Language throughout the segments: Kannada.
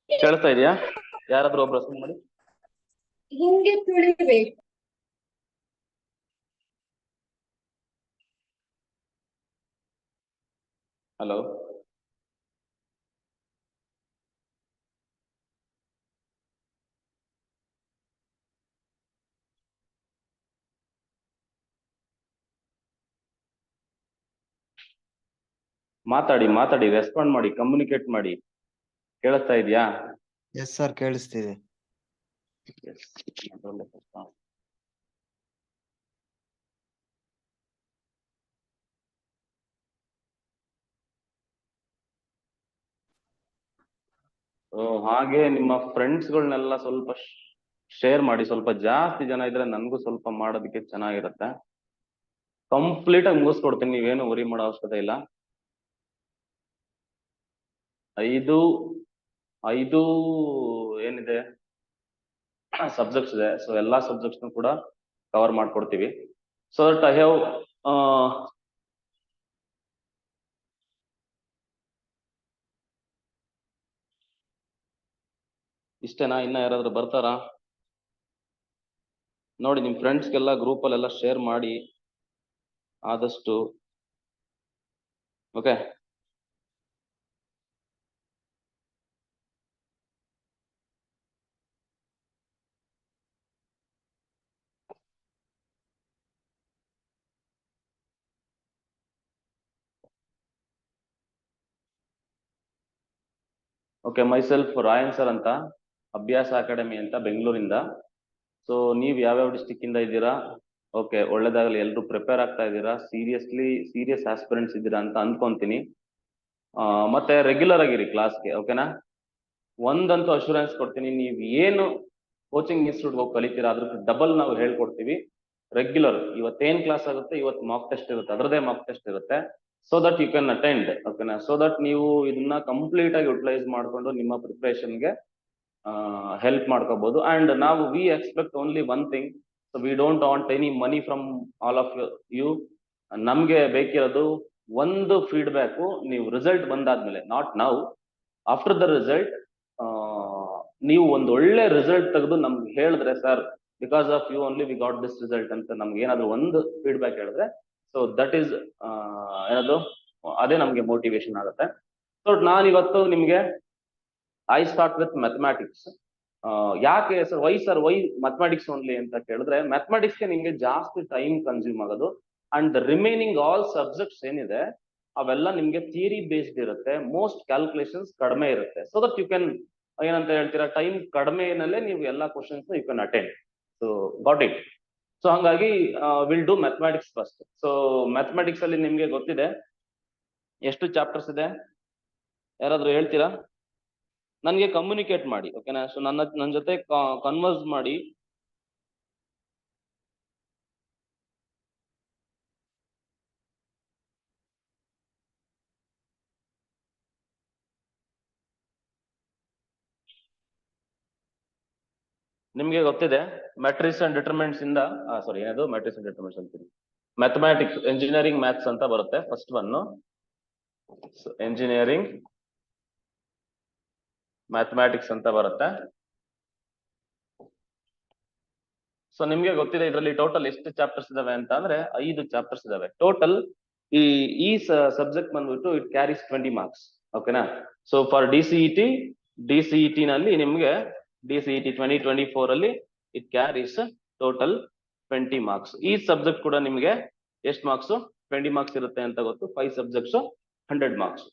ಕೇಳ್ತಾ ಇದೆಯಾ? ಯಾರಾದ್ರೂ ಒಬ್ರು ಹೆಸರು ಮಾಡಿ. ಹಿಂಗೆ ತುಳಿಬೇಕು. ಹಲೋ, ಮಾತಾಡಿ, ರೆಸ್ಪಾಂಡ್ ಮಾಡಿ, ಕಮ್ಯುನಿಕೇಟ್ ಮಾಡಿ. ಕೇಳಿಸ್ತಾ ಇದೆಯಾ? ಎಸ್ ಸರ್, ಕೇಳಿಸ್ತಿದೆ. ಹಾಗೆ ನಿಮ್ಮ ಫ್ರೆಂಡ್ಸ್ಗಳನ್ನೆಲ್ಲ ಸ್ವಲ್ಪ ಶೇರ್ ಮಾಡಿ. ಸ್ವಲ್ಪ ಜಾಸ್ತಿ ಜನ ಇದ್ರೆ ನನ್ಗೂ ಸ್ವಲ್ಪ ಮಾಡೋದಕ್ಕೆ ಚೆನ್ನಾಗಿರುತ್ತೆ. ಕಂಪ್ಲೀಟ್ ಆಗಿ ಮುಗಿಸ್ಕೊಡ್ತೀನಿ, ನೀವೇನು ವರಿ ಮಾಡೋ ಅವಶ್ಯಕತೆ ಇಲ್ಲ. 5 ಏನಿದೆ ಸಬ್ಜೆಕ್ಟ್ಸ್ ಇದೆ. ಸೊ ಎಲ್ಲಾ ಸಬ್ಜೆಕ್ಟ್ಸ್ ಕೂಡ ಕವರ್ ಮಾಡ್ಕೊಡ್ತೀವಿ. ಸೊ ದಟ್ ಐ ಹ್ಯಾವ್ ಇಷ್ಟೇನಾ? ಇನ್ನ ಯಾರಾದ್ರೂ ಬರ್ತಾರಾ ನೋಡಿ. ನಿಮ್ ಫ್ರೆಂಡ್ಸ್ಗೆಲ್ಲ ಗ್ರೂಪಲ್ಲೆಲ್ಲ ಶೇರ್ ಮಾಡಿ ಆದಷ್ಟು. Okay, okay. Myself Rayan sir ಅಂತ, ಅಭ್ಯಾಸ ಅಕಾಡೆಮಿ ಅಂತ, ಬೆಂಗಳೂರಿಂದ. ಸೊ ನೀವ್ ಯಾವ್ಯಾವ ಡಿಸ್ಟಿಕ್ ಇಂದ ಇದ್ದೀರಾ? ಓಕೆ, ಒಳ್ಳೇದಾಗಲಿ. ಎಲ್ರು ಪ್ರಿಪೇರ್ ಆಗ್ತಾ ಇದ್ದೀರಾ, ಸೀರಿಯಸ್ ಆಸ್ಪಿರೆಂಟ್ಸ್ ಇದ್ದೀರಾ ಅಂತ ಅನ್ಕೊಂತೀನಿ. ಮತ್ತೆ ರೆಗ್ಯುಲರ್ ಆಗಿರಿ ಕ್ಲಾಸ್ಗೆ, ಓಕೆನಾ? ಒಂದಂತೂ ಅಶೂರೆನ್ಸ್ ಕೊಡ್ತೀನಿ, ನೀವ್ ಏನು ಕೋಚಿಂಗ್ ಇನ್ಸ್ಟಿಟ್ಯೂಟ್ ಹೋಗಿ ಕಲಿತೀರಾ ಅದ್ರ ಡಬಲ್ ನಾವು ಹೇಳ್ಕೊಡ್ತೀವಿ. ರೆಗ್ಯುಲರ್ ಇವತ್ತೇನ್ ಕ್ಲಾಸ್ ಆಗುತ್ತೆ, ಇವತ್ತು ಮಾಕ್ ಟೆಸ್ಟ್ ಇರುತ್ತೆ, ಅದರದೇ ಮಾಕ್ ಟೆಸ್ಟ್ ಇರುತ್ತೆ. So that you can attend, ಓಕೆನಾ? ಸೊ ದಟ್ ನೀವು ಇದನ್ನ ಕಂಪ್ಲೀಟ್ ಆಗಿ ಯುಟಿಲೈಸ್ ಮಾಡ್ಕೊಂಡು ನಿಮ್ಮ ಪ್ರಿಪರೇಷನ್ಗೆ ಹೆಲ್ಪ್ ಮಾಡ್ಕೋಬಹುದು. ಅಂಡ್ ನಾವು we expect only one thing. So we don't want any money from all of you. ನಮ್ಗೆ ಬೇಕಿರೋದು ಒಂದು ಫೀಡ್ಬ್ಯಾಕು. ನೀವು ರಿಸಲ್ಟ್ ಬಂದಾದ್ಮೇಲೆ, ನಾಟ್ ನಾವು, ಆಫ್ಟರ್ ದ ರಿಸಲ್ಟ್, ನೀವು ಒಂದು ಒಳ್ಳೆ ರಿಸಲ್ಟ್ ತೆಗೆದು ನಮ್ಗೆ ಹೇಳಿದ್ರೆ, sir because of you only we got this result ಅಂತ ನಮ್ಗೆ ಏನಾದ್ರು ಒಂದು ಫೀಡ್ಬ್ಯಾಕ್ ಹೇಳಿದ್ರೆ, ಸೊ ದಟ್ ಈಸ್ ಏನದು, ಅದೇ ನಮ್ಗೆ ಮೋಟಿವೇಶನ್ ಆಗುತ್ತೆ. ಸೊ ನಾನು ಇವತ್ತು ನಿಮ್ಗೆ ಐ ಸ್ಟಾರ್ಟ್ ವಿತ್ ಮ್ಯಾಥಮ್ಯಾಟಿಕ್ಸ್. ಯಾಕೆ ಸರ್ ವೈ ಮ್ಯಾಥಮ್ಯಾಟಿಕ್ಸ್ ಓನ್ಲಿ ಅಂತ ಕೇಳಿದ್ರೆ, ಮ್ಯಾಥಮ್ಯಾಟಿಕ್ಸ್ಗೆ ನಿಮ್ಗೆ ಜಾಸ್ತಿ ಟೈಮ್ ಕನ್ಸ್ಯೂಮ್ ಆಗೋದು. And the remaining all subjects ಏನಿದೆ ಅವೆಲ್ಲ ನಿಮ್ಗೆ ಥಿಯರಿ ಬೇಸ್ಡ್ ಇರುತ್ತೆ. ಮೋಸ್ಟ್ ಕ್ಯಾಲ್ಕುಲೇಷನ್ಸ್ ಕಡಿಮೆ ಇರುತ್ತೆ. ಸೊ ದಟ್ ಯು ಕ್ಯಾನ್, ಏನಂತ ಹೇಳ್ತೀರಾ, ಟೈಮ್ ಕಡಿಮೆನಲ್ಲೇ ನೀವು ಎಲ್ಲ questions you can attend. So got it. So ಹಂಗಾಗಿ will do mathematics first. So mathematics ಅಲ್ಲಿ ನಿಮ್ಗೆ ಗೊತ್ತಿದೆ ಎಷ್ಟು ಚಾಪ್ಟರ್ಸ್ ಇದೆ? ಯಾರಾದ್ರೂ ಹೇಳ್ತೀರಾ? ನನ್ಗೆ ಕಮ್ಯುನಿಕೇಟ್ ಮಾಡಿ, ಓಕೆನಾ? ಸೊ ನನ್ನ ಜೊತೆ ಕನ್ವರ್ಸ್ ಮಾಡಿ. ನಿಮ್ಗೆ ಗೊತ್ತಿದೆ ಮ್ಯಾಟ್ರಿಕ್ಸ್ ಅಂಡ್ ಡಿಟರ್ಮಿನೆಂಟ್ಸ್ ಇಂದ, ಸಾರಿ, ಏನದು ಮ್ಯಾಟ್ರಿಕ್ಸ್ ಅಂಡ್ ಡಿಟರ್ಮಿನೆಂಟ್ಸ್ ಅಂತೀನಿ, ಮ್ಯಾಥಮ್ಯಾಟಿಕ್ಸ್ ಎಂಜಿನಿಯರಿಂಗ್ ಮ್ಯಾಥ್ಸ್ ಅಂತ ಬರುತ್ತೆ. ಫಸ್ಟ್ ಒನ್ ಎಂಜಿನಿಯರಿಂಗ್ ಮ್ಯಾಥಮ್ಯಾಟಿಕ್ಸ್ ಅಂತ ಬರುತ್ತೆ. ಸೊ ನಿಮ್ಗೆ ಗೊತ್ತಿದೆ ಇದರಲ್ಲಿ ಟೋಟಲ್ ಎಷ್ಟು ಚಾಪ್ಟರ್ಸ್ ಇದಾವೆ ಅಂತ ಅಂದ್ರೆ 5 ಚಾಪ್ಟರ್ಸ್ ಇದಾವೆ ಟೋಟಲ್. ಈ ಸಬ್ಜೆಕ್ಟ್ ಬಂದ್ಬಿಟ್ಟು ಇಟ್ ಕ್ಯಾರೀಸ್ 20 ಮಾರ್ಕ್ಸ್, ಓಕೆನಾ? ಸೊ ಫಾರ್ ಡಿಸಿಇಟಿ ನಲ್ಲಿ ನಿಮ್ಗೆ ಡಿಸಿಇಟಿ 2024 ಅಲ್ಲಿ ಇಟ್ ಕ್ಯಾರೀಸ್ ಟೋಟಲ್ 20 ಮಾರ್ಕ್ಸ್. ಈ ಸಬ್ಜೆಕ್ಟ್ ಕೂಡ ನಿಮ್ಗೆ ಎಷ್ಟು ಮಾರ್ಕ್ಸ್? 20 ಮಾರ್ಕ್ಸ್ ಇರುತ್ತೆ ಅಂತ ಗೊತ್ತು. 5 ಸಬ್ಜೆಕ್ಟ್ಸ್ 100 ಮಾರ್ಕ್ಸ್.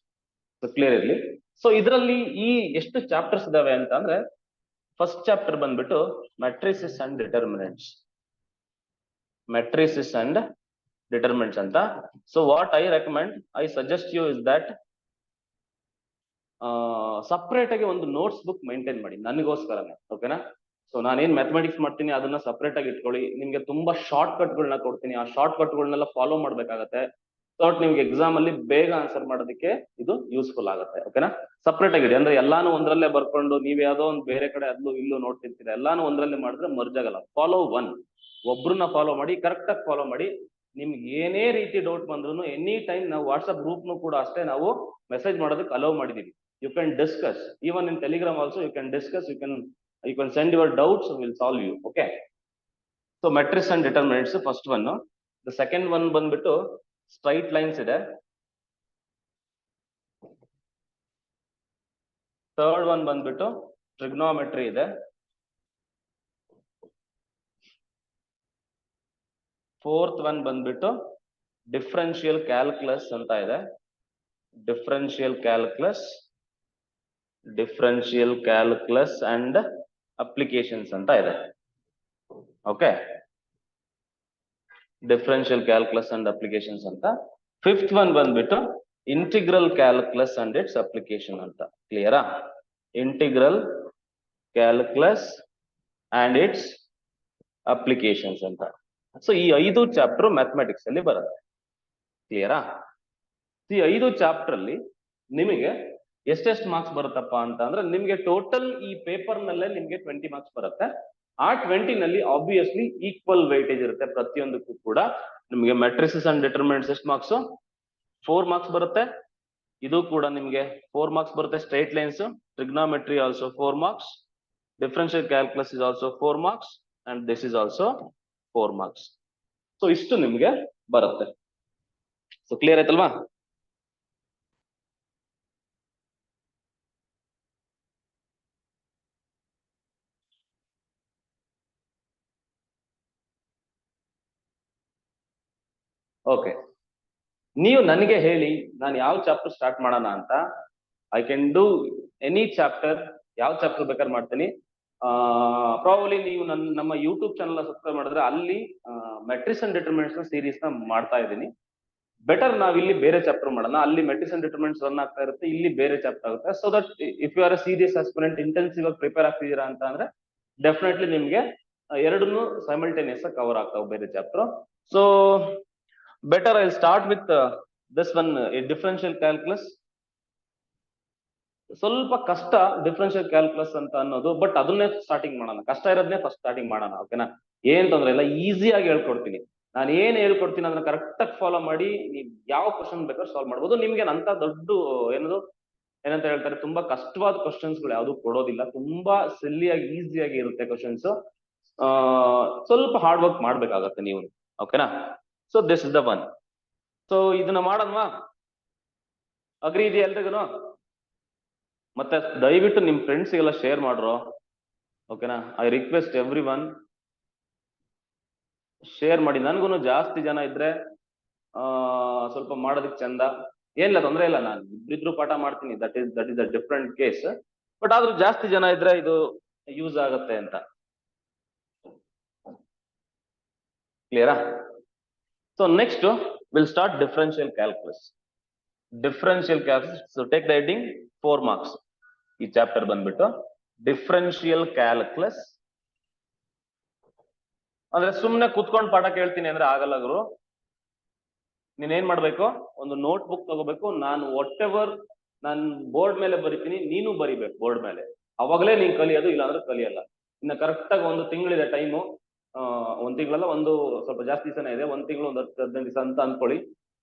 ಸೊ ಕ್ಲಿಯರ್ ಇರ್ಲಿ. ಸೊ ಇದರಲ್ಲಿ ಈ ಎಷ್ಟು ಚಾಪ್ಟರ್ಸ್ ಇದಾವೆ ಅಂತ ಅಂದ್ರೆ, ಫಸ್ಟ್ ಚಾಪ್ಟರ್ ಬಂದ್ಬಿಟ್ಟು ಮ್ಯಾಟ್ರಿಸಸ್ ಅಂಡ್ ಡಿಟರ್ಮಿನೆಂಟ್ಸ್ ಅಂತ. So what I recommend, I suggest you is that separate ಆಗಿ ಒಂದು ನೋಟ್ಸ್ ಬುಕ್ ಮೇಂಟೈನ್ ಮಾಡಿ ನನಗೋಸ್ಕರನೇ, ಓಕೆನಾ? ಸೊ ನಾನೇನ್ ಮ್ಯಾಥಮೆಟಿಕ್ಸ್ ಮಾಡ್ತೀನಿ ಅದನ್ನ ಸಪ್ರೇಟ್ ಆಗಿ ಇಟ್ಕೊಳ್ಳಿ. ನಿಮ್ಗೆ ತುಂಬಾ ಶಾರ್ಟ್ ಕಟ್ಗಳನ್ನ ಕೊಡ್ತೀನಿ, ಆ ಶಾರ್ಟ್ ಕಟ್ಗಳನ್ನೆಲ್ಲ ಫಾಲೋ ಮಾಡ್ಬೇಕಾಗತ್ತೆ. ಸೊ ನಿಮ್ಗೆ ಎಕ್ಸಾಮ್ ಅಲ್ಲಿ ಬೇಗ ಆನ್ಸರ್ ಮಾಡೋದಕ್ಕೆ ಇದು ಯೂಸ್ಫುಲ್ ಆಗುತ್ತೆ, ಓಕೆನಾ? ಸಪ್ರೇಟ್ ಆಗಿದೆ ಅಂದ್ರೆ ಎಲ್ಲಾನು ಒಂದ್ರಲ್ಲೇ ಬರ್ಕೊಂಡು ನೀವ್ ಯಾವ್ದೋ ಒಂದು ಬೇರೆ ಕಡೆ ಅಲ್ಲೂ ಇಲ್ಲೂ ನೋಡ್ತಿರ್ತೀರ. ಎಲ್ಲಾನು ಒಂದ್ರಲ್ಲೇ ಮಾಡಿದ್ರೆ ಮರ್ಜ್ ಆಗಲ್ಲ. ಫಾಲೋ ಒಬ್ರನ್ನ ಫಾಲೋ ಮಾಡಿ, ಕರೆಕ್ಟ್ ಆಗಿ ಫಾಲೋ ಮಾಡಿ. ನಿಮ್ಗೆ ಏನೇ ರೀತಿ ಡೌಟ್ ಬಂದ್ರು ಎನಿ ಟೈಮ್ ನಾವು ವಾಟ್ಸ್ಆಪ್ ಗ್ರೂಪ್ನು ಕೂಡ ಅಷ್ಟೇ ನಾವು ಮೆಸೇಜ್ ಮಾಡೋದಕ್ಕೆ ಅಲೋ ಮಾಡಿದೀವಿ. you can discuss. Even in Telegram also you can discuss. You can send your doubts. We'll solve you. Okay. So matrix and determinants first one. The second one ಬಂದ್ಬಿಟ್ಟು straight lines ಇದೆ. Third one ಬಂದ್ಬಿಟ್ಟು trigonometry ಇದೆ. Fourth one ಬಂದ್ಬಿಟ್ಟು differential calculus ಅಂತ ಇದೆ. Differential calculus and applications ಅಂತ ಇದೆ. Okay. Differential calculus and applications ಅಂತ. Fifth one ಬಂದ್ಬಿಟ್ಟು integral calculus and its application ಅಂತ. Clear? Integral calculus and its applications ಅಂತ. So ಈ 5 ಚಾಪ್ಟರ್ ಮ್ಯಾಥಮೆಟಿಕ್ಸ್ ಅಲ್ಲಿ ಬರುತ್ತೆ. ಕ್ಲಿಯರಾ? ಈ 5 ಚಾಪ್ಟರ್ ಅಲ್ಲಿ ನಿಮಗೆ ಎಷ್ಟೆಷ್ಟು ಮಾರ್ಕ್ಸ್ ಬರುತ್ತಪ್ಪ ಅಂತ ಅಂದ್ರೆ ನಿಮಗೆ ಟೋಟಲ್ ಈ ಪೇಪರ್ ನಲ್ಲೇ ನಿಮಗೆ 20 ಮಾರ್ಕ್ಸ್ ಬರುತ್ತೆ. ಆ 20 ನಲ್ಲಿ ಆಬ್ವಿಯಸ್ಲಿ ಈಕ್ವಲ್ ವೆಯ್ಟೇಜ್ ಇರುತ್ತೆ ಪ್ರತಿಯೊಂದಕ್ಕೂ ಕೂಡ. ನಿಮಗೆ ಮ್ಯಾಟ್ರಿಸಸ್ ಅಂಡ್ ಡಿಟರ್ಮಿನೆಂಟ್ಸ್ ಎಷ್ಟು ಮಾರ್ಕ್ಸ್? 4 ಮಾರ್ಕ್ಸ್ ಬರುತ್ತೆ. ಇದು ಕೂಡ ನಿಮಗೆ 4 ಮಾರ್ಕ್ಸ್ ಬರುತ್ತೆ. Straight lines, trigonometry also 4 marks, differential calculus is also 4 marks and this is also 4 marks. So ಇಷ್ಟು ನಿಮ್ಗೆ ಬರುತ್ತೆ. ಸೊ ಕ್ಲಿಯರ್ ಆಯ್ತಲ್ವಾ? ಓಕೆ, ನೀವು ನನಗೆ ಹೇಳಿ ನಾನು ಯಾವ ಚಾಪ್ಟರ್ ಸ್ಟಾರ್ಟ್ ಮಾಡೋಣ ಅಂತ. I can do any chapter. ಯಾವ ಚಾಪ್ಟರ್ ಬೇಕಾದ್ರೆ ಮಾಡ್ತೀನಿ. ಪ್ರಾಬಬ್ಲಿ ನೀವು ನಮ್ಮ ಯೂಟ್ಯೂಬ್ ಚಾನಲ್ ಸಬ್ಸ್ಕ್ರೈಬ್ ಮಾಡಿದ್ರೆ ಅಲ್ಲಿ ಮೆಟ್ರಿಕ್ಸ್ ಅಂಡ್ ಡಿಟರ್ಮಿನೆಂಟ್ಸ್ ನ ಸೀರೀಸ್ ನ ಮಾಡ್ತಾ ಇದ್ದೀನಿ. ಬೆಟರ್ ನಾವ್ ಇಲ್ಲಿ ಬೇರೆ ಚಾಪ್ಟರ್ ಮಾಡೋಣ. ಅಲ್ಲಿ ಮೆಟ್ರಿಕ್ಸ್ ಅಂಡ್ ಡಿಟರ್ಮಿನೆಂಟ್ಸ್ ರನ್ ಆಗ್ತಾ ಇರುತ್ತೆ, ಇಲ್ಲಿ ಬೇರೆ ಚಾಪ್ಟರ್ ಆಗುತ್ತೆ. So that if you are a serious aspirant, intensive ಆಗಿ ಪ್ರಿಪೇರ್ ಆಗ್ತಿದ್ದೀರಾ ಅಂತ ಅಂದ್ರೆ ಡೆಫಿನೆಟ್ಲಿ ನಿಮ್ಗೆ ಎರಡನ್ನೂ ಸೈಮಲ್ಟೇನಿಯಸ್ ಆಗಿ ಕವರ್ ಆಗ್ತಾವೆ ಬೇರೆ chapter. So better I start with this one, differential calculus. ಸ್ವಲ್ಪ ಕಷ್ಟ ಡಿಫರೆನ್ಷಿಯಲ್ ಕ್ಯಾಲ್ಕುಲಸ್ ಅಂತ ಅನ್ನೋದು, ಬಟ್ ಅದನ್ನೇ ಸ್ಟಾರ್ಟಿಂಗ್ ಮಾಡೋಣ. ಕಷ್ಟ ಇರೋದನ್ನೇ ಫಸ್ಟ್ ಸ್ಟಾರ್ಟಿಂಗ್ ಮಾಡೋಣ. ಓಕೆನಾ? ಏನ್ ತೊಂದ್ರೆ ಇಲ್ಲ, ಈಸಿಯಾಗಿ ಹೇಳ್ಕೊಡ್ತೀನಿ. ನಾನು ಏನ್ ಹೇಳ್ಕೊಡ್ತೀನಿ ಅದನ್ನ ಕರೆಕ್ಟ್ ಆಗಿ ಫಾಲೋ ಮಾಡಿ ನೀವು ಯಾವ ಕ್ವಶನ್ ಬೇಕಾದ್ರೂ ಸಾಲ್ವ್ ಮಾಡ್ಬೋದು. ನಿಮ್ಗೆ ಅಂತ ದೊಡ್ಡ ಏನಂತ ಹೇಳ್ತಾರೆ, ತುಂಬಾ ಕಷ್ಟವಾದ ಕ್ವಶನ್ಸ್ ಗಳು ಯಾವ್ದು ಕೊಡೋದಿಲ್ಲ. ತುಂಬಾ ಸಿಲ್ಲಿಯಾಗಿ ಈಸಿಯಾಗಿ ಇರುತ್ತೆ ಕ್ವಶನ್ಸ್. ಸ್ವಲ್ಪ ಹಾರ್ಡ್ ವರ್ಕ್ ಮಾಡ್ಬೇಕಾಗತ್ತೆ ನೀವು. ಓಕೆನಾ? So this is the one. So ಇದನ್ನ ಮಾಡೋಣವಾ? ಅಗ್ರಿ ಇದೆಯಾ ಎಲ್ರಿಗೂ? ಮತ್ತೆ ದಯವಿಟ್ಟು ನಿಮ್ ಫ್ರೆಂಡ್ಸ್ಗೆಲ್ಲ ಶೇರ್ ಮಾಡ್ರೋ. ಓಕೆನಾ? I request every one, share ಮಾಡಿ. ನನ್ಗೂ ಜಾಸ್ತಿ ಜನ ಇದ್ರೆ ಸ್ವಲ್ಪ ಮಾಡೋದಕ್ಕೆ ಚಂದ. ಏನಿಲ್ಲ, ತೊಂದ್ರೆ ಇಲ್ಲ. ನಾನು ಇಬ್ರಿದ್ರು ಪಾಠ ಮಾಡ್ತೀನಿ. That is a different case. But ಆದ್ರೂ ಜಾಸ್ತಿ ಜನ ಇದ್ರೆ ಇದು ಯೂಸ್ ಆಗತ್ತೆ ಅಂತ. ಕ್ಲಿಯರಾ? So next will start differential calculus. Differential calculus. So take the heading 4 marks. ಈ ಚಾಪ್ಟರ್ ಬಂದ್ಬಿಟ್ಟು ಡಿಫರೆನ್ಷಿಯಲ್ ಕ್ಯಾಲ್ಕುಲಸ್. ಅಂದ್ರೆ ಸುಮ್ನೆ ಕುತ್ಕೊಂಡು ಪಾಠ ಕೇಳ್ತೀನಿ ಅಂದ್ರೆ ಆಗಲ್ಲ ಗುರು. ನೀನ್ ಮಾಡ್ಬೇಕು, ಒಂದು ನೋಟ್ ಬುಕ್ ತಗೋಬೇಕು. ನಾನು ವಾಟ್ ಎವರ್ ನಾನು ಬೋರ್ಡ್ ಮೇಲೆ ಬರಿತೀನಿ, ನೀನು ಬರಿಬೇಕು ಬೋರ್ಡ್ ಮೇಲೆ. ಅವಾಗಲೇ ನೀನ್ ಕಲಿಯೋದು, ಇಲ್ಲಾಂದ್ರೆ ಕಲಿಯಲ್ಲ. ಇನ್ನು ಕರೆಕ್ಟ್ ಆಗಿ 1 ತಿಂಗಳಿದೆ ಟೈಮು. 1 ತಿಂಗಳಲ್ಲ, ಸ್ವಲ್ಪ ಜಾಸ್ತಿ ದಿವಸನೇ ಇದೆ. 1 ತಿಂಗಳು 10-15 ದಿವಸ ಅಂತ ಅನ್ಕೊಳ್ಳಿ.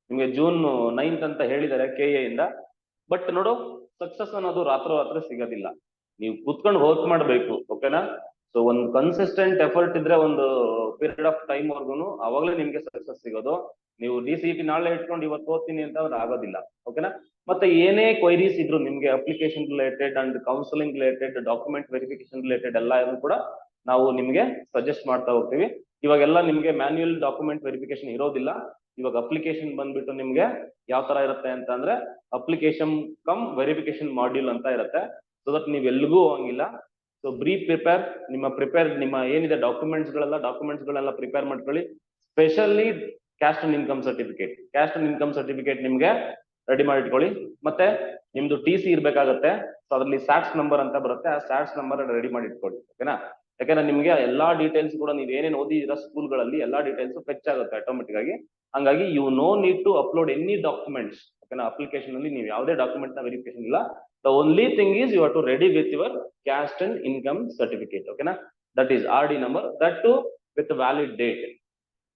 ನಿಮ್ಗೆ ಜೂನ್ 9th ಅಂತ ಹೇಳಿದ್ದಾರೆ KA ಇಂದ. ಬಟ್ ನೋಡು, ಸಕ್ಸಸ್ ಅನ್ನೋದು ರಾತ್ರಿ ಸಿಗೋದಿಲ್ಲ. ನೀವು ಕುತ್ಕೊಂಡು ವರ್ಕ್ ಮಾಡ್ಬೇಕು. ಓಕೆನಾ? ಸೊ ಒಂದು ಕನ್ಸಿಸ್ಟೆಂಟ್ ಎಫರ್ಟ್ ಇದ್ರೆ ಒಂದು ಪೀರಿಯಡ್ ಆಫ್ ಟೈಮ್ ವರ್ಗುನು ಅವಾಗಲೇ ನಿಮ್ಗೆ ಸಕ್ಸಸ್ ಸಿಗೋದು. ನೀವು DCET ನಾಳೆ ಇಟ್ಕೊಂಡು ಇವತ್ತು ಓದ್ತೀನಿ ಅಂತ ಅವ್ರು ಆಗೋದಿಲ್ಲ. ಓಕೆನಾ? ಮತ್ತೆ ಏನೇ ಕ್ವೈರೀಸ್ ಇದ್ರು ನಿಮ್ಗೆ application related and counselling related, document verification related ಎಲ್ಲ ಕೂಡ ನಾವು ನಿಮ್ಗೆ ಸಜೆಸ್ಟ್ ಮಾಡ್ತಾ ಹೋಗ್ತೀವಿ. ಇವಾಗೆಲ್ಲ ನಿಮ್ಗೆ ಮ್ಯಾನ್ಯುಯಲ್ ಡಾಕ್ಯುಮೆಂಟ್ ವೆರಿಫಿಕೇಶನ್ ಇರೋದಿಲ್ಲ. ಇವಾಗ ಅಪ್ಲಿಕೇಶನ್ ಬಂದ್ಬಿಟ್ಟು ನಿಮ್ಗೆ ಯಾವ ತರ ಇರುತ್ತೆ ಅಂತ ಅಂದ್ರೆ ಅಪ್ಲಿಕೇಶನ್ ಕಮ್ ವೆರಿಫಿಕೇಶನ್ ಮಾಡ್ಯೂಲ್ ಅಂತ ಇರುತ್ತೆ. ಸೊ ದಟ್ ನೀವ್ ಎಲ್ಲಿಗೂ ಹೋಗಂಗಿಲ್ಲ. ಸೊ ನಿಮ್ಮ ಏನಿದೆ ಡಾಕ್ಯುಮೆಂಟ್ಸ್ ಗಳೆಲ್ಲ ಪ್ರಿಪೇರ್ ಮಾಡ್ಕೊಳ್ಳಿ. Specially caste and income certificate ನಿಮ್ಗೆ ರೆಡಿ ಮಾಡಿ ಇಟ್ಕೊಳ್ಳಿ. ಮತ್ತೆ ನಿಮ್ದು TC ಇರ್ಬೇಕಾಗತ್ತೆ. ಸೊ ಅದ್ರಲ್ಲಿ ಸ್ಯಾಟ್ಸ್ ನಂಬರ್ ಅಂತ ಬರುತ್ತೆ, ಆ ಸ್ಯಾಟ್ಸ್ ನಂಬರ್ ರೆಡಿ ಮಾಡಿ ಇಟ್ಕೊಳ್ಳಿ. ಓಕೆನಾ? ಯಾಕಂದ್ರೆ ನಿಮ್ಗೆ ಎಲ್ಲಾ ಡೀಟೇಲ್ಸ್ ಕೂಡ ನೀವು ಏನೇನು ಓದಿದಿರೋ ಸ್ಕೂಲ್ಗಳಲ್ಲಿ ಎಲ್ಲಾ ಡೀಟೇಲ್ಸ್ ಫೆಚ್ ಆಗುತ್ತೆ ಆಟೋಮೆಟಿಕ್ ಆಗಿ. ಹಂಗಾಗಿ you no need to upload any documents. ಓಕೆನಾ? ಅಪ್ಲಿಕೇಶನ್ ಅಲ್ಲಿ ನೀವು ಯಾವುದೇ ಡಾಕ್ಯುಮೆಂಟ್ ನ ವೆರಿಫಿಕೇಶನ್ ಇಲ್ಲ. The only thing is you have to ready with your caste and income certificate. ಓಕೆನಾ? That is RD number, that too with valid date.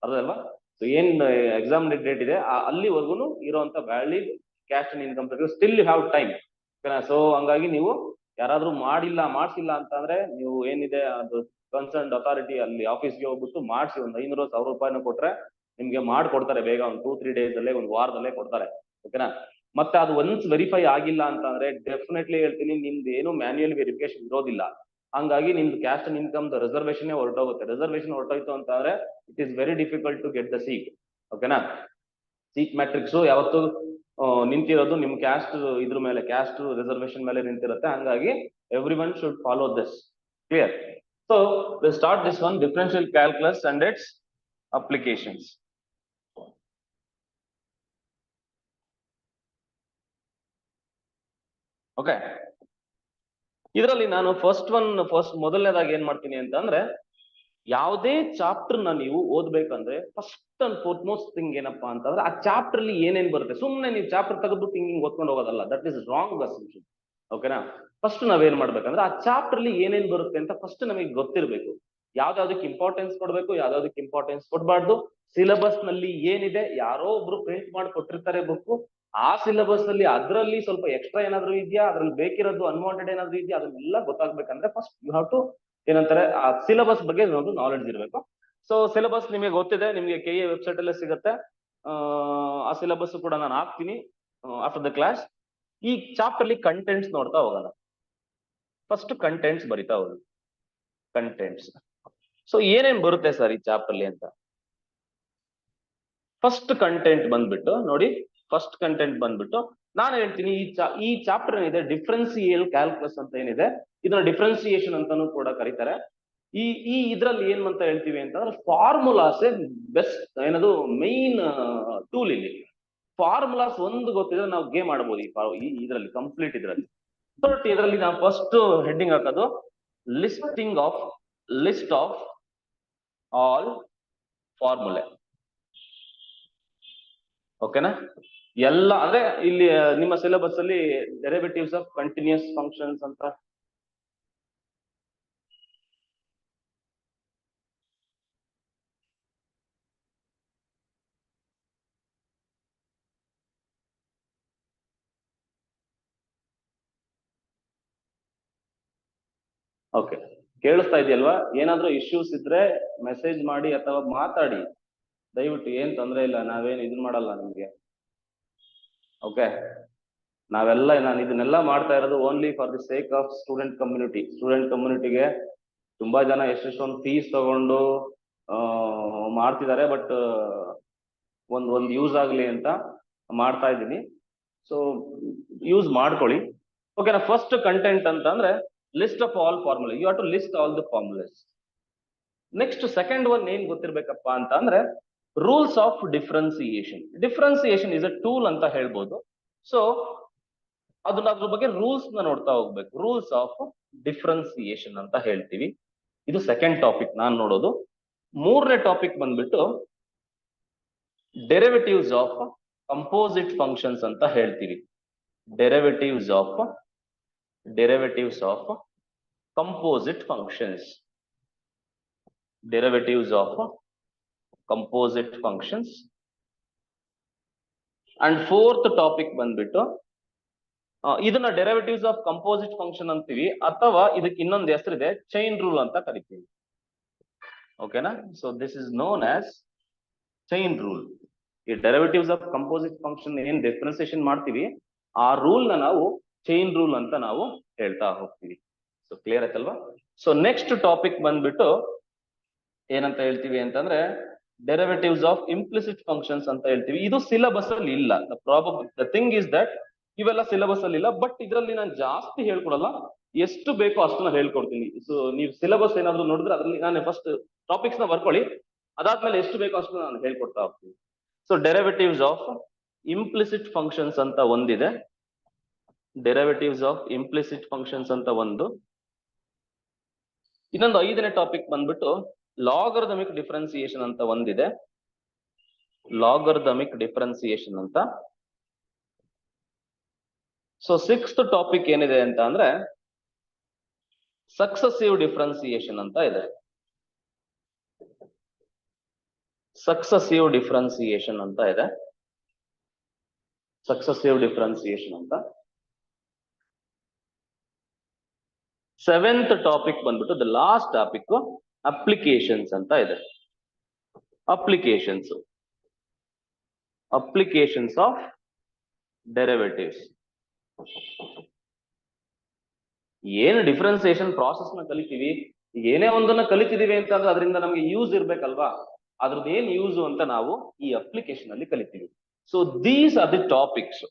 ಅರ್ಧಲ್ವಾ? ಸೊ ಏನ್ ಎಕ್ಸಾಮ್ ಡೇಟ್ ಇದೆ ಅಲ್ಲಿವರೆಗೂ ಇರುವಂತ valid caste and income certificate. Still you have time. ಓಕೆನಾ. ಸೊ ಹಂಗಾಗಿ ನೀವು ಯಾರಾದ್ರೂ ಮಾಡ್ಸಿಲ್ಲ ಅಂತಂದ್ರೆ ನೀವು ಏನಿದೆ ಅದು ಕನ್ಸರ್ನ್ ಅಥಾರಿಟಿ ಅಲ್ಲಿ ಆಫೀಸ್ಗೆ ಹೋಗ್ಬಿಟ್ಟು ಮಾಡಿಸಿ ಒಂದು 500-1000 ರೂಪಾಯಿನ ಕೊಟ್ರೆ ನಿಮ್ಗೆ ಮಾಡ್ಕೊಡ್ತಾರೆ ಬೇಗ, ಒಂದು 2-3 ಡೇಸ್ ಅಲ್ಲೇ, ಒಂದು ವಾರದಲ್ಲೇ ಕೊಡ್ತಾರೆ. ಓಕೆನಾ. ಮತ್ತೆ ಅದು ಒನ್ಸ್ ವೆರಿಫೈ ಆಗಿಲ್ಲ ಅಂತಂದ್ರೆ ಡೆಫಿನೆಟ್ಲಿ ಹೇಳ್ತೀನಿ ನಿಮ್ದು ಏನು ಮ್ಯಾನ್ಯುಯಲ್ ವೆರಿಫಿಕೇಶನ್ ಇರೋದಿಲ್ಲ. ಹಂಗಾಗಿ ನಿಮ್ದು ಕ್ಯಾಸ್ಟ್ ಅಂಡ್ ಇನ್ಕಮ್ ರಿಸರ್ವೇಶನ್ ಹೊರಟೋಗುತ್ತೆ. ರಿಸರ್ವೇಶನ್ ಹೊರಟೋಯ್ತು ಅಂತಂದ್ರೆ it is very difficult to get the seat. ಓಕೆನಾ. ಸೀಟ್ ಮ್ಯಾಟ್ರಿಕ್ಸ್ ಯಾವತ್ತು ನಿಂತಿರೋದು ನಿಮ್ ಕ್ಯಾಸ್ಟ್ ಇದ್ರ ಮೇಲೆ, ಕ್ಯಾಸ್ಟ್ ರಿಸರ್ವೇಶನ್ ಮೇಲೆ ನಿಂತಿರುತ್ತೆ. ಹಂಗಾಗಿ every one should follow this. Clear? So we start this one, differential calculus and it's applications. Okay. ಇದರಲ್ಲಿ ನಾನು ಫಸ್ಟ್ ಮೊದಲನೇದಾಗಿ ಏನ್ ಮಾಡ್ತೀನಿ ಅಂತಂದ್ರೆ, ಯಾವುದೇ ಚಾಪ್ಟರ್ ನ ನೀವು ಓದ್ಬೇಕಂದ್ರೆ ಫಸ್ಟ್ ಅಂಡ್ ಫೋರ್ಮೋಸ್ಟ್ ಥಿಂಗ್ ಏನಪ್ಪಾ ಅಂತಂದ್ರೆ ಆ ಚಾಪ್ಟರ್ ಅಲ್ಲಿ ಏನೇನ್ ಬರುತ್ತೆ. ಸುಮ್ಮನೆ ನೀವು ಚಾಪ್ಟರ್ ತೆಗೆದು ಥಿಂಕಿಂಗ್ ಓದ್ಕೊಂಡು ಹೋಗೋದಲ್ಲ, ದಟ್ ಇಸ್ ರಾಂಗ್ ಅಸಂಪ್ಷನ್. ಓಕೆನಾ. ಫಸ್ಟ್ ನಾವೇನ್ ಮಾಡ್ಬೇಕಂದ್ರೆ ಆ ಚಾಪ್ಟರ್ ಅಲ್ಲಿ ಏನೇನ್ ಬರುತ್ತೆ ಅಂತ ಫಸ್ಟ್ ನಮಗೆ ಗೊತ್ತಿರ್ಬೇಕು. ಯಾವ್ದಾವ್ದಕ್ಕೆ ಇಂಪಾರ್ಟೆನ್ಸ್ ಕೊಡ್ಬೇಕು, ಯಾವ್ದಾವ್ದಕ್ಕೆ ಇಂಪಾರ್ಟೆನ್ಸ್ ಕೊಡ್ಬಾರ್ದು, ಸಿಲೆಬಸ್ ನಲ್ಲಿ ಏನಿದೆ, ಯಾರೋ ಒಬ್ರು ಪ್ರಿಂಟ್ ಮಾಡಿ ಕೊಟ್ಟಿರ್ತಾರೆ ಬುಕ್, ಆ ಸಿಲೆಬಸ್ ಅಲ್ಲಿ ಅದರಲ್ಲಿ ಸ್ವಲ್ಪ ಎಕ್ಸ್ಟ್ರಾ ಏನಾದ್ರು ಇದೆಯಾ, ಅದ್ರಲ್ಲಿ ಬೇಕಿರೋದು ಅನ್ವಾಂಟೆಡ್ ಏನಾದ್ರು ಇದೆಯಾ, ಅದನ್ನೆಲ್ಲ ಗೊತ್ತಾಗ್ಬೇಕಂದ್ರೆ ಫಸ್ಟ್ ಯು ಹ್ಯಾವ್ ಟು ಏನಂತಾರೆ ಆ ಸಿಲೆಬಸ್ ಬಗ್ಗೆ ಒಂದು ನಾಲೆಡ್ಜ್ ಇರಬೇಕು. ಸೊ ಸಿಲೆಬಸ್ ನಿಮಗೆ ಗೊತ್ತಿದೆ, ನಿಮಗೆ KA ವೆಬ್ಸೈಟ್ ಅಲ್ಲೇ ಸಿಗುತ್ತೆ. ಆ ಸಿಲೆಬಸ್ ಕೂಡ ನಾನು ಹಾಕ್ತೀನಿ ಆಫ್ಟರ್ ದ ಕ್ಲಾಸ್. ಈ ಚಾಪ್ಟರ್ ಅಲ್ಲಿ ಕಂಟೆಂಟ್ಸ್ ನೋಡ್ತಾ ಹೋಗೋಣ. ಫಸ್ಟ್ ಕಂಟೆಂಟ್ಸ್ ಬರಿತಾ ಹೋಗಿ. ಕಂಟೆಂಟ್ಸ್. ಸೊ ಏನೇನ್ ಬರುತ್ತೆ ಸರ್ ಈ ಚಾಪ್ಟರ್ ಅಲ್ಲಿ ಅಂತ. ಫಸ್ಟ್ ಕಂಟೆಂಟ್ ಬಂದ್ಬಿಟ್ಟು ನೋಡಿ, ಫಸ್ಟ್ ಕಂಟೆಂಟ್ ಬಂದ್ಬಿಟ್ಟು ನಾನು ಹೇಳ್ತೀನಿ ಈ ಚಾಪ್ಟರ್ ಏನಿದೆ ಡಿಫ್ರೆನ್ಸಿಯಲ್ ಕ್ಯಾಲ್ಕುಲಸ್ ಅಂತ ಏನಿದೆ, ಇದನ್ನ ಡಿಫ್ರೆನ್ಸಿಯೇಷನ್ ಅಂತಾನೂ ಕೂಡ ಕರೀತಾರೆ. ಈ ಇದ್ರಲ್ಲಿ ಏನ್ ಅಂತ ಹೇಳ್ತೀವಿ ಅಂತಂದ್ರೆ ಫಾರ್ಮುಲಾಸ್ ಬೆಸ್ಟ್ ಏನದು ಮೈನ್ ಟೂಲ್. ಇಲ್ಲಿ ಫಾರ್ಮುಲಾಸ್ ಒಂದು ಗೊತ್ತಿದ್ರೆ ನಾವು ಗೇಮ್ ಆಡ್ಬೋದು ಇದರಲ್ಲಿ ಕಂಪ್ಲೀಟ್ ಇದರಲ್ಲಿ. ಬಟ್ ಇದರಲ್ಲಿ ನಾವು ಫಸ್ಟ್ ಹೆಡ್ಡಿಂಗ್ ಹಾಕೋದು ಲಿಸ್ಟ್ ಆಫ್ ಆಲ್ ಫಾರ್ಮುಲೆ. ಓಕೆನಾ. ಎಲ್ಲ ಅಂದ್ರೆ ಇಲ್ಲಿ ನಿಮ್ಮ ಸಿಲೆಬಸ್ ಅಲ್ಲಿ ಡೆರಿವೇಟಿವ್ಸ್ ಆಫ್ ಕಂಟಿನ್ಯೂಸ್ ಫಂಕ್ಷನ್ಸ್ ಅಂತ ಓಕೆ. ಕೇಳಿಸ್ತಾ ಇದೆಯಲ್ವಾ? ಏನಾದ್ರೂ ಇಶ್ಯೂಸ್ ಇದ್ರೆ ಮೆಸೇಜ್ ಮಾಡಿ ಅಥವಾ ಮಾತಾಡಿ ದಯವಿಟ್ಟು, ಏನ್ ತೊಂದ್ರೆ ಇಲ್ಲ, ನಾವೇನ್ ಇದನ್ ಮಾಡಲ್ಲ ನಿಮ್ಗೆ. ಓಕೆ. ನಾನು ಇದನ್ನೆಲ್ಲ ಮಾಡ್ತಾ ಇರೋದು only for the sake of student community. Student ಕಮ್ಯುನಿಟಿಗೆ ತುಂಬಾ ಜನ ಎಷ್ಟೊಂದು ಫೀಸ್ ತಗೊಂಡು ಮಾಡ್ತಿದ್ದಾರೆ, ಬಟ್ ಒಂದ್ ಯೂಸ್ ಆಗ್ಲಿ ಅಂತ ಮಾಡ್ತಾ ಇದ್ದೀನಿ. ಸೊ ಯೂಸ್ ಮಾಡ್ಕೊಳ್ಳಿ. ಓಕೆನಾ. ಫಸ್ಟ್ ಕಂಟೆಂಟ್ ಅಂತ ಅಂದ್ರೆ list of all formula. You have to list all the formulas. Next second one ಏನ್ ಗೊತ್ತಿರ್ಬೇಕಪ್ಪ ಅಂತ ಅಂದ್ರೆ rules of differentiation. Differentiation is a tool ಅಂತ ಹೇಳ್ಬೋದು. ಸೊ ಅದ್ರ ಬಗ್ಗೆ ರೂಲ್ಸ್ ನ ನೋಡ್ತಾ ಹೋಗ್ಬೇಕು. ರೂಲ್ಸ್ ಆಫ್ ಡಿಫ್ರೆನ್ಸಿಯೇಷನ್ ಅಂತ ಹೇಳ್ತೀವಿ. ಇದು ಸೆಕೆಂಡ್ ಟಾಪಿಕ್ ನಾನು ನೋಡೋದು. ಮೂರನೇ ಟಾಪಿಕ್ ಬಂದ್ಬಿಟ್ಟು ಡೆರಿವೇಟಿವ್ಸ್ ಆಫ್ ಕಂಪೋಸಿಟ್ ಫಂಕ್ಷನ್ಸ್ ಅಂತ ಹೇಳ್ತೀವಿ. Derivatives of composite functions. derivatives of composite functions. And fourth topic ಬಂದ್ಬಿಟ್ಟು ಇದನ್ನ ಡೆರಿವೇಟಿವ್ಸ್ ಆಫ್ ಕಂಪೋಸಿಟ್ ಫಂಕ್ಷನ್ ಅಂತೀವಿ, ಅಥವಾ ಇದಕ್ಕೆ ಇನ್ನೊಂದು ಹೆಸರಿದೆ ಚೈನ್ ರೂಲ್ ಅಂತ ಕರಿತೀವಿ. ಓಕೆನಾ. So this is known as chain rule. ಈ ಡೆರಿವೇಟಿವ್ಸ್ ಆಫ್ ಕಂಪೋಸಿಟ್ ಫಂಕ್ಷನ್ ಏನ್ ಡಿಫ್ರೆನ್ಸಿಯೇಷನ್ ಮಾಡ್ತೀವಿ ಆ ರೂಲ್ ನ ನಾವು ಚೈನ್ ರೂಲ್ ಅಂತ ನಾವು ಹೇಳ್ತಾ ಹೋಗ್ತೀವಿ. ಸೊ ಕ್ಲಿಯರ್ ಆಯ್ತಲ್ವಾ? ಸೊ ನೆಕ್ಸ್ಟ್ ಟಾಪಿಕ್ ಬಂದ್ಬಿಟ್ಟು ಏನಂತ ಹೇಳ್ತೀವಿ ಅಂತಂದ್ರೆ ಡೆರಿವೇಟಿವ್ಸ್ ಆಫ್ ಇಂಪ್ಲಿಸಿಟ್ ಫಂಕ್ಷನ್ಸ್ ಅಂತ ಹೇಳ್ತೀವಿ. ಇದು ಸಿಲೆಬಸ್ ಅಲ್ಲಿ ಇಲ್ಲ. ದ ಥಿಂಗ್ ಇಸ್ ದಟ್ ಇವೆಲ್ಲ ಸಿಲೆಬಸ್ ಅಲ್ಲಿ ಇಲ್ಲ, ಬಟ್ ಇದರಲ್ಲಿ ನಾನು ಜಾಸ್ತಿ ಹೇಳ್ಕೊಡಲ್ಲ, ಎಷ್ಟು ಬೇಕೋ ಅಷ್ಟು ನಾನು ಹೇಳ್ಕೊಡ್ತೀನಿ. ಸೊ ನೀವು ಸಿಲೆಬಸ್ ಏನಾದ್ರು ನೋಡಿದ್ರೆ ಅದರಲ್ಲಿ ನಾನು ಫಸ್ಟ್ ಟಾಪಿಕ್ಸ್ ನ ಬರ್ಕೊಳ್ಳಿ, ಅದಾದ್ಮೇಲೆ ಎಷ್ಟು ಬೇಕೋ ಅಷ್ಟು ನಾನು ಹೇಳ್ಕೊಡ್ತಾ ಹೋಗ್ತೀನಿ. So derivatives of implicit functions ಅಂತ ಒಂದಿದೆ, ಡೆರಿವೇಟಿವ್ಸ್ ಆಫ್ ಇಂಪ್ಲಿಸಿಟ್ ಫಂಕ್ಷನ್ಸ್ ಅಂತ ಒಂದು. ಇನ್ನೊಂದು ಐದನೇ ಟಾಪಿಕ್ ಬಂದ್ಬಿಟ್ಟು ಲಾಗರಿಥಮಿಕ್ ಡಿಫ್ರೆನ್ಸಿಯೇಷನ್ ಅಂತ ಒಂದಿದೆ, ಲಾಗರಿಥಮಿಕ್ ಡಿಫ್ರೆನ್ಸಿಯೇಷನ್ ಅಂತ. ಸೊ ಸಿಕ್ಸ್ತ್ ಟಾಪಿಕ್ ಏನಿದೆ ಅಂತ ಅಂದ್ರೆ ಸಕ್ಸಸಿವ್ ಡಿಫ್ರೆನ್ಸಿಯೇಷನ್ ಅಂತ ಇದೆ. ಸಕ್ಸಸಿವ್ ಡಿಫ್ರೆನ್ಸಿಯೇಷನ್ ಅಂತ ಇದೆ. ಸಕ್ಸಸಿವ್ ಡಿಫ್ರೆನ್ಸಿಯೇಷನ್ ಅಂತ. ಸೆವೆಂತ್ ಟಾಪಿಕ್ ಬಂದ್ಬಿಟ್ಟು ದ ಲಾಸ್ಟ್ ಟಾಪಿಕ್ ಅಪ್ಲಿಕೇಶನ್ಸ್ ಅಂತ ಇದೆ. Applications of derivatives. ಏನು ಡಿಫ್ರೆನ್ಸಿಯೇಷನ್ ಪ್ರಾಸೆಸ್ ನ ಕಲಿತೀವಿ, ಈಗ ಏನೇ ಒಂದನ್ನ ಕಲಿತಿದೀವಿ ಅಂತ ಅಂದ್ರೆ ಅದರಿಂದ ನಮ್ಗೆ ಯೂಸ್ ಇರ್ಬೇಕಲ್ವಾ, ಅದ್ರದ್ದು ಏನ್ ಯೂಸ್ ಅಂತ ನಾವು ಈ ಅಪ್ಲಿಕೇಶನ್ ಅಲ್ಲಿ ಕಲಿತೀವಿ. So these are the topics.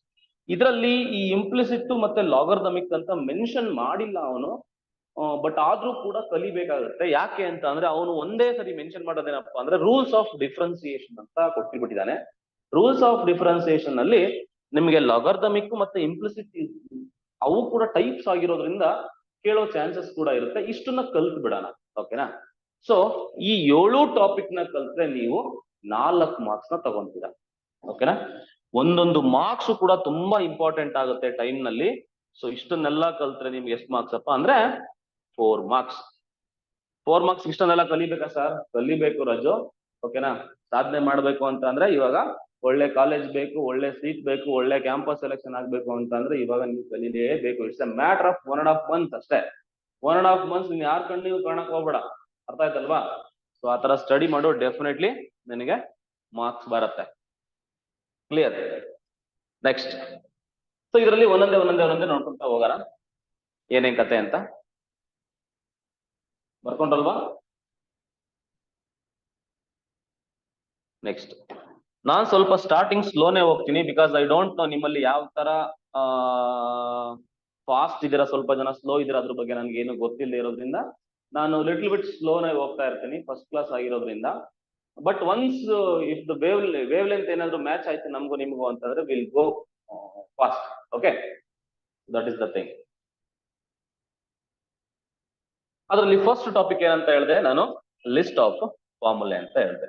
ಇದರಲ್ಲಿ ಈ ಇಂಪ್ಲಿಸಿಟ್ ಮತ್ತೆ ಲಾಗರ್ದಮಿಕ್ ಅಂತ ಮೆನ್ಷನ್ ಮಾಡಿಲ್ಲ ಅವನು, ಬಟ್ ಆದ್ರೂ ಕೂಡ ಕಲಿಬೇಕಾಗುತ್ತೆ. ಯಾಕೆ ಅಂತ ಅಂದ್ರೆ ಅವನು ಒಂದೇ ಸರಿ ಮೆನ್ಷನ್ ಮಾಡೋದೇನಪ್ಪ ಅಂದ್ರೆ ರೂಲ್ಸ್ ಆಫ್ ಡಿಫ್ರೆನ್ಸಿಯೇಷನ್ ಅಂತ ಕೊಟ್ಟಿಬಿಟ್ಟಿದ್ದಾನೆ. ರೂಲ್ಸ್ ಆಫ್ ಡಿಫ್ರೆನ್ಸಿಯೇಷನ್ ಅಲ್ಲಿ ನಿಮಗೆ ಲಾಗರ್ದಮಿಕ್ ಮತ್ತೆ ಇಂಪ್ಲಿಸಿಟ್ ಅವು ಕೂಡ ಟೈಪ್ಸ್ ಆಗಿರೋದ್ರಿಂದ ಕೇಳೋ ಚಾನ್ಸಸ್ ಕೂಡ ಇರುತ್ತೆ. ಇಷ್ಟನ್ನ ಕಲ್ತ್ ಬಿಡೋಣ, ಓಕೆನಾ. ಸೊ ಈ 7 ಟಾಪಿಕ್ ನ ಕಲ್ತ್ರೆ ನೀವು 4 ಮಾರ್ಕ್ಸ್ ನ ತಗೊಂತೀರಾ, ಓಕೆನಾ. ಒಂದೊಂದು ಮಾರ್ಕ್ಸ್ ಕೂಡ ತುಂಬಾ ಇಂಪಾರ್ಟೆಂಟ್ ಆಗುತ್ತೆ ಟೈಮ್ ನಲ್ಲಿ. ಸೊ ಇಷ್ಟನ್ನೆಲ್ಲ ಕಲ್ತ್ರೆ ನಿಮ್ಗೆ ಎಷ್ಟು ಮಾರ್ಕ್ಸ್ ಅಪ್ಪ ಅಂದ್ರೆ 4 ಮಾರ್ಕ್ಸ್. 4 ಮಾರ್ಕ್ಸ್ ಇಷ್ಟನ್ನೆಲ್ಲ ಕಲಿಬೇಕಾ ಸರ್? ಕಲಿಬೇಕು ರಾಜು, ಓಕೆನಾ. ಸಾಧನೆ ಮಾಡ್ಬೇಕು ಅಂತ ಅಂದ್ರೆ ಇವಾಗ ಒಳ್ಳೆ ಕಾಲೇಜ್ ಬೇಕು, ಒಳ್ಳೆ ಸೀಟ್ ಬೇಕು, ಒಳ್ಳೆ ಕ್ಯಾಂಪಸ್ ಸೆಲೆಕ್ಷನ್ ಆಗ್ಬೇಕು ಅಂತ ಅಂದ್ರೆ ಇವಾಗ ನೀವು ಕಲಿಲೇಬೇಕು. It's a matter of 1.5 months ಅಷ್ಟೇ. 1.5 months ನೀನ್ ಯಾರ ಕಣ್ಣಿಗೂ ಕಾಣಕ್ ಹೋಗ್ಬೇಡ, ಅರ್ಥ ಆಯ್ತಲ್ವಾ? ಸೊ ಆತರ ಸ್ಟಡಿ ಮಾಡು, ಡೆಫಿನೆಟ್ಲಿ ನಿನಗೆ ಮಾರ್ಕ್ಸ್ ಬರುತ್ತೆ. ಕ್ಲಿಯರ್? ನೆಕ್ಸ್ಟ್. ಸೊ ಇದರಲ್ಲಿ ಒಂದೊಂದೇ ನೋಡ್ಕೊಂತ ಹೋಗೋಣ ಏನೇನ್ ಕತೆ ಅಂತ. ಬರ್ಕೊಂಡ್ರಲ್ವಾ? ನೆಕ್ಸ್ಟ್ ನಾನ್ ಸ್ವಲ್ಪ ಸ್ಟಾರ್ಟಿಂಗ್ ಸ್ಲೋನೇ ಹೋಗ್ತೀನಿ, ಬಿಕಾಸ್ ಐ ಡೋಂಟ್ ನೋ ನಿಮ್ಮಲ್ಲಿ ಯಾವ ತರ ಫಾಸ್ಟ್ ಇದೀರಾ, ಸ್ವಲ್ಪ ಜನ ಸ್ಲೋ ಇದೀರಾ, ಅದ್ರ ಬಗ್ಗೆ ನನ್ಗೆ ಏನು ಗೊತ್ತಿಲ್ಲದೆ ಇರೋದ್ರಿಂದ ನಾನು ಲಿಟಲ್ ಬಿಟ್ ಸ್ಲೋನೇ ಹೋಗ್ತಾ ಇರ್ತೀನಿ, ಫಸ್ಟ್ ಕ್ಲಾಸ್ ಆಗಿರೋದ್ರಿಂದ. But once if the wave length ಏನಾದ್ರು ಮ್ಯಾಚ್ ಆಯ್ತು ನಮಗೂ ನಿಮಗೂ ಅಂತಂದ್ರೆ will go fast. Okay, that is the thing. ಅದರಲ್ಲಿ ಫಸ್ಟ್ ಟಾಪಿಕ್ ಏನಂತ ಹೇಳಿದೆ ನಾನು, ಲಿಸ್ಟ್ ಆಫ್ ಫಾರ್ಮುಲೆ ಅಂತ ಹೇಳಿದೆ.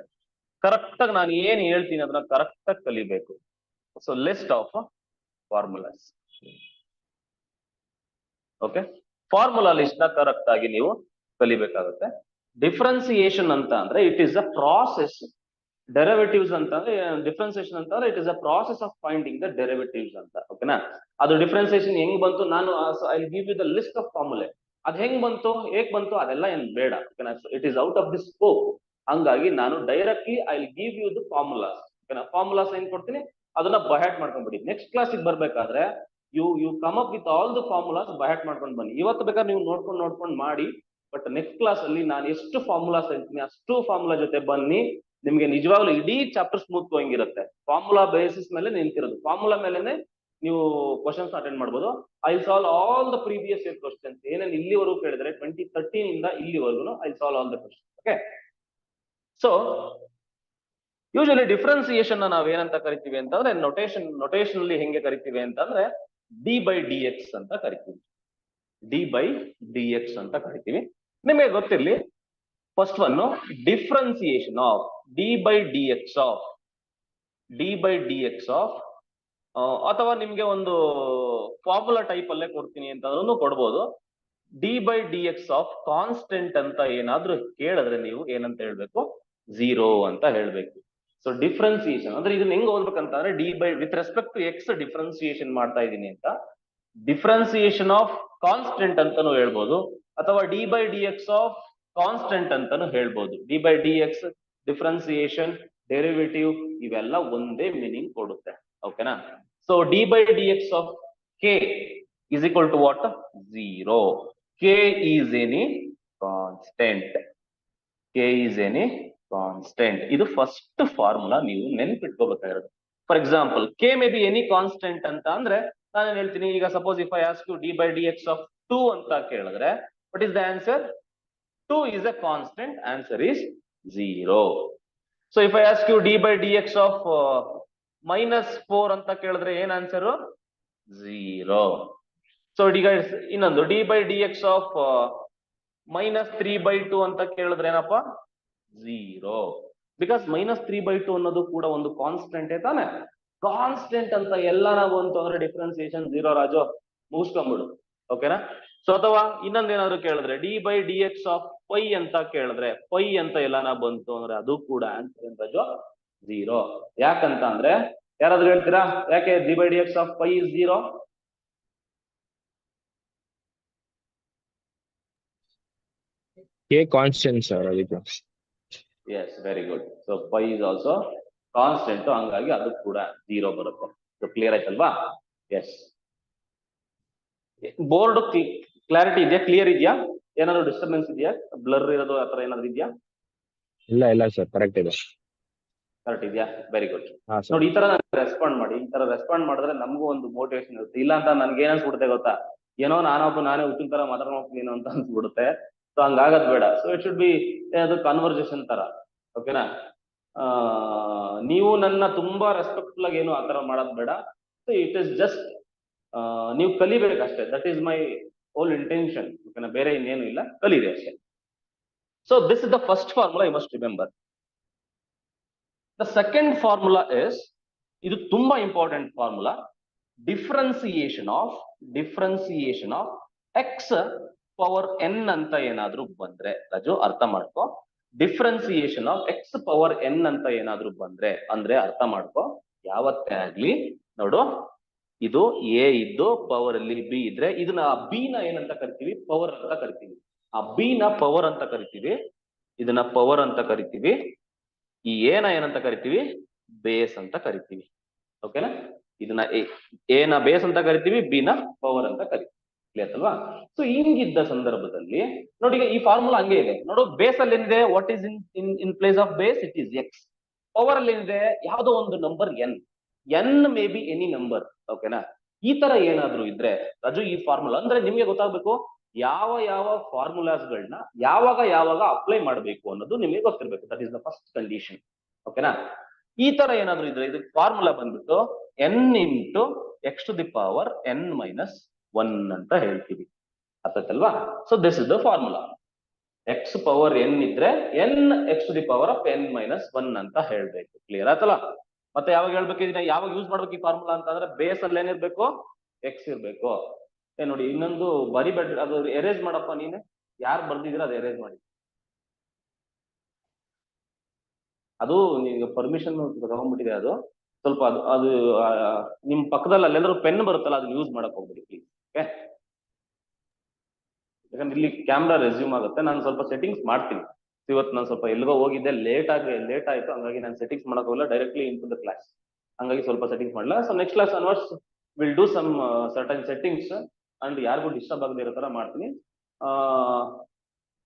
ಕರೆಕ್ಟ್ ಆಗಿ ನಾನು ಏನ್ ಹೇಳ್ತೀನಿ ಅದನ್ನ ಕರೆಕ್ಟ್ ಆಗಿ ಕಲಿಬೇಕು. So list of formulas. Okay, formula list ನ ಕರೆಕ್ಟ್ ಆಗಿ ನೀವು ಕಲಿಬೇಕಾಗುತ್ತೆ. ಡಿಫ್ರೆನ್ಸಿಯೇಷನ್ ಅಂತ ಅಂದ್ರೆ it is a process. Derivatives ಅಂತಂದ್ರೆ ಡಿಫ್ರೆನ್ಸಿಯೇಷನ್ ಅಂತಂದ್ರೆ it is a process of finding the derivatives ಅಂತ, ಓಕೆನಾ. ಅದು ಡಿಫ್ರೆನ್ಸಿಯೇಷನ್ ಹೆಂಗ್ ಬಂತು, ನಾನು I give you the list of formulae. ಅದ್ ಹೆಂಗ್ ಬಂತು, ಹೇಗ್ ಬಂತು, ಅದೆಲ್ಲ ಏನ್ ಬೇಡ, ಓಕೆನಾ. It is out of the scope. ಹಂಗಾಗಿ ನಾನು directly I will give you the formulas, ಓಕೆನಾ. ಫಾರ್ಮುಲಾಸ್ ಏನ್ ಕೊಡ್ತೀನಿ ಅದನ್ನ ಬಹ್ಯಾಟ್ ಮಾಡ್ಕೊಂಡ್ಬಿಡಿ. ನೆಕ್ಸ್ಟ್ ಕ್ಲಾಸಿಗೆ ಬರ್ಬೇಕಾದ್ರೆ you come up with all the formulas by heart ಮಾಡ್ಕೊಂಡು ಬನ್ನಿ. ಇವತ್ತು ಬೇಕಾದ್ರೆ ನೀವು ನೋಡ್ಕೊಂಡು ಮಾಡಿ, ಬಟ್ ನೆಕ್ಸ್ಟ್ ಕ್ಲಾಸ್ ಅಲ್ಲಿ ನಾನು ಎಷ್ಟು ಫಾರ್ಮುಲಾಸ್ ಹೇಳ್ತೀನಿ ಅಷ್ಟು ಫಾರ್ಮುಲಾ ಜೊತೆ ಬನ್ನಿ. ನಿಮ್ಗೆ ನಿಜವಾಗ್ಲೂ ಇಡೀ ಚಾಪ್ಟರ್ ಸ್ಮೂತ್ ಹೋಗಿರುತ್ತೆ. ಫಾರ್ಮುಲಾ ಬೇಸಿಸ್ ಮೇಲೆ ನಿಂತಿರೋದು, ಫಾರ್ಮುಲಾ ಮೇಲೆನೆ ನೀವು ಕ್ವಶನ್ಸ್ ಅಟೆಂಡ್ ಮಾಡ್ಬೋದು. I solve all the previous year questions ಏನೇನು ಇಲ್ಲಿವರೆಗೂ ಕೇಳಿದ್ರೆ 2013 ಇಂದ ಇಲ್ಲಿವರೆಗೂ I solve all the questions. Okay, so usually differentiation ನಾವ್ ಏನಂತ ಕರಿತೀವಿ ಅಂತಂದ್ರೆ ನೊಟೇಷನ್ ಅಲ್ಲಿ ಹೆಂಗೆ ಕರಿತೀವಿ ಅಂತಂದ್ರೆ d/dx ಅಂತ ಕರಿತೀವಿ. d/dx ಅಂತ ಕರಿತೀವಿ. ನಿಮಗೆ ಗೊತ್ತಿರ್ಲಿ, first one differentiation of d/dx of ಅಥವಾ ನಿಮ್ಗೆ ಒಂದು ಫಾರ್ಮುಲಾ ಟೈಪ್ ಅಲ್ಲೇ ಕೊಡ್ತೀನಿ ಅಂತಂದ್ರೂ ಕೊಡ್ಬೋದು. d/dx ಆಫ್ ಕಾನ್ಸ್ಟೆಂಟ್ ಅಂತ ಏನಾದ್ರೂ ಕೇಳಿದ್ರೆ ನೀವು ಏನಂತ ಹೇಳ್ಬೇಕು, 0 ಅಂತ ಹೇಳ್ಬೇಕು. ಸೊ ಡಿಫ್ರೆನ್ಸಿಯೇಷನ್ ಅಂದ್ರೆ ಇದನ್ನ ಹೆಂಗ್ ಓದ್ಬೇಕಂತಂದ್ರೆ with respect to x differentiation ಮಾಡ್ತಾ ಇದೀನಿ ಅಂತ ಡಿಫ್ರೆನ್ಸಿಯೇಷನ್ ಆಫ್ ಕಾನ್ಸ್ಟೆಂಟ್ ಅಂತಾನು ಹೇಳ್ಬೋದು, ಅಥವಾ d/dx ಆಫ್ ಕಾನ್ಸ್ಟೆಂಟ್ ಅಂತಾನು ಹೇಳ್ಬೋದು. d/dx ಡಿಫ್ರೆನ್ಸಿಯೇಷನ್, ಡೆರಿವೇಟಿವ್ ಇವೆಲ್ಲ ಒಂದೇ ಮೀನಿಂಗ್ ಕೊಡುತ್ತೆ, ಓಕೆನಾ. So d/dx of k is equal to what? 0. k is any constant. k is any constant. ಇದು ಫಸ್ಟ್ ಫಾರ್ಮುಲಾ ನೀವು ನೆನಪಿಟ್ಕೋಬೇಕಾಗಿರೋದು. For example k may be any constant ಅಂತ ಅಂದ್ರೆ ನಾನೇನ್ ಹೇಳ್ತೀನಿ, ಈಗ suppose if I ask you d/dx of 2 ಅಂತ ಕೇಳಿದ್ರೆ what is the answer? 2 is a constant, answer is 0. So if I ask you d/dx of -4 ಅಂತ ಕೇಳಿದ್ರೆ ಏನ್ ಆನ್ಸರ್? 0. ಸೊ ಈಗ ಇನ್ನೊಂದು d/dx ಆಫ್ -3/2 ಅಂತ ಕೇಳಿದ್ರೆ ಏನಪ್ಪಾ? 0. ಬಿಕಾಸ್ -3/2 ಅನ್ನೋದು ಕೂಡ ಒಂದು ಕಾನ್ಸ್ಟೆಂಟ್ ತಾನೆ. ಕಾನ್ಸ್ಟೆಂಟ್ ಅಂತ ಎಲ್ಲ ನಾವು ಅಂತಂದ್ರೆ ಡಿಫ್ರೆನ್ಸಿಯೇಷನ್ 0 ರಾಜು, ಮುಗಿಸ್ಕೊಂಡ್ಬಿಡು, ಓಕೆನಾ. ಸೊ ಅಥವಾ ಇನ್ನೊಂದೇನಾದ್ರು ಕೇಳಿದ್ರೆ d/dx ಆಫ್ ಪೈ ಅಂತ ಕೇಳಿದ್ರೆ ಪೈ ಅಂತ ಎಲ್ಲಾನ ಬಂತು ಅಂದ್ರೆ ಅದು ಕೂಡ ಆನ್ಸರ್ ಏನ್ ರಾಜು? 0. ಯಾಕಂತ ಅಂದ್ರೆ ಯಾರಾದ್ರೂ ಹೇಳ್ತೀರಾ ಯಾಕೆ d/dx of pi is 0? d/dx of pi is 0 because minus 3/2 ಅನ್ನೋದು ಕೂಡ ಒಂದು ಕಾನ್ಸ್ಟೆಂಟ್ ತಾನೆ. ಕಾನ್ಸ್ಟೆಂಟ್ ಅಂತ ಎಲ್ಲ ನಾವು ಅಂತಂದ್ರೆ ಡಿಫ್ರೆನ್ಸಿಯೇಷನ್ 0 ರಾಜು, ಮುಗಿಸ್ಕೊಂಡ್ಬಿಡು, ಓಕೆನಾ. ಸೊ ಅಥವಾ ಇನ್ನೊಂದೇನಾದ್ರು ಕೇಳಿದ್ರೆ d/dx ಆಫ್ ಪೈ ಅಂತ ಕೇಳಿದ್ರೆ ಪೈ ಅಂತ ಎಲ್ಲಾನ ಬಂತು ಅಂದ್ರೆ ಅದು ಕೂಡ ಆನ್ಸರ್ ಏನ್ ರಾಜು? 0. ಯಾಕಂತ ಅಂದ್ರೆ ಯಾರಾದ್ರೂ ಹೇಳ್ತೀರಾ ಯಾಕೆ d/dx of pi is 0? K constant sir ಅದಕ್ಕೆ. Yes, very good. So pi is also constant, ಹಂಗಾಗಿ ಅದು ಕೂಡ 0 ಬರುತ್ತೆ. ಸೊ ಕ್ಲಿಯರ್ ಆಯ್ತಲ್ವಾ? ಎಸ್. ಬೋರ್ಡ್ ಕ್ಲಾರಿಟಿ ಇದೆಯಾ? ಕ್ಲಿಯರ್ ಇದೆಯಾ? ಏನಾದ್ರು ಡಿಸ್ಟರ್ಬೆನ್ಸ್ ಇದೆಯಾ? ಬ್ಲರ್ ಇರೋದು ಆತರ ಏನಾದ್ರು ಇದೆಯಾ? ಇಲ್ಲ ಸರ್, ಕರೆಕ್ಟ್ ಇದೆ. ಕರೆಕ್ಟ್ ಇದೆಯಾ? Very good. ಹಾ ಸರ್. ನೋಡಿ, ಈ ತರ ರೆಸ್ಪಾಂಡ್ ಮಾಡಿ. ಈ ತರ ರೆಸ್ಪಾಂಡ್ ಮಾಡಿದ್ರೆ ನಮಗೂ ಒಂದು ಮೋಟಿವೇಶನ್ ಇರುತ್ತೆ. ಇಲ್ಲ ಅಂತ ನನ್ಗೆ ಏನ್ ಅನ್ಸ್ಬಿಡುತ್ತೆ ಗೊತ್ತಾ, ಏನೋ ನಾನೇ ಹುಟ್ಟಿನ ತರ ಮಾತಾಡ್ಕೊಂಡು ಹೋಗ್ತೀನಿ ಅಂತ ಅನ್ಸ್ಬಿಡುತ್ತೆ. ಸೊ ಹಂಗಾಗದ್ ಬೇಡ. ಸೊ ಇಟ್ ಶುಡ್ ಬಿ ಅದು ಕನ್ವರ್ಸೇಷನ್ ತರ. ಓಕೆನಾ? ನೀವು ನನ್ನ ತುಂಬಾ ರೆಸ್ಪೆಕ್ಟ್ಫುಲ್ ಆಗಿ ಏನು ಆತರ ಮಾಡೋದ್ ಬೇಡ. ಸೊ ಇಟ್ ಇಸ್ ಜಸ್ಟ್ ನೀವು ಕಲಿಬೇಕಷ್ಟೇ. That is my whole intention. ಓಕೆನಾ? ಬೇರೆ ಇನ್ನೇನು ಇಲ್ಲ, ಕಲೀರಿ ಅಷ್ಟೇ. So this is the first formula, you must remember. The second formula is, ಇದು ತುಂಬಾ important formula, differentiation of X power n ಅಂತ ಏನಾದ್ರೂ ಬಂದ್ರೆ, ರಾಜು ಅರ್ಥ ಮಾಡ್ಕೋ. Differentiation of X power n ಅಂತ ಏನಾದ್ರೂ ಬಂದ್ರೆ ಅಂದ್ರೆ ಅರ್ಥ ಮಾಡ್ಕೋ. ಯಾವತ್ತೇ ಆಗ್ಲಿ ನೋಡು, ಇದು ಎ ಇದ್ದು ಪವರ್ ಅಲ್ಲಿ ಬಿ ಇದ್ರೆ ಇದನ್ನ ಬಿ ನ ಏನಂತ ಕರಿತೀವಿ? ಪವರ್ ಅಂತ ಕರಿತೀವಿ. ಆ ಬಿ ನ ಪವರ್ ಅಂತ ಕರಿತೀವಿ, ಇದನ್ನ ಪವರ್ ಅಂತ ಕರಿತೀವಿ. ಈ ಎ ನ ಏನಂತ ಕರಿತೀವಿ? ಬೇಸ್ ಅಂತ ಕರಿತೀವಿ. ಓಕೆನಾ? ಇದನ್ನ ಎ ನ ಬೇಸ್ ಅಂತ ಕರಿತೀವಿ, ಬಿ ನ ಪವರ್ ಅಂತ ಕರಿತೀವಿ. ಕ್ಲಿಯರ್ ಅಲ್ವಾ? ಸೊ ಹಿಂಗಿದ್ದ ಸಂದರ್ಭದಲ್ಲಿ ನೋಡಿ, ಈಗ ಈ ಫಾರ್ಮುಲಾ ಹಂಗೆ ಇದೆ ನೋಡು. ಬೇಸ್ ಅಲ್ಲಿ ಏನಿದೆ? What is in place of base? It is X. Power ಅಲ್ಲಿ ಏನಿದೆ? ಯಾವುದೋ ಒಂದು number N May be any number. ಓಕೆನಾ? ಈ ತರ ಏನಾದ್ರೂ ಇದ್ರೆ ರಾಜು, ಈ ಫಾರ್ಮುಲಾ ಅಂದ್ರೆ ನಿಮ್ಗೆ ಗೊತ್ತಾಗ್ಬೇಕು ಯಾವ ಫಾರ್ಮುಲಾಸ್ ಗಳನ್ನ ಯಾವಾಗ ಅಪ್ಲೈ ಮಾಡಬೇಕು ಅನ್ನೋದು ನಿಮಗೆ ಗೊತ್ತಿರ್ಬೇಕು. That is the first condition. ಓಕೆನಾ? ಈ ತರ ಏನಾದ್ರೂ ಇದ್ರೆ ಇದು ಫಾರ್ಮುಲಾ ಬಂದ್ಬಿಟ್ಟು n into X to the power n minus 1 ಅಂತ ಹೇಳ್ತೀವಿ. ಅರ್ಥಾಯ್ತಲ್ವಾ? So this is the formula. X power n ಇದ್ರೆ n x to the power of N minus 1 ಅಂತ ಹೇಳ್ಬೇಕು. ಕ್ಲಿಯರ್ ಆಯ್ತಲ್ಲ? ಮತ್ತೆ ಯಾವಾಗ ಹೇಳ್ಬೇಕು ಇದನ್ನ? ಯಾವಾಗ ಯೂಸ್ ಮಾಡ್ಬೇಕು ಈ ಫಾರ್ಮುಲಾ ಅಂತಂದ್ರೆ, ಬೇಸ್ ಅಲ್ಲಿ ಏನಿರ್ಬೇಕು? ಎಕ್ಸ್ ಇರ್ಬೇಕು. ನೋಡಿ, ಇನ್ನೊಂದು ಬರಿಬೇಡ, ಅದು ಎರೇಸ್ ಮಾಡಪ್ಪ. ನೀನೆ ಯಾರು ಬರ್ದಿದ್ದೀರ ಅದು ಎರೇಸ್ ಮಾಡಿ. ಅದು ನಿಮ್ಗೆ ಪರ್ಮಿಷನ್ ತಗೊಂಡ್ಬಿಟ್ಟಿದೆ. ಅದು ಸ್ವಲ್ಪ ಅದು ನಿಮ್ ಪಕ್ಕದಲ್ಲಿ ಅಲ್ಲೆಲ್ಲರೂ ಪೆನ್ ಬರುತ್ತಲ್ಲ, ಅದನ್ನ ಯೂಸ್ ಮಾಡಕ್ ಹೋಗ್ಬಿಡಿ ಪ್ಲೀಸ್. ಓಕೆ? ಯಾಕಂದ್ರೆ ಇಲ್ಲಿ ಕ್ಯಾಮ್ರಾ ರೆಸ್ಯೂಮ್ ಆಗುತ್ತೆ. ನಾನು ಸ್ವಲ್ಪ ಸೆಟ್ಟಿಂಗ್ಸ್ ಮಾಡ್ತೀನಿ. ಇವತ್ತು ನಾನು ಸ್ವಲ್ಪ ಎಲ್ಲಿಗೋ ಹೋಗಿದ್ದೆ, ಲೇಟ್ ಆಯ್ತು. ಹಂಗಾಗಿ ನಾನು ಸೆಟ್ಟಿಂಗ್ಸ್ ಮಾಡಕ್ ಹೋಗಲ್ಲ, directly into the class. ಹಂಗಾಗಿ ಸ್ವಲ್ಪ ಸೆಟ್ಟಿಂಗ್ಸ್ ಮಾಡಲ್ಲ. So next class onwards will do some certain settings and ಯಾರಿಗೂ ಡಿಸ್ಟರ್ಬ್ ಆಗದೆ ಇರೋ ತರ ಮಾಡ್ತೀನಿ.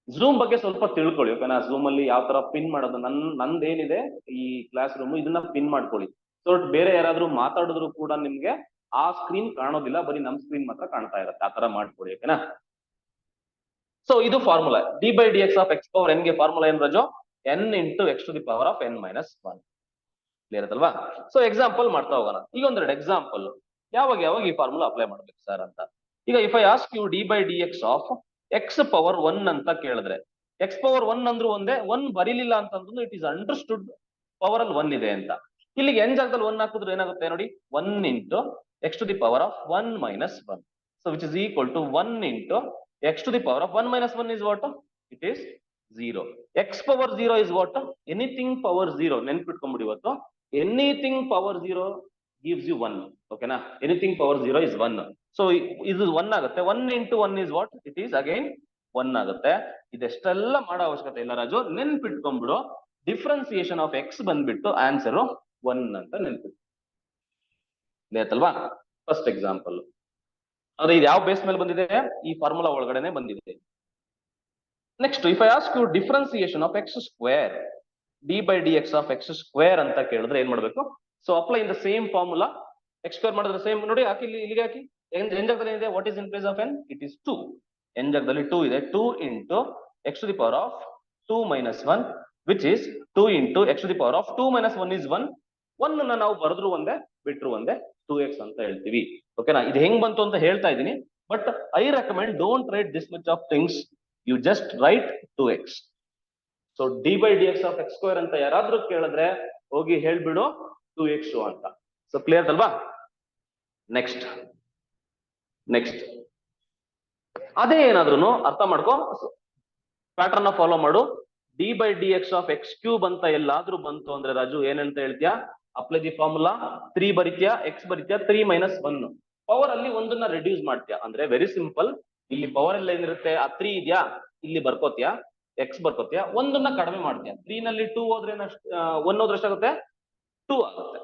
ಝೂಮ್ ಬಗ್ಗೆ ಸ್ವಲ್ಪ ತಿಳ್ಕೊಳ್ಳಿ. ಓಕೆನಾ? ಝೂಮ್ ಅಲ್ಲಿ ಯಾವ ತರ ಪಿನ್ ಮಾಡೋದು, ನಂದೇನಿದೆ ಈ ಕ್ಲಾಸ್ ರೂಮ್, ಇದನ್ನ ಪಿನ್ ಮಾಡ್ಕೊಳ್ಳಿ. ಸೊ ಬೇರೆ ಯಾರಾದ್ರೂ ಮಾತಾಡಿದ್ರು ಕೂಡ ನಿಮ್ಗೆ ಆ ಸ್ಕ್ರೀನ್ ಕಾಣೋದಿಲ್ಲ, ಬರೀ ನಮ್ ಸ್ಕ್ರೀನ್ ಮಾತ್ರ ಕಾಣ್ತಾ ಇರುತ್ತೆ. ಆ ತರ ಮಾಡ್ಕೊಳ್ಳಿ. ಓಕೆನಾ? ಸೊ ಇದು formula. D by D X of X power N ಗೆ ಫಾರ್ಮುಲಾ ಏನ್ ರಾಜು? N into X to the power of N minus 1. Clear ಆಯ್ತಲ್ವಾ? ಸೊ ಎಕ್ಸಾಂಪಲ್ ಮಾಡ್ತಾ ಹೋಗೋಣ. ಈಗ ಒಂದೆರಡು ಎಕ್ಸಾಂಪಲ್ ಯಾವಾಗ ಈ ಫಾರ್ಮುಲಾ ಅಪ್ಲೈ ಮಾಡ್ಬೇಕು ಸರ್ ಅಂತ. ಈಗ if I ask you d by D X of X power 1 ಅಂತ ಕೇಳಿದ್ರೆ, ಎಕ್ಸ್ ಪವರ್ 1 ಅಂದ್ರೂ ಒಂದೇ, 1 ಬರೀಲಿಲ್ಲ ಅಂತಂದ್ರು ಇಟ್ ಈಸ್ ಅಂಡರ್ಸ್ಟುಡ್ ಪವರ್ ಅಲ್ಲಿ 1 ಇದೆ ಅಂತ. ಇಲ್ಲಿಗೆ ಎನ್ ಜಾಗದಲ್ಲಿ 1 ಹಾಕಿದ್ರೆ ಏನಾಗುತ್ತೆ ನೋಡಿ? 1 into X to the power of 1 minus 1. So which is equal to 1 into x to the power of 1 minus 1 is what? It is 0. X power 0 is what? Anything power 0. ನೆನ್ಪಿಟ್ಕೊಂಡ್ಬಿಡಿ ಇವತ್ತು. Anything power 0 gives you 1. ಓಕೆನಾ? Anything power 0 is 1. So ಇದು 1 ಆಗುತ್ತೆ. 1 into 1 is what? It is again 1 ಆಗುತ್ತೆ. ಇದೆಷ್ಟೆಲ್ಲ ಮಾಡೋ ಅವಶ್ಯಕತೆ ಇಲ್ಲ ರಾಜು, ನೆನ್ಪಿಟ್ಕೊಂಡ್ಬಿಡು. ಡಿಫ್ರೆನ್ಸಿಯೇಷನ್ ಆಫ್ ಎಕ್ಸ್ ಬಂದ್ಬಿಟ್ಟು ಆನ್ಸರ್ 1 ಅಂತ ನೆನ್ಪಿಟ್ಟು. ಆಯ್ತಲ್ವಾ? First example. ಅಂದ್ರೆ ಇದು ಯಾವ ಬೇಸ್ ಮೇಲೆ ಬಂದಿದೆ? ಈ ಫಾರ್ಮುಲಾ ಒಳಗಡೆನೆ ಬಂದಿದೆ. Next, if I ask you differentiation of X square, D by D X of X square ಅಂತ ಕೇಳಿದ್ರೆ ಏನ್ ಮಾಡ್ಬೇಕು? So apply in the same formula. X square ಮಾಡಿದ್ರೆ ಸೇಮ್ ನೋಡಿ, ಹಾಕಿ ಇಲ್ಲಿಗೆ ಹಾಕಿ. ಎನ್ ಜಾಗದಲ್ಲಿ ಏನಿದೆ? What is in place of N? It is 2. N ಜಾಗದಲ್ಲಿ 2 ಇದೆ. 2 into X to the power of 2 minus 1 which is 2 into X to the power of 2 minus 1 is 1. 1 ನಾವು ಬರೆದ್ರು ಒಂದೇ, ಬಿಟ್ರು ಒಂದೇ, 2x ಅಂತ ಹೇಳ್ತೀವಿ. ಓಕೆನಾ? ಇದು ಹೆಂಗ್ ಬಂತು ಅಂತ ಹೇಳ್ತಾ ಇದ್ದೀನಿ. But I recommend don't write this much of things, you just write 2x. So D by D X of X square ಅಂತ ಯಾರಾದ್ರೂ ಕೇಳಿದ್ರೆ ಹೋಗಿ ಹೇಳ್ಬಿಡು 2x ಅಂತ. ಸೊ ಕ್ಲಿಯರ್ ಅಲ್ವಾ? ನೆಕ್ಸ್ಟ್ ಅದೇ ಏನಾದ್ರೂ ಅರ್ಥ ಮಾಡ್ಕೋ, ಪ್ಯಾಟರ್ನ್ ಫಾಲೋ ಮಾಡು. D by D X of x cube ಅಂತ ಎಲ್ಲಾದ್ರೂ ಬಂತು ಅಂದ್ರೆ ರಾಜು ಏನಂತ ಹೇಳ್ತೀಯಾ? Apply the formula. 3 ಬರಿತ್ಯಾ, ಎಕ್ಸ್ ಬರಿತ್ಯಾ, 3 ಮೈನಸ್ 1. ಪವರ್ ಅಲ್ಲಿ ಒಂದನ್ನ ರೆಡ್ಯೂಸ್ ಮಾಡ್ತೀಯಾ ಅಂದ್ರೆ ವೆರಿ ಸಿಂಪಲ್. ಇಲ್ಲಿ ಪವರ್ ಎಲ್ಲ ಏನಿರುತ್ತೆ? ಆ 3 ಇದೆಯಾ, ಇಲ್ಲಿ ಬರ್ಕೋತ್ಯಾ. ಎಕ್ಸ್ ಬರ್ಕೋತೀಯ, ಒಂದನ್ನ ಕಡಿಮೆ ಮಾಡ್ತೀಯ. 3 ನಲ್ಲಿ 2 ಹೋದ್ರೆ 1 ಹೋದ್ರೆ ಎಷ್ಟಾಗುತ್ತೆ? 2 ಆಗುತ್ತೆ.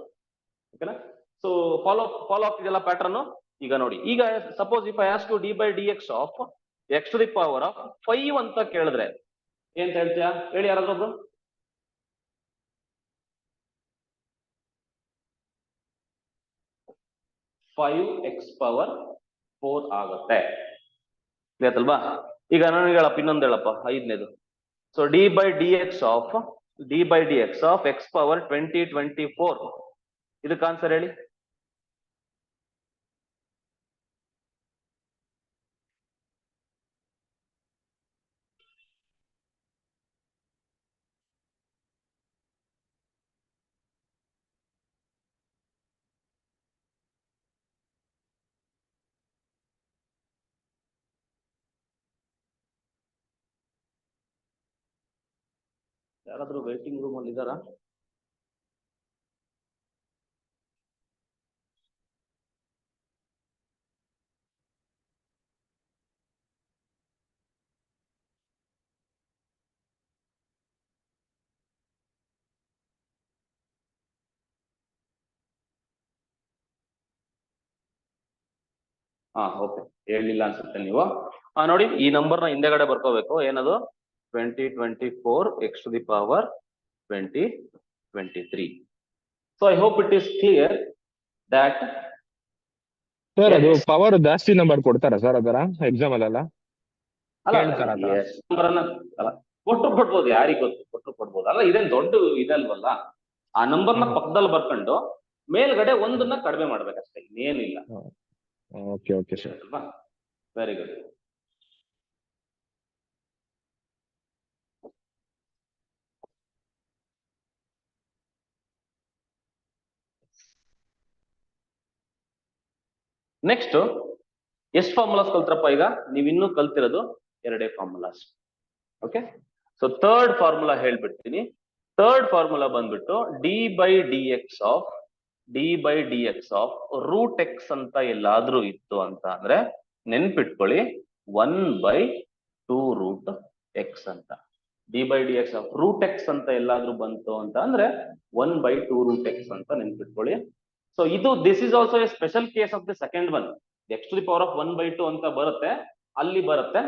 ಓಕೆನಾ? ಸೊ ಫಾಲೋ ಆಗ್ತಿದೆಯಲ್ಲ ಪ್ಯಾಟರ್ನ್. ಈಗ ನೋಡಿ, ಈಗ suppose if I ask to d by D X of x to the power of 5 ಅಂತ ಕೇಳಿದ್ರೆ ಏನ್ ಹೇಳ್ತೀಯಾ? ಹೇಳಿ ಯಾರಾದ್ರೊಬ್ರು. ಫೈವ್ ಎಕ್ಸ್ ಪವರ್ 4 ಆಗುತ್ತೆ. ಗೊತ್ತಲ್ವಾ? ಈಗ ನಾನು ಹೇಳಪ್ಪ, ಇನ್ನೊಂದು ಹೇಳಪ್ಪ, 5ನೇದು. So D by D X of X power 2024. ಇದಕ್ಕೆ ಆನ್ಸರ್ ಹೇಳಿ. ಯಾರಾದ್ರೂ ವೇಟಿಂಗ್ ರೂಮ್ ಅಲ್ಲಿ ಇದ್ದಾರಾ? ಓಕೆ, ಹೇಳಿಲ್ಲ ಅನ್ಸುತ್ತೆ ನೀವು. ನೋಡಿ, ಈ ನಂಬರ್ನ ಹಿಂದೆಗಡೆ ಬರ್ಕೋಬೇಕು. ಏನದು? 2024 X to the power 2023. So I hope it is clear that. Sir ಅದು ಪವರ್ ಜಾಸ್ತಿ ನಂಬರ್ ಕೊಡ್ತಾರಾ ಸರ್ ಅದರ ಎಕ್ಸಾಮ್ ಅಲ್ಲ? ಕೊಟ್ಟು ಕೊಡ್ಬೋದು, ಯಾರಿಗ್ ಗೊತ್ತು, ಕೊಟ್ಟು ಕೊಡ್ಬೋದು. ಅಲ್ಲ, ಇದೇನ್ ದೊಡ್ಡ ಇದಲ್ವಲ್ಲ. ಆ ನಂಬರ್ನ ಪಕ್ಕದಲ್ಲಿ ಬರ್ಕೊಂಡು ಮೇಲ್ಗಡೆ ಒಂದನ್ನ ಕಡಿಮೆ ಮಾಡ್ಬೇಕಷ್ಟೇ, ಇನ್ನೇನಿಲ್ಲ. Okay okay sir. ಅಲ್ವಾ? Very good. ನೆಕ್ಸ್ಟ್ ಎಷ್ಟು ಫಾರ್ಮುಲಾಸ್ ಕಲ್ತ್ರಪ್ಪ? ಈಗ ನೀವು ಇನ್ನೂ ಕಲ್ತಿರೋದು 2 formulas. Okay, so third formula ಹೇಳ್ಬಿಡ್ತೀನಿ. ಥರ್ಡ್ ಫಾರ್ಮುಲಾ ಬಂದ್ಬಿಟ್ಟು d by D X of root x ಅಂತ ಎಲ್ಲಾದ್ರೂ ಇತ್ತು ಅಂತ ಅಂದ್ರೆ ನೆನ್ಪಿಟ್ಕೊಳ್ಳಿ 1/2 ರೂಟ್ ಎಕ್ಸ್ ಅಂತ. D by D X of root x ಅಂತ ಎಲ್ಲಾದ್ರೂ ಬಂತು ಅಂತ ಅಂದ್ರೆ 1/2 ರೂಟ್ ಎಕ್ಸ್ ಅಂತ ನೆನ್ಪಿಟ್ಕೊಳ್ಳಿ. ಸೊ ಇದು this is also a special case of the second one. X to the power of 1/2 ಅಂತ ಬರುತ್ತೆ, ಅಲ್ಲಿ ಬರುತ್ತೆ.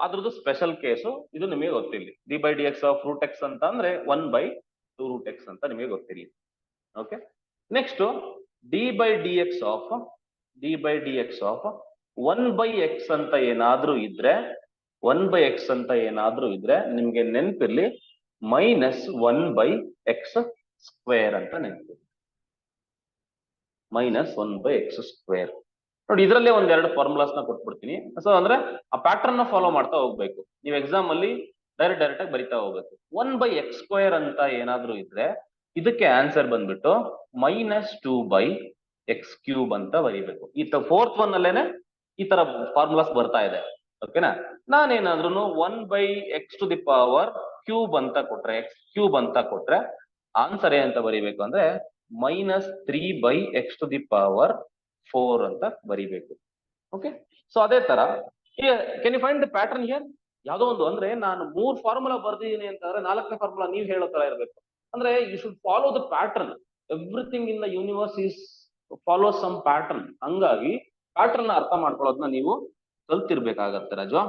ಅದ್ರದ್ದು ಸ್ಪೆಷಲ್ ಕೇಸು, ಇದು ನಿಮಗೆ ಗೊತ್ತಿಲ್ಲ. D by D X of root x ಅಂತ ಅಂದ್ರೆ 1/2 ರೂಟ್ ಎಕ್ಸ್ ಅಂತ ನಿಮಗೆ ಗೊತ್ತಿಲ್ಲ. Okay, next d by D X of 1/x ಅಂತ ಏನಾದ್ರೂ ಇದ್ರೆ 1/x ಅಂತ ಏನಾದ್ರೂ ಇದ್ರೆ ನಿಮ್ಗೆ ನೆನ್ಪಿರ್ಲಿ -1/x ಸ್ಕ್ವೇರ್ ಅಂತ ನೆನ್ಪಿರ್ಲಿ. -1/x square. ನೋಡಿ, ಇದರಲ್ಲೇ ಒಂದೆರಡು ಫಾರ್ಮುಲಾಸ್ ನ ಕೊಟ್ಬಿಡ್ತೀನಿ. ಸೊ ಅಂದ್ರೆ ಆ ಪ್ಯಾಟರ್ನ್ ನ ಫಾಲೋ ಮಾಡ್ತಾ ಹೋಗ್ಬೇಕು. ನೀವು ಎಕ್ಸಾಮ್ ಅಲ್ಲಿ ಡೈರೆಕ್ಟ್ ಆಗಿ ಬರಿತಾ ಹೋಗ್ಬೇಕು. 1/x ಸ್ಕ್ವೇರ್ ಅಂತ ಏನಾದ್ರೂ ಇದ್ರೆ ಇದಕ್ಕೆ ಆನ್ಸರ್ ಬಂದ್ಬಿಟ್ಟು -2/x ಕ್ಯೂಬ್ ಅಂತ ಬರೀಬೇಕು. ಈ ಫೋರ್ತ್ ಒನ್ ಅಲ್ಲೇನೆ ಈ ತರ ಫಾರ್ಮುಲಾಸ್ ಬರ್ತಾ ಇದೆ. ಓಕೆನಾ? ನಾನೇನಾದ್ರೂ 1/x to the power cube ಅಂತ ಕೊಟ್ರೆ, x ಕ್ಯೂಬ್ ಅಂತ ಕೊಟ್ರೆ ಆನ್ಸರ್ ಏನಂತ ಬರೀಬೇಕು ಅಂದ್ರೆ -3/x ಟು ದಿ ಪವರ್ 4 ಅಂತ ಬರೀಬೇಕು. ಓಕೆ, ಸೊ ಅದೇ ತರ can you find the pattern here? ಯಾವ್ದೋ ಒಂದು ಅಂದ್ರೆ ನಾನು 3 ಫಾರ್ಮುಲಾ ಬರ್ದಿದ್ದೀನಿ ಅಂತಂದ್ರೆ 4ನೇ ಫಾರ್ಮುಲಾ ನೀವ್ ಹೇಳೋ ತರ ಇರ್ಬೇಕು. ಅಂದ್ರೆ you should follow the pattern. Everything in the universe is follow some pattern. ಹಂಗಾಗಿ ಪ್ಯಾಟರ್ನ್ ಅರ್ಥ ಮಾಡ್ಕೊಳ್ಳೋದನ್ನ ನೀವು ಕಲ್ತಿರ್ಬೇಕಾಗತ್ತೆ ರಾಜು.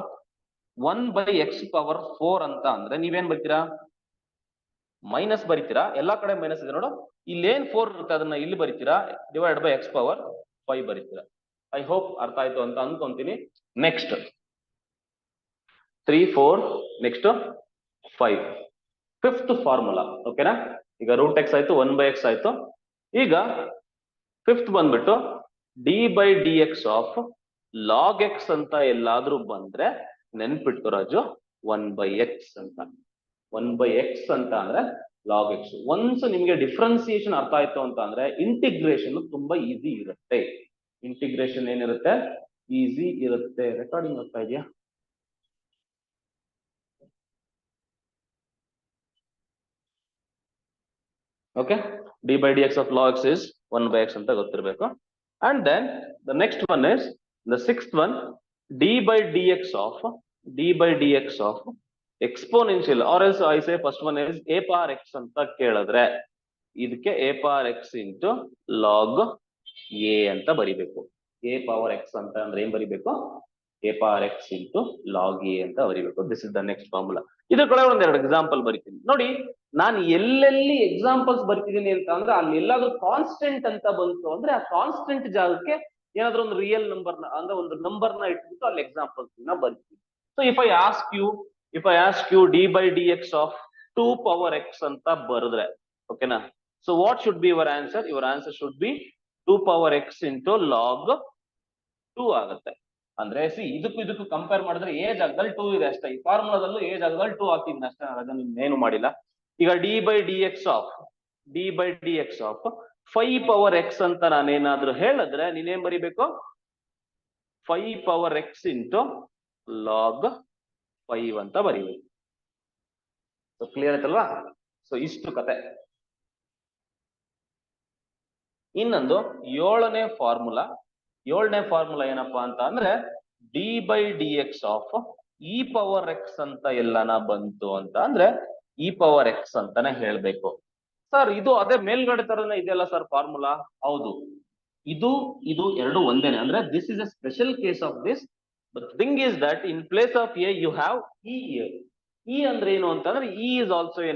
1/x ಪವರ್ 4 ಅಂತ ಅಂದ್ರೆ ನೀವೇನ್ ಬರ್ತೀರಾ? ಮೈನಸ್ ಬರಿತೀರಾ. ಎಲ್ಲಾ ಕಡೆ ಮೈನಸ್ ಇದೆ ನೋಡು. ಇಲ್ಲೇನ್ 4 ಇರುತ್ತೆ ಅದನ್ನ ಇಲ್ಲಿ ಬರಿತೀರಾ, ಡಿವೈಡ್ ಬೈ x ಪವರ್ 5 ಬರಿತೀರಾ. ಐ ಹೋಪ್ ಅರ್ಥ ಆಯ್ತು ಅಂತ ಅನ್ಕೊಂತೀನಿ. Next 3, 4, next 5. Fifth formula. ಓಕೆನಾ? ಈಗ ರೂಟ್ ಎಕ್ಸ್ ಆಯ್ತು, 1/x ಆಯ್ತು. ಈಗ ಫಿಫ್ತ್ ಬಂದ್ಬಿಟ್ಟು d by D X of log X ಅಂತ ಎಲ್ಲಾದ್ರೂ ಬಂದ್ರೆ ನೆನ್ಪಿಟ್ಟು ರಾಜು 1/x ಅಂತ. 1/x ಅಂತ ಅಂದ್ರೆ ಲಾಗ್ ಎಕ್ಸ್. ಒನ್ಸ್ ನಿಮ್ಗೆ ಡಿಫ್ರೆನ್ಸಿಯೇಷನ್ ಅರ್ಥ ಆಯ್ತು ಅಂತ ಅಂದ್ರೆ ಇಂಟಿಗ್ರೇಷನ್ ತುಂಬಾ ಈಸಿ ಇರುತ್ತೆ. ಇಂಟಿಗ್ರೇಷನ್ ಏನಿರುತ್ತೆ? ಈಸಿ ಇರುತ್ತೆ. ರೆಕಾರ್ಡಿಂಗ್ ಆಗ್ತಾ ಇದೆಯಾ? Okay, d by D X of log x is 1/x ಅಂತ ಗೊತ್ತಿರಬೇಕು. And then the next one is the sixth one, d by D X of d by D X of exponential or else I say first one is a power x ಅಂತ ಕೇಳಿದ್ರೆ ಇದಕ್ಕೆ a power x into log a ಅಂತ ಬರಿಬೇಕು. ಎ ಪವರ್ ಎಕ್ಸ್ ಅಂತ ಅಂದ್ರೆ ಏನ್ ಬರಿಬೇಕು? A power x into log a ಅಂತ ಬರಿಬೇಕು. This is the next formula. ಇದ್ರ ಕಡೆ ಒಂದೆರಡು ಎಕ್ಸಾಂಪಲ್ ಬರಿತೀನಿ ನೋಡಿ. ನಾನು ಎಲ್ಲೆಲ್ಲಿ ಎಕ್ಸಾಂಪಲ್ಸ್ ಬರ್ತಿದ್ದೀನಿ ಅಂತ ಅಂದ್ರೆ ಅಲ್ಲಿ ಎಲ್ಲಾದ್ರೂ ಕಾನ್ಸ್ಟೆಂಟ್ ಅಂತ ಬಂತು ಅಂದ್ರೆ ಆ ಕಾನ್ಸ್ಟೆಂಟ್ ಜಾಗಕ್ಕೆ ಏನಾದ್ರೂ ಒಂದು ರಿಯಲ್ ನಂಬರ್ ಅಂದ್ರೆ ಒಂದು ನಂಬರ್ ನ ಇಟ್ಬಿಟ್ಟು ಅಲ್ಲಿ ಎಕ್ಸಾಂಪಲ್ಸ್ ನ ಬರ್ತೀನಿ. So if I ask you d by D X of 2 power x ಅಂತ ಬರೆದ್ರೆ ಓಕೆನಾ. So what should be your answer? Your answer should be 2 power x into log 2 ಆಗುತ್ತೆ. ಅಂದ್ರೆ ಇದಕ್ಕೂ ಕಂಪೇರ್ ಮಾಡಿದ್ರೆ ಎ ಜಾಗದಲ್ಲಿ 2 ಇದೆ ಅಷ್ಟೇ. ಈ ಫಾರ್ಮುಲಾದಲ್ಲೂ ಎ ಜಾಗದಲ್ಲಿ 2 ಹಾಕಿದ್ದೀನಿ ಅಷ್ಟೇ, ಅದನ್ನು ಇನ್ನೇನು ಮಾಡಿಲ್ಲ. ಈಗ D by D X of 5 power x ಅಂತ ನಾನೇನಾದ್ರೂ ಹೇಳಿದ್ರೆ ನೀನೇನ್ ಬರಿಬೇಕು? 5 ಪವರ್ ಎಕ್ಸ್ ಇಂಟು ಲಾಗ್ 5 ಅಂತ ಬರಿಬೇಕು. ಸೊ ಕ್ಲಿಯರ್ ಆಯ್ತಲ್ವಾ? ಸೊ ಇಷ್ಟು ಕತೆ. ಇನ್ನೊಂದು ಏಳನೇ ಫಾರ್ಮುಲಾ ಏನಪ್ಪಾ ಅಂತ ಅಂದ್ರೆ D by D X of E power x ಅಂತ ಎಲ್ಲಾನ ಬಂತು ಅಂತ ಅಂದ್ರೆ ಇ ಪವರ್ ಎಕ್ಸ್ ಅಂತಾನೆ ಹೇಳ್ಬೇಕು. ಸರ್ ಇದು ಅದೇ ಮೇಲ್ಗಡೆ ತರನೇ ಇದೆಯಲ್ಲ ಸರ್ ಫಾರ್ಮುಲಾ? ಹೌದು, ಇದು ಎರಡು ಒಂದೇನೆ. ಅಂದ್ರೆ this is a special case of this. But thing is that in place of a you have e ಅಂದ್ರೆ ಏನು ಅಂತಂದ್ರೆ e is also a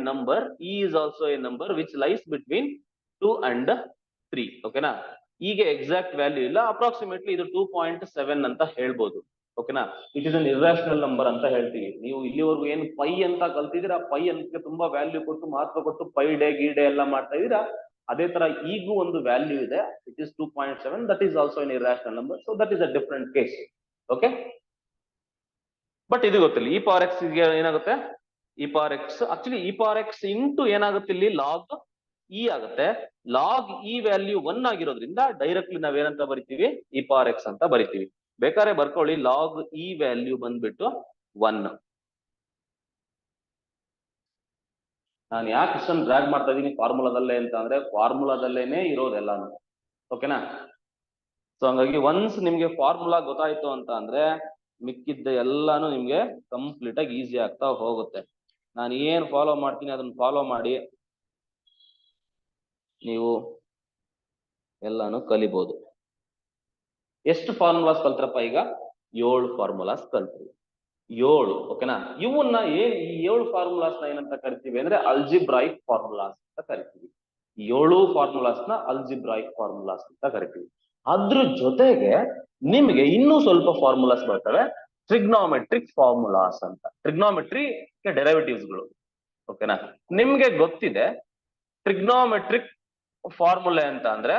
number which lies between 2 and 3. ಓಕೆನಾ. ಈಗ ಎಕ್ಸಾಕ್ಟ್ ವ್ಯಾಲ್ಯೂ ಇಲ್ಲ, ಅಪ್ರಾಕ್ಸಿಮೇಟ್ಲಿ ಇದು 2.7 ಅಂತ ಹೇಳ್ಬೋದು. ಓಕೆನಾ. It is an irrational number ಅಂತ ಹೇಳ್ತೀವಿ. ನೀವು ಇಲ್ಲಿವರೆಗೂ ಏನು ಪೈ ಅಂತ ಕಲ್ತಿದ್ದೀರಾ, ಪೈ ಅಂತ ತುಂಬಾ ವ್ಯಾಲ್ಯೂ ಕೊಟ್ಟು ಮಹತ್ವ ಕೊಟ್ಟು ಪೈ ಡೇ ಗೀಡೆ ಎಲ್ಲ ಮಾಡ್ತಾ ಇದೀರಾ. ಅದೇ ತರ ಈಗೂ ಒಂದು ವ್ಯಾಲ್ಯೂ ಇದೆ, it is 2.7. That is also N irrational number. So that is a different case. Okay, but ಇದು ಗೊತ್ತಿಲ್ಲ. ಇ ಪವರ್ ಎಕ್ಸ್ ಏನಾಗುತ್ತೆ? E power X actually E power x into ಏನಾಗುತ್ತೆ ಇಲ್ಲಿ ಲಾಗ್ ಇ ಆಗುತ್ತೆ. ಲಾಗ್ ಇ ವ್ಯಾಲ್ಯೂ 1 ಆಗಿರೋದ್ರಿಂದ ಡೈರೆಕ್ಟ್ಲಿ ನಾವೇನಂತ ಬರಿತೀವಿ? ಇ ಪವರ್ ಎಕ್ಸ್ ಅಂತ ಬರಿತೀವಿ. ಬೇಕಾದ್ರೆ ಬರ್ಕೊಳ್ಳಿ, ಲಾಗ್ ಇ ವ್ಯಾಲ್ಯೂ ಬಂದ್ಬಿಟ್ಟು 1. ನಾನು ಯಾಕೆ ಇಷ್ಟೊಂದು ಡ್ರ್ಯಾಗ್ ಮಾಡ್ತಾ ಇದೀನಿ ಫಾರ್ಮುಲಾದಲ್ಲೇ ಅಂತ ಅಂದ್ರೆ ಫಾರ್ಮುಲಾದಲ್ಲೇನೆ ಇರೋದೆಲ್ಲಾನು. ಓಕೆನಾ. ಸೊ ಹಂಗಾಗಿ ಒನ್ಸ್ ನಿಮ್ಗೆ ಫಾರ್ಮುಲಾ ಗೊತ್ತಾಯ್ತು ಅಂತ ಅಂದ್ರೆ ಮಿಕ್ಕಿದ್ದ ಎಲ್ಲಾನು ನಿಮ್ಗೆ ಕಂಪ್ಲೀಟ್ ಆಗಿ ಈಸಿ ಆಗ್ತಾ ಹೋಗುತ್ತೆ. ನಾನು ಏನ್ ಫಾಲೋ ಮಾಡ್ತೀನಿ ಅದನ್ನ ಫಾಲೋ ಮಾಡಿ ನೀವು ಎಲ್ಲಾನು ಕಲಿಬಹುದು. ಎಷ್ಟು ಫಾರ್ಮುಲಾಸ್ ಕಲ್ತ್ರಪ್ಪ? ಈಗ 7 ಫಾರ್ಮುಲಾಸ್ ಕಲ್ತ್ರಿ. 7. ಓಕೆನಾ. ಇವನ್ನ ಈ 7 ಫಾರ್ಮುಲಾಸ್ ನ ಏನಂತ ಕರಿತೀವಿ ಅಂದ್ರೆ ಅಲ್ಜಿಬ್ರಾಯಿಕ್ ಫಾರ್ಮುಲಾಸ್ ಅಂತ ಕರಿತೀವಿ. 7 ಫಾರ್ಮುಲಾಸ್ ನ ಅಲ್ಜಿಬ್ರಾಯಿಕ್ ಫಾರ್ಮುಲಾಸ್ ಅಂತ ಕರಿತೀವಿ. ಅದ್ರ ಜೊತೆಗೆ ನಿಮ್ಗೆ ಇನ್ನೂ ಸ್ವಲ್ಪ ಫಾರ್ಮುಲಾಸ್ ಬರ್ತವೆ, ಟ್ರಿಗ್ನೋಮೆಟ್ರಿಕ್ ಫಾರ್ಮುಲಾಸ್ ಅಂತ. ಟ್ರಿಗ್ನೋಮೆಟ್ರಿ ಡೆರಿವೇಟಿವ್ಸ್ ಗಳು. ಓಕೆನಾ. ನಿಮ್ಗೆ ಗೊತ್ತಿದೆ ಟ್ರಿಗ್ನೋಮೆಟ್ರಿಕ್ ಫಾರ್ಮುಲೆ ಅಂತ ಅಂದ್ರೆ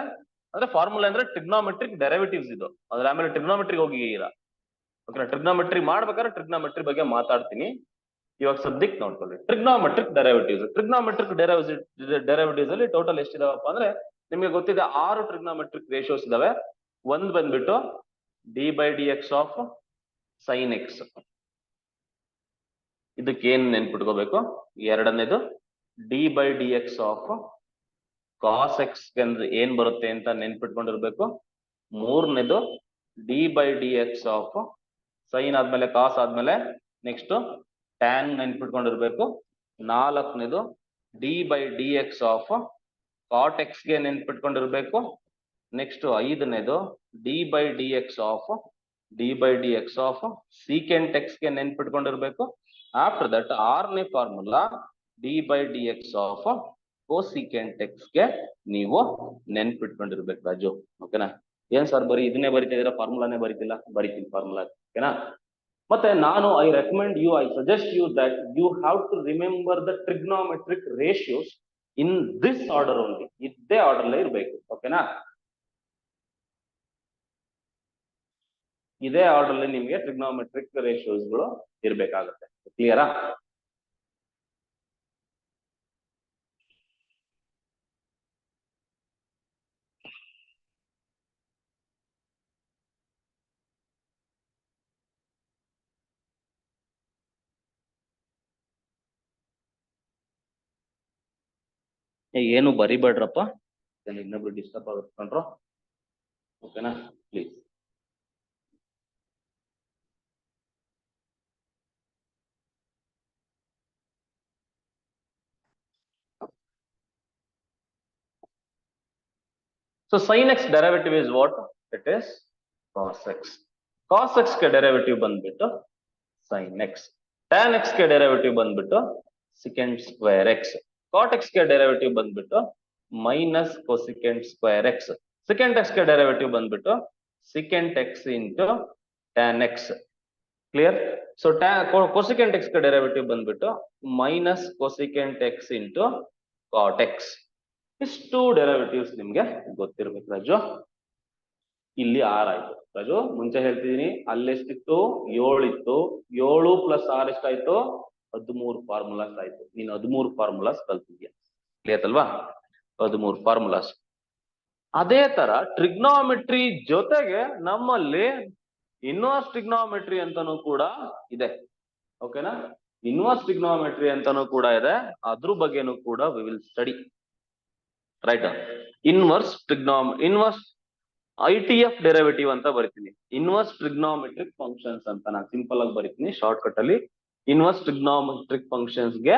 ಫಾರ್ಮುಲಾ ಅಂದ್ರೆ ಟ್ರಿಗ್ನೋಮೆಟ್ರಿಕ್ ಡೆರಿವೇಟಿವ್ಸ್ ಇದು. ಅದ್ರ ಆಮೇಲೆ ಟ್ರಿಗ್ನೋಮೆಟ್ರಿಗೆ ಹೋಗಿದ್ದೀರಾ. ಓಕೆನಾ. ಟ್ರಿಗ್ನೋಮೆಟ್ರಿ ಮಾಡ್ಬೇಕಾದ್ರೆ ಟ್ರಿಗ್ನೋಮೆಟ್ರಿ ಬಗ್ಗೆ ಮಾತಾಡ್ತೀನಿ. ಇವಾಗ ಸದ್ಯಕ್ಕೆ ನೋಡ್ಕೊಳ್ಳಿ ಟ್ರಿಗ್ನೋಮೆಟ್ರಿಕ್ ಡೆರಿವೇಟಿವ್ಸ್ ಅಲ್ಲಿ ಟೋಟಲ್ ಎಷ್ಟಿದಾವಪ್ಪ ಅಂದ್ರೆ ನಿಮ್ಗೆ ಗೊತ್ತಿದೆ 6 ಟ್ರಿಗ್ನೋಮೆಟ್ರಿಕ್ ರೇಷಿಯೋಸ್ ಇದಾವೆ. ಒಂದ್ ಬಂದ್ಬಿಟ್ಟು d by D X of sine x, ಇದಕ್ಕೆ ಏನ್ ನೆನ್ಪಿಟ್ಕೋಬೇಕು? ಎರಡನೇದು d by D X of cos x ಏನ್ ಬರುತ್ತೆ ಅಂತ ನೆನ್ಪಿಟ್ಕೊಂಡಿರ್ಬೇಕು. ಮೂರನೇದು d by D X of sine ಆದ್ಮೇಲೆ ಕಾಸ್ ಆದ್ಮೇಲೆ ನೆಕ್ಸ್ಟ್ ಟ್ಯಾನ್ ನೆನ್ಪಿಟ್ಕೊಂಡಿರ್ಬೇಕು. ನಾಲ್ಕನೇದು d by D X of cot x ಗೆ ನೆನ್ಪಿಟ್ಕೊಂಡಿರ್ಬೇಕು. ನೆಕ್ಸ್ಟ್ 5ನೇದು d by D X of secant x ಗೆ ನೆನ್ಪಿಟ್ಕೊಂಡಿರ್ಬೇಕು. ಆಫ್ಟರ್ ದಟ್ 6ನೇ formula D by D X of cosecant x ಗೆ ನೀವು ನೆನ್ಪಿಟ್ಕೊಂಡಿರ್ಬೇಕು ರಾಜು. ಓಕೆನಾ. ಏನ್ ಸರ್ ಬರೀ ಇದನ್ನೇ ಬರಿತಿದ್ದೀರಾ, ಫಾರ್ಮುಲಾನೇ ಬರಿತಿಲ್ಲ? ಬರಿತೀನಿ ಫಾರ್ಮುಲಾ. ಓಕೆನಾ. ಮತ್ತೆ ನಾನು I suggest you that you have to remember the trigonometric ratios in this order only. ಇದೇ ಆರ್ಡರ್ಲೇ ಇರ್ಬೇಕು. ಓಕೆನಾ. ಇದೇ ಆರ್ಡರ್ ಅಲ್ಲಿ ನಿಮ್ಗೆ ಟ್ರಿಗ್ನೋಮೆಟ್ರಿಕ್ ರೇಷಿಯೋಸ್ ಗಳು ಇರ್ಬೇಕಾಗುತ್ತೆ. ಕ್ಲಿಯರಾ? ಏನು ಬರಿಬೇಡ್ರಪ್ಪ, ಇನ್ನೊಬ್ರು ಡಿಸ್ಟರ್ಬ್ ಆಗುತ್ಕೊಂಡ್ರು. ಓಕೆನಾ. Please. So sin x derivative is what? It is cos x. Cos x ಗೆ derivative ಬಂದ್ಬಿಟ್ಟು sin x. Tan x ಗೆ derivative ಬಂದ್ಬಿಟ್ಟು secant square x. Cot x ಗೆ derivative ಬಂದ್ಬಿಟ್ಟು minus cosecant square x. Secant x ಗೆ derivative ಬಂದ್ಬಿಟ್ಟು secant x into tan x. Clear? So cosecant x ಗೆ derivative ಬಂದ್ಬಿಟ್ಟು minus cosecant x into cot x. ಇಷ್ಟು ಡೆರಿವೇಟಿವ್ಸ್ ನಿಮ್ಗೆ ಗೊತ್ತಿರ್ಬೇಕು ರಾಜು. ಇಲ್ಲಿ 6 ಆಯ್ತು ರಾಜು. ಮುಂಚೆ ಹೇಳ್ತಿದೀನಿ ಅಲ್ಲೆಷ್ಟಿತ್ತು? 7 ಇತ್ತು. 7 ಪ್ಲಸ್ 6 ಎಷ್ಟಾಯ್ತು? 13 ಫಾರ್ಮುಲಾಸ್ ಆಯ್ತು. ನೀನು 13 ಫಾರ್ಮುಲಾಸ್ ಕಲ್ತಿದ್ಯಾ. ಕ್ಲಿಯರ್ ಅಲ್ವಾ? 13 ಫಾರ್ಮುಲಾಸ್. ಅದೇ ತರ ಟ್ರಿಗ್ನೋಮೆಟ್ರಿ ಜೊತೆಗೆ ನಮ್ಮಲ್ಲಿ ಇನ್ವರ್ಸ್ ಟ್ರಿಗ್ನೋಮೆಟ್ರಿ ಅಂತಾನೂ ಕೂಡ ಇದೆ. ಓಕೆನಾ? ಇನ್ವರ್ಸ್ ಟ್ರಿಗ್ನೋಮೆಟ್ರಿ ಅಂತಾನೂ ಕೂಡ ಇದೆ. ಅದ್ರ ಬಗ್ಗೆನೂ ಕೂಡ we will study. Right. Inverse ITF derivative ಅಂತ ಬರಿತೀನಿ. ಇನ್ವರ್ಸ್ ಟ್ರಿಗ್ನೋಮೆಟ್ರಿಕ್ ಫಂಕ್ಷನ್ಸ್ ಅಂತ ನಾನು ಸಿಂಪಲ್ ಆಗಿ ಬರಿತೀನಿ ಶಾರ್ಟ್ ಕಟ್ ಅಲ್ಲಿ. ಇನ್ವರ್ಸ್ ಟ್ರಿಗ್ನೋಮೆಟ್ರಿಕ್ ಫಂಕ್ಷನ್ಸ್ ಗೆ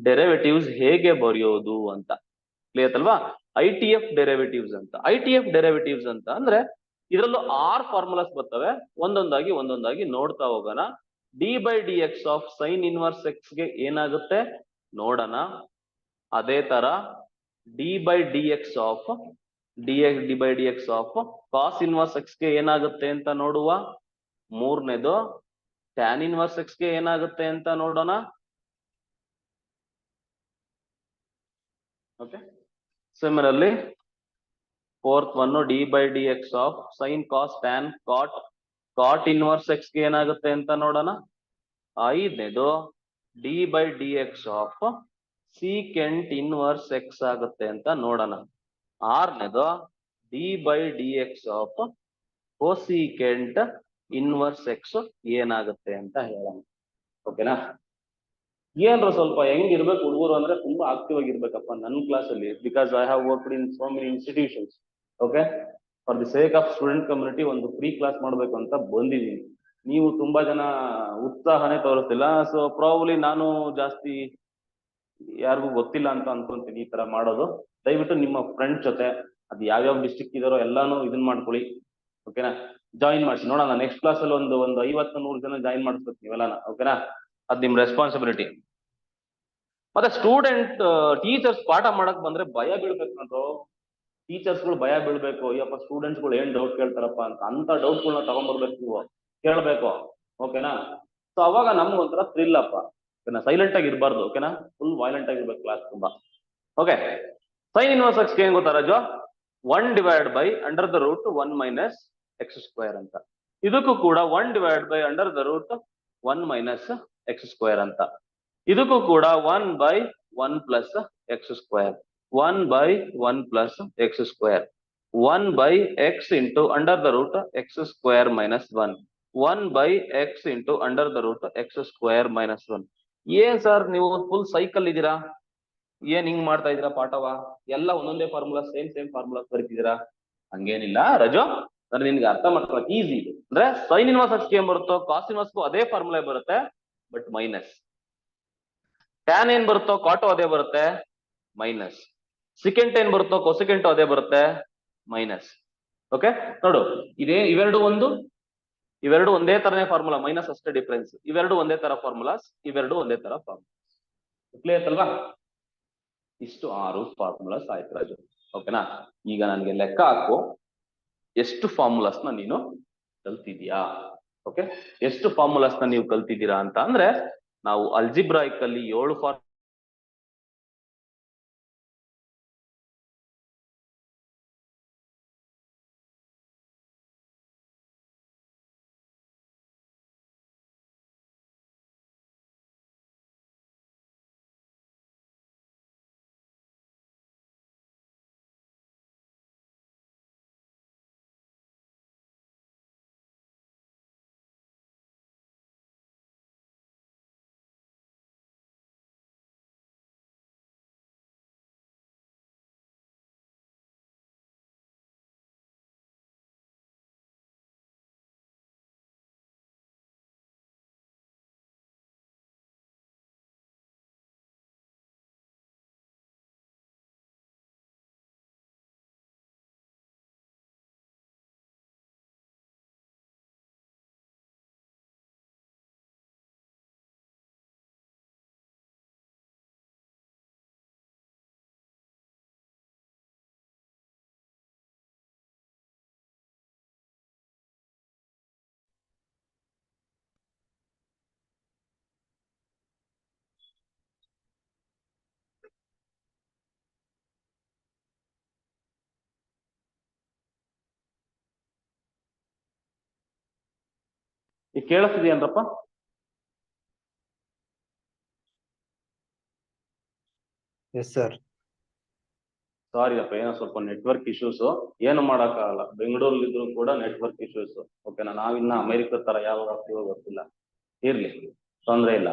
ಡೆರಿವೇಟಿವ್ಸ್ ಹೇಗೆ ಬರೆಯೋದು ಅಂತ. ಕ್ಲಿಯರ್ ಅಲ್ವಾ? ITF ಡೆರಿವೇಟಿವ್ಸ್ ಅಂತ. ITF ಡೆರಿವೇಟಿವ್ಸ್ ಅಂತ ಅಂದ್ರೆ ಇದರಲ್ಲೂ 6 ಫಾರ್ಮುಲಾಸ್ ಬರ್ತವೆ. ಒಂದೊಂದಾಗಿ ನೋಡ್ತಾ ಹೋಗೋಣ. d/dx of sine inverse x ಗೆ ಏನಾಗುತ್ತೆ ನೋಡೋಣ. ಅದೇ ತರ d/dx of cos inverse x ಗೆ ಏನಾಗುತ್ತೆ ಅಂತ ನೋಡುವ. ಮೂರನೇದು ಟ್ಯಾನ್ ಇನ್ವರ್ಸ್ ಎಕ್ಸ್ ಗೆ ಏನಾಗುತ್ತೆ ಅಂತ ನೋಡೋಣ. Okay. Similarly fourth one d/dx of sine cos tan cot inverse x ಗೆ ಏನಾಗುತ್ತೆ ಅಂತ ನೋಡೋಣ. ಐದನೇದು d/dx of secant inverse X ಆಗುತ್ತೆ ಅಂತ ನೋಡೋಣ. ಆರನೇದು d/dx of cosecant inverse X ಏನಾಗುತ್ತೆ ಅಂತ ಹೇಳೋಣ. ಓಕೆನಾ? ಏನ್ರು ಸ್ವಲ್ಪ ಹೆಂಗಿರ್ಬೇಕು ಹುಡುಗರು ಅಂದ್ರೆ ತುಂಬಾ ಆಕ್ಟಿವ್ ಆಗಿರ್ಬೇಕಪ್ಪ ನನ್ನ ಕ್ಲಾಸ್ ಅಲ್ಲಿ. Because I have worked in so many institutions. Okay. For the sake of student community ಒಂದು ಫ್ರೀ ಕ್ಲಾಸ್ ಮಾಡ್ಬೇಕು ಅಂತ ಬಂದಿದ್ದೀನಿ. ನೀವು ತುಂಬಾ ಜನ ಉತ್ಸಾಹನೇ ತೋರಿಸ್ತಿಲ್ಲ. ಸೊ ಪ್ರಾಬಬ್ಲಿ ನಾನು ಜಾಸ್ತಿ ಯಾರಿಗೂ ಗೊತ್ತಿಲ್ಲ ಅಂತ ಅನ್ಕೊಂತೀನಿ ಈ ತರ ಮಾಡೋದು. ದಯವಿಟ್ಟು ನಿಮ್ಮ ಫ್ರೆಂಡ್ಸ್ ಜೊತೆ ಅದು ಯಾವ್ಯಾವ ಡಿಸ್ಟ್ರಿಕ್ಟ್ ಇದಾರೋ ಎಲ್ಲಾನು ಇದನ್ನ ಮಾಡ್ಕೊಳ್ಳಿ. ಓಕೆನಾ? ಜಾಯಿನ್ ಮಾಡಿಸಿ ನೋಡೋಣ. ನೆಕ್ಸ್ಟ್ ಕ್ಲಾಸ್ ಅಲ್ಲಿ ಒಂದು 50-100 ಜನ ಜಾಯಿನ್ ಮಾಡಿಸ್ಬೇಕು ನೀವೆಲ್ಲಾನ. ಓಕೆನಾ? ಅದ್ ನಿಮ್ ರೆಸ್ಪಾನ್ಸಿಬಿಲಿಟಿ. ಮತ್ತೆ ಸ್ಟೂಡೆಂಟ್ ಟೀಚರ್ಸ್ ಪಾಠ ಮಾಡಕ್ ಬಂದ್ರೆ ಭಯ ಬೀಳ್ಬೇಕು ನೋಡ್ರು. ಟೀಚರ್ಸ್ಗಳು ಭಯ ಬೀಳ್ಬೇಕು. ಅಯ್ಯಪ್ಪ ಸ್ಟೂಡೆಂಟ್ಸ್ಗಳು ಏನ್ ಡೌಟ್ ಕೇಳ್ತಾರಪ್ಪ ಅಂತ ಡೌಟ್ಗಳನ್ನ ತಗೊಂಡ್ಬರ್ಬೇಕು, ನೀವು ಕೇಳ್ಬೇಕು. ಓಕೆನಾ? ಸೊ ಅವಾಗ ನಮ್ಗೊಂಥರ ಥ್ರಿಲ್ ಅಪ್ಪ. ಓಕೆನಾ? ಸೈಲೆಂಟ್ ಆಗಿ ಇರಬಾರ್ದು. ಓಕೆನಾ? ಫುಲ್ ವೈಲೆಂಟ್ ಆಗಿರ್ಬೇಕು ಕ್ಲಾಸ್ ತುಂಬಾ. ಓಕೆ. ಸೈನ್ ಇನ್ವರ್ಸ್ ಎಕ್ಸ್ ಏನ್ ಗೊತ್ತಾ ರಾಜು? 1/√1 ಮೈನಸ್ ಎಕ್ಸ್ ಸ್ಕ್ವೇರ್ ಅಂತ. ಇದಕ್ಕೂ ಕೂಡ 1/√1 ಮೈನಸ್ ಎಕ್ಸ್ ಸ್ಕ್ವೇರ್ ಅಂತ. ಇದಕ್ಕೂ ಕೂಡ 1/1 plus X square. 1/1 plus X square. 1/x into √x square minus 1. 1/x into √x square minus 1. ಏನ್ ಸರ್ ನೀವು ಫುಲ್ ಸೈಕಲ್ ಇದ್ದೀರಾ? ಏನ್ ಹಿಂಗ್ ಮಾಡ್ತಾ ಇದೀರಾ ಪಾಠವ? ಎಲ್ಲ ಒಂದೊಂದೇ ಫಾರ್ಮುಲಾ ಸೇಮ್ ಫಾರ್ಮುಲಾ ಬರೀತಿದ್ದೀರಾ? ಹಂಗೇನಿಲ್ಲ ರಜೋ. ಅಂದ್ರೆ ನಿನ್ಗೆ ಅರ್ಥ ಮಾಡ್ಕೊಳಕ್ ಈಸಿ ಇದೆ. ಅಂದ್ರೆ ಸೈನ್ ಇನ್ವರ್ಸ್ ಎಕ್ಸ್ ಏನ್ ಬರುತ್ತೋ ಕಾಸ್ ಇನ್ವರ್ಸ್ಗೂ ಅದೇ ಫಾರ್ಮುಲಾ ಬರುತ್ತೆ, ಬಟ್ ಮೈನಸ್. ಟ್ಯಾನ್ ಏನ್ ಬರುತ್ತೋ ಕಾಟೋ ಅದೇ ಬರುತ್ತೆ, ಮೈನಸ್. ಸಿಕೆಂಟ್ ಏನ್ ಬರುತ್ತೋ ಕೊಸಿಕೆಂಟು ಅದೇ ಬರುತ್ತೆ, ಮೈನಸ್. ಓಕೆ ನೋಡು, ಇವೆರಡು ಒಂದೇ ತರನೇ ಫಾರ್ಮುಲಾ, ಮೈನಸ್ ಅಷ್ಟೇ ಡಿಫ್ರೆನ್ಸ್. ಇವೆರಡು ಒಂದೇ ತರ ಫಾರ್ಮುಲಾಸ್, ಇವೆರಡು ಒಂದೇ ತರ ಫಾರ್ಮುಲಾಸ್. ಕ್ಲಿಯರ್ ಅಲ್ವಾ? ಇಷ್ಟು 6 ಫಾರ್ಮುಲಾಸ್ ಆಯ್ತು ರಾಜು. ಓಕೆನಾ? ಈಗ ನನಗೆ ಲೆಕ್ಕ ಹಾಕು, ಎಷ್ಟು ಫಾರ್ಮುಲಾಸ್ ನ ನೀನು ಕಲ್ತಿದ್ಯಾ? ಓಕೆ, ಎಷ್ಟು ಫಾರ್ಮುಲಾಸ್ ನ ನೀವು ಕಲ್ತಿದ್ದೀರಾ ಅಂತ ಅಂದ್ರೆ, ನಾವು ಅಲ್ಜಿಬ್ರಾಯಿಕ್ ಅಲ್ಲಿ 7 ಈಗ ಕೇಳಿಸ್ತಿದ್ಯೇನ್ರಪ್ಪ? Yes sir. ಸಾರಿ ಅಪ್ಪ, ಏನೋ ಸ್ವಲ್ಪ ನೆಟ್ವರ್ಕ್ ಇಶ್ಯೂಸ್, ಏನು ಮಾಡಕ್ಕಾಗಲ್ಲ. ಬೆಂಗಳೂರಲ್ಲಿ ಇದ್ರು ಕೂಡ ನೆಟ್ವರ್ಕ್ ಇಶ್ಯೂಸ್. ಓಕೆನಾ, ನಾವಿನ್ನ ಅಮೆರಿಕ ತರ ಯಾವಾಗ ಆಗ್ತೀವೋ ಗೊತ್ತಿಲ್ಲ. ಇರ್ಲಿ, ತೊಂದ್ರೆ ಇಲ್ಲ.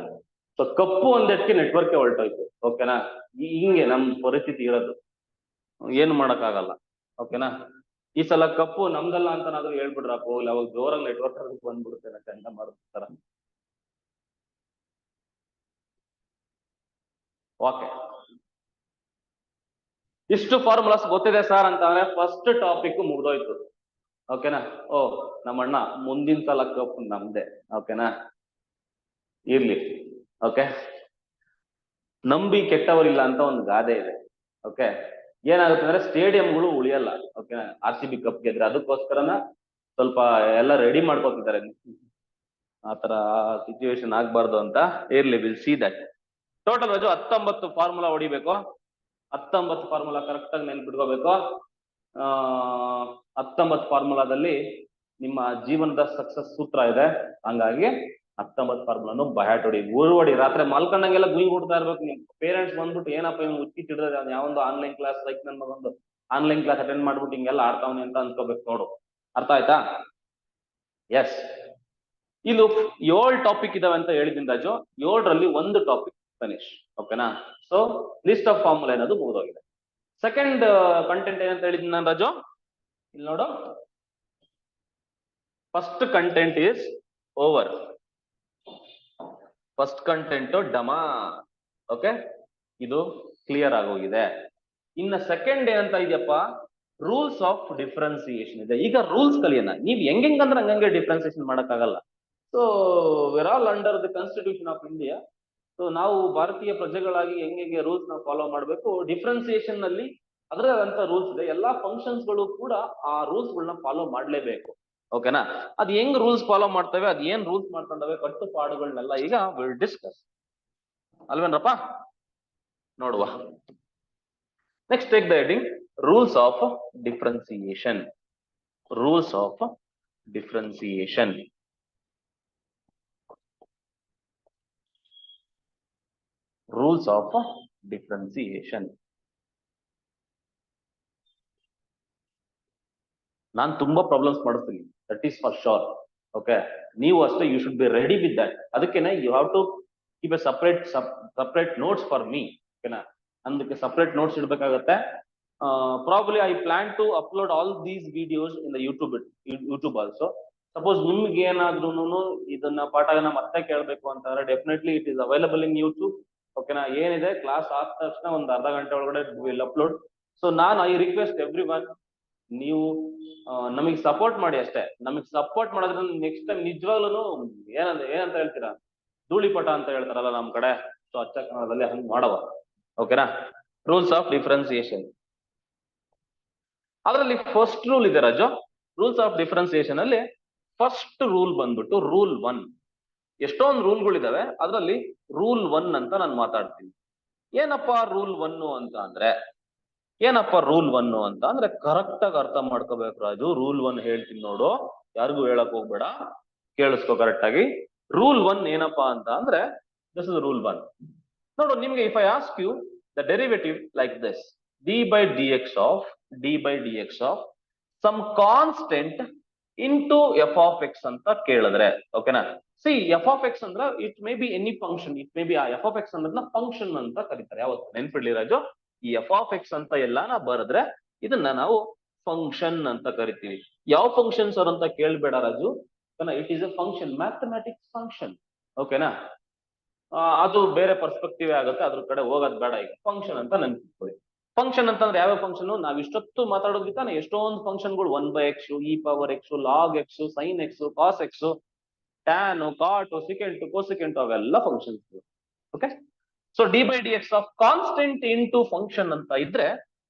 ಸೊ ಕಪ್ಪು ಒಂದಕ್ಕೆ ನೆಟ್ವರ್ಕ್ ಹೊರಟೋಯ್ತು. ಓಕೆನಾ, ಹಿಂಗೆ ನಮ್ ಪರಿಸ್ಥಿತಿ ಇರೋದು, ಏನು ಮಾಡಕ್ಕಾಗಲ್ಲ. ಓಕೆನಾ, ಈ ಸಲ ಕಪ್ಪು ನಮ್ದಲ್ಲ ಅಂತನಾದ್ರೂ ಹೇಳ್ಬಿಡ್ರಪ್ಪ, ಹೋಗ್ಲಿ. ಅವಾಗ ಜೋರಾಗಿ ನೆಟ್ವರ್ಕ್ ಬಂದ್ಬಿಡುತ್ತೆ, ಚಂದ ಮಾಡ್ತಾರ. ಓಕೆ, ಇಷ್ಟು ಫಾರ್ಮುಲಾಸ್ ಗೊತ್ತಿದೆ ಸರ್ ಅಂತಂದ್ರೆ ಫಸ್ಟ್ ಟಾಪಿಕ್ ಮುಗ್ದೋಯ್ತು. ಓಕೆನಾ, ಓ ನಮ್ಮಣ್ಣ ಮುಂದಿನ ಸಲ ಕಪ್ ನಮ್ದೆ. ಓಕೆನಾ, ಇರ್ಲಿ. ಓಕೆ, ನಂಬಿ ಕೆಟ್ಟವರಿಲ್ಲ ಅಂತ ಒಂದು ಗಾದೆ ಇದೆ. ಓಕೆ, ಏನಾಗುತ್ತೆ ಅಂದ್ರೆ ಸ್ಟೇಡಿಯಂಗಳು ಉಳಿಯಲ್ಲ. ಓಕೆ, RCB ಕಪ್ ಗೆದ್ರೆ ಅದಕ್ಕೋಸ್ಕರನ ಸ್ವಲ್ಪ ಎಲ್ಲ ರೆಡಿ ಮಾಡ್ಕೋತಿದ್ದಾರೆ. ಆತರ ಸಿಚುವೇಶನ್ ಆಗ್ಬಾರ್ದು ಅಂತ. ಇರ್ಲಿ, will see that. Total Raju 19 formula ಹೊಡಿಬೇಕು. 19 ಫಾರ್ಮುಲಾ ಕರೆಕ್ಟ್ ಆಗಿ ನೆನ್ಪಿಟ್ಕೋಬೇಕು. 19 ಫಾರ್ಮುಲಾದಲ್ಲಿ ನಿಮ್ಮ ಜೀವನದ ಸಕ್ಸಸ್ ಸೂತ್ರ ಇದೆ. ಹಂಗಾಗಿ 19 ಫಾರ್ಮುಲಾನು ಬಹ್ಯಾಟ್ ಹೊಡಿ, ಹೊಡಿ. ರಾತ್ರಿ ಮಲ್ಕೊಂಡಂಗೆಲ್ಲ ಗುಯ್ ಕೊಡ್ತಾ ಇರ್ಬೇಕು. ನಿಮ್ ಪೇರೆಂಟ್ಸ್ ಬಂದ್ಬಿಟ್ಟು ಏನಪ್ಪ ಇವ್ನು ಹುಚ್ಚಿ ಹಿಡಿದ್ರೆ ಯಾವೊಂದು ಆನ್ಲೈನ್ ಕ್ಲಾಸ್ ಲೈಕ್ ನನ್ ಮಗಂದು ಆನ್ಲೈನ್ ಕ್ಲಾಸ್ ಅಟೆಂಡ್ ಮಾಡ್ಬಿಟ್ಟು ಹಿಂಗೆಲ್ಲ ಆಡ್ತಾವನಿ ಅಂತ ಅನ್ಕೋಬೇಕು ನೋಡು. ಅರ್ಥ ಆಯ್ತಾ? ಎಸ್, ಇದು 7 ಟಾಪಿಕ್ ಇದಾವೆ ಅಂತ ಹೇಳಿದ್ದೀನಿ ರಾಜು. 7ರಲ್ಲಿ ಒಂದು ಟಾಪಿಕ್ ಫಿನಿಶ್. ಓಕೆನಾ, ಸೊ ಲಿಸ್ಟ್ ಆಫ್ ಫಾರ್ಮುಲಾ ಏನದು ಮುಗಿದೋಗಿದೆ. ಸೆಕೆಂಡ್ ಕಂಟೆಂಟ್ ಏನಂತ ಹೇಳಿದ್ದೀನಿ ನಾನು ರಾಜು, ಇಲ್ಲಿ ನೋಡು. First content is over. First content ಡಮಾ. ಓಕೆ, ಇದು ಕ್ಲಿಯರ್ ಆಗೋಗಿದೆ. ಇನ್ನ ಸೆಕೆಂಡ್ ಏನಂತ ಇದೆಯಪ್ಪ, ರೂಲ್ಸ್ ಆಫ್ ಡಿಫ್ರೆನ್ಸಿಯೇಷನ್ ಇದೆ. ಈಗ ರೂಲ್ಸ್ ಕಲಿಯೋಣ. ನೀವ್ ಹೆಂಗಂದ್ರೆ ಹಂಗಂಗೆ ಡಿಫ್ರೆನ್ಸಿಯೇಷನ್ ಮಾಡಕ್ಕಾಗಲ್ಲ. So we're all under the constitution of India. So ನಾವು ಭಾರತೀಯ ಪ್ರಜೆಗಳಾಗಿ ಹೆಂಗೆ ರೂಲ್ಸ್ ನಾವು ಫಾಲೋ ಮಾಡಬೇಕು. ಡಿಫ್ರೆನ್ಸಿಯೇಷನ್ ನಲ್ಲಿ ಅದರಂತ ರೂಲ್ಸ್ ಇದೆ. ಎಲ್ಲಾ ಫಂಕ್ಷನ್ಸ್ ಗಳು ಕೂಡ ಆ ರೂಲ್ಸ್ ಗಳನ್ನ ಫಾಲೋ ಮಾಡ್ಲೇಬೇಕು. ಓಕೆನಾ, ಅದ್ ಹೆಂಗ್ ರೂಲ್ಸ್ ಫಾಲೋ ಮಾಡ್ತೇವೆ, ಅದ್ ಏನ್ ರೂಲ್ಸ್ ಮಾಡ್ಕೊಂಡವೆ, ಕಟ್ಟುಪಾಡುಗಳನ್ನೆಲ್ಲ ಈಗ ವಿಲ್ ಡಿಸ್ಕಸ್. ಅಲ್ವೇನ್ರಪ್ಪ? ನೋಡುವ. Next take the heading rules of differentiation. Rules of differentiation. Rules of differentiation. ನಾನು ತುಂಬಾ ಪ್ರಾಬ್ಲಮ್ಸ್ ಮಾಡಿಸ್ತೀನಿ, that is for sure. Okay, ನೀವು ಅಷ್ಟೇ, you should be ready with that. ಅದಕ್ಕೇನೆ you have to keep a separate notes for me. ಓಕೆನಾ, ಅದಕ್ಕೆ ಸಪರೇಟ್ ನೋಟ್ಸ್ ಇಡ್ಬೇಕಾಗತ್ತೆ. Probably I plan to upload all these videos in the YouTube also. Suppose ನಿಮ್ಗೆ ಏನಾದ್ರೂ ಇದನ್ನ ಪಾಠನ ಮತ್ತೆ ಕೇಳಬೇಕು ಅಂತಂದ್ರೆ definitely it is available in YouTube. ಓಕೆನಾ, ಏನಿದೆ ಕ್ಲಾಸ್ ಆದ ತಕ್ಷಣ ಒಂದು ಅರ್ಧ ಗಂಟೆ ಒಳಗಡೆ ವಿಲ್ ಅಪ್ಲೋಡ್. ಸೊ ನಾನು ಐ ರಿಕ್ವೆಸ್ಟ್ ಎವ್ರಿ ಒನ್, ನೀವು ನಮಗೆ ಸಪೋರ್ಟ್ ಮಾಡಿ ಅಷ್ಟೇ. ನಮಗೆ ಸಪೋರ್ಟ್ ಮಾಡೋದ್ರಿಂದ ನೆಕ್ಸ್ಟ್ ಟೈಮ್ ನಿಜವಾಗ್ಲೂ ಏನಂತ ಹೇಳ್ತೀರಾ, ಧೂಳಿಪಟ ಅಂತ ಹೇಳ್ತಾರಲ್ಲ ನಮ್ ಕಡೆ. ಸೊ ಅಚ್ಚ ಕನ್ನಡದಲ್ಲಿ ಹಂಗ್ ಮಾಡವ. ಓಕೆನಾ, ರೂಲ್ಸ್ ಆಫ್ ಡಿಫ್ರೆನ್ಸಿಯೇಷನ್. ಅದರಲ್ಲಿ ಫಸ್ಟ್ ರೂಲ್ ಇದೆ ರಾಜು. ರೂಲ್ಸ್ ಆಫ್ ಡಿಫ್ರೆನ್ಸಿಯೇಷನ್ ಅಲ್ಲಿ ಫಸ್ಟ್ ರೂಲ್ ಬಂದ್ಬಿಟ್ಟು ರೂಲ್ 1. ಎಷ್ಟೊಂದು ರೂಲ್ಗಳಿದಾವೆ, ಅದರಲ್ಲಿ ರೂಲ್ 1 ಅಂತ ನಾನು ಮಾತಾಡ್ತೀನಿ. ಏನಪ್ಪಾ ರೂಲ್ 1 ಅಂತ ಅಂದ್ರೆ, ಕರೆಕ್ಟ್ ಆಗಿ ಅರ್ಥ ಮಾಡ್ಕೋಬೇಕು ರಾಜು. ರೂಲ್ 1 ಹೇಳ್ತೀನಿ ನೋಡು, ಯಾರಿಗೂ ಹೇಳಕ್ ಹೋಗ್ಬೇಡ, ಕೇಳಿಸ್ಕೊ ಕರೆಕ್ಟ್ ಆಗಿ. ರೂಲ್ 1 ಏನಪ್ಪಾ ಅಂತ ಅಂದ್ರೆ, ದಿಸ್ ಇಸ್ ರೂಲ್ 1. ನೋಡು, ನಿಮ್ಗೆ if I ask you the derivative like this, dy by dx of some constant into f of x ಅಂತ ಕೇಳಿದ್ರೆ, ಓಕೆನಾ. ಸಿ f of x ಅಂದ್ರೆ it may be any function. It may be ಆ f of x ಅನ್ನೋದನ್ನ ಫಂಕ್ಷನ್ ಅಂತ ಕರೀತಾರೆ. ಯಾವತ್ತು ನೆನ್ಪಿಡ್ಲಿ ರಾಜು, ಈ f of x ಅಂತ ಎಲ್ಲಾನ ಬರೆದ್ರೆ ಇದನ್ನ ನಾವು ಫಂಕ್ಷನ್ ಅಂತ ಕರಿತೀವಿ. ಯಾವ ಫಂಕ್ಷನ್ ಸರ್ ಅಂತ ಕೇಳ್ಬೇಡ Raju, it is a function, mathematics function. ಓಕೆನಾ, ಅದು ಬೇರೆ ಪರ್ಸ್ಪೆಕ್ಟಿವ್ ಆಗುತ್ತೆ, ಅದ್ರ ಕಡೆ ಹೋಗೋದ್ ಬೇಡ. ಈಗ ಫಂಕ್ಷನ್ ಅಂತ ನೆನ್ಪಿಟ್ಕೊಳ್ಳಿ. ಫಂಕ್ಷನ್ ಅಂತಂದ್ರೆ ಯಾವ ಫಂಕ್ಷನ್, ನಾವ್ ಇಷ್ಟೊತ್ತು ಮಾತಾಡೋದು ತಾನೆ ಎಷ್ಟೊಂದು ಫಂಕ್ಷನ್ಗಳು, 1/x, e⁻x, log⁻x, sin⁻x, cos⁻x, tan, cot, secant, cosecant, ಅವೆಲ್ಲ functions. Okay, so d/dx of constant into function ಅಂತ ಇದ್ರೆ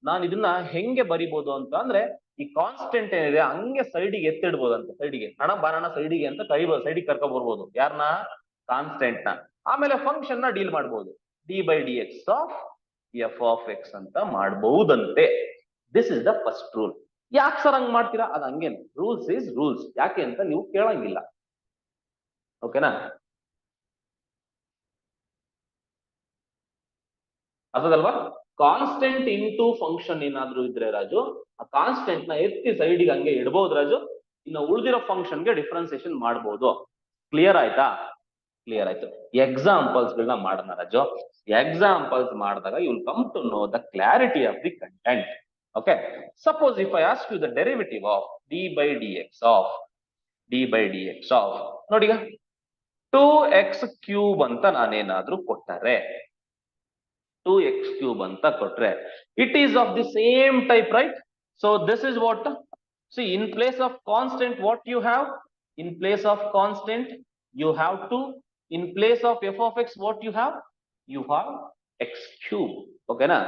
ನಾನು ಇದನ್ನ ಹೆಂಗೆ ಬರಿಬಹುದು ಅಂತ ಅಂದ್ರೆ, ಈ ಕಾನ್ಸ್ಟೆಂಟ್ ಏನಿದೆ ಹಂಗೆ ಸೈಡಿಗೆ ಎತ್ತಿಡ್ಬೋದು ಅಂತ. ಸೈಡಿಗೆ ಹಣ ಬಾರಣ ಸೈಡಿಗೆ ಅಂತ ಕರಿಬಹುದು, ಸೈಡಿಗೆ ಕರ್ಕೊ ಬರ್ಬೋದು. ಯಾರನ್ನ? ಕಾನ್ಸ್ಟೆಂಟ್ ನ. ಆಮೇಲೆ ಫಂಕ್ಷನ್ ನ ಡೀಲ್ ಮಾಡ್ಬೋದು, d/dx of f of x ಅಂತ ಮಾಡಬಹುದಂತೆ. This is the first rule. ಯಾಕೆ ಸರ್ ಹಂಗ್ ಮಾಡ್ತೀರಾ? ಅದ್ ಹಂಗೇನೆ, ರೂಲ್ಸ್ ಈಸ್ ರೂಲ್ಸ್. ಯಾಕೆ ಅಂತ ನೀವು ಕೇಳಂಗಿಲ್ಲ. ಓಕೆನಾ? ಅರ್ಥದಲ್ವಾ? ಕಾನ್ಸ್ಟೆಂಟ್ ಇಂಟು ಫಂಕ್ಷನ್ ಏನಾದ್ರೂ ಇದ್ರೆ ರಾಜು, ಆ ಕಾನ್ಸ್ಟೆಂಟ್ ನ ಎತ್ತಿ ಸೈಡ್ಗೆ ಹಂಗೆ ಇಡ್ಬೋದು ರಾಜು. ಇನ್ನು ಉಳಿದಿರೋ ಫಂಕ್ಷನ್ಗೆ ಡಿಫ್ರೆನ್ಸಿಯೇಷನ್ ಮಾಡ್ಬೋದು. ಕ್ಲಿಯರ್ ಆಯ್ತಾ? ಕ್ಲಿಯರ್ ಆಯ್ತು. ಎಕ್ಸಾಂಪಲ್ಸ್ ಗಳನ್ನ ಮಾಡೋಣ ರಾಜು. ಎಕ್ಸಾಂಪಲ್ಸ್ ಮಾಡಿದಾಗ you will come to know the clarity of the content. Okay, suppose if I ask you the derivative of d by D X of ನೋಡಿ, 2x ಕ್ಯೂಬ್ ಅಂತ ನಾನೇನಾದ್ರೂ ಕೊಟ್ಟರೆ, 2x ಕ್ಯೂಬ್ ಅಂತ ಕೊಟ್ರೆ, it is of the same type, right? So this is what, c in place of constant what you have, in place of constant you have to, in place of f of x what you have x cube. ಓಕೆನಾ?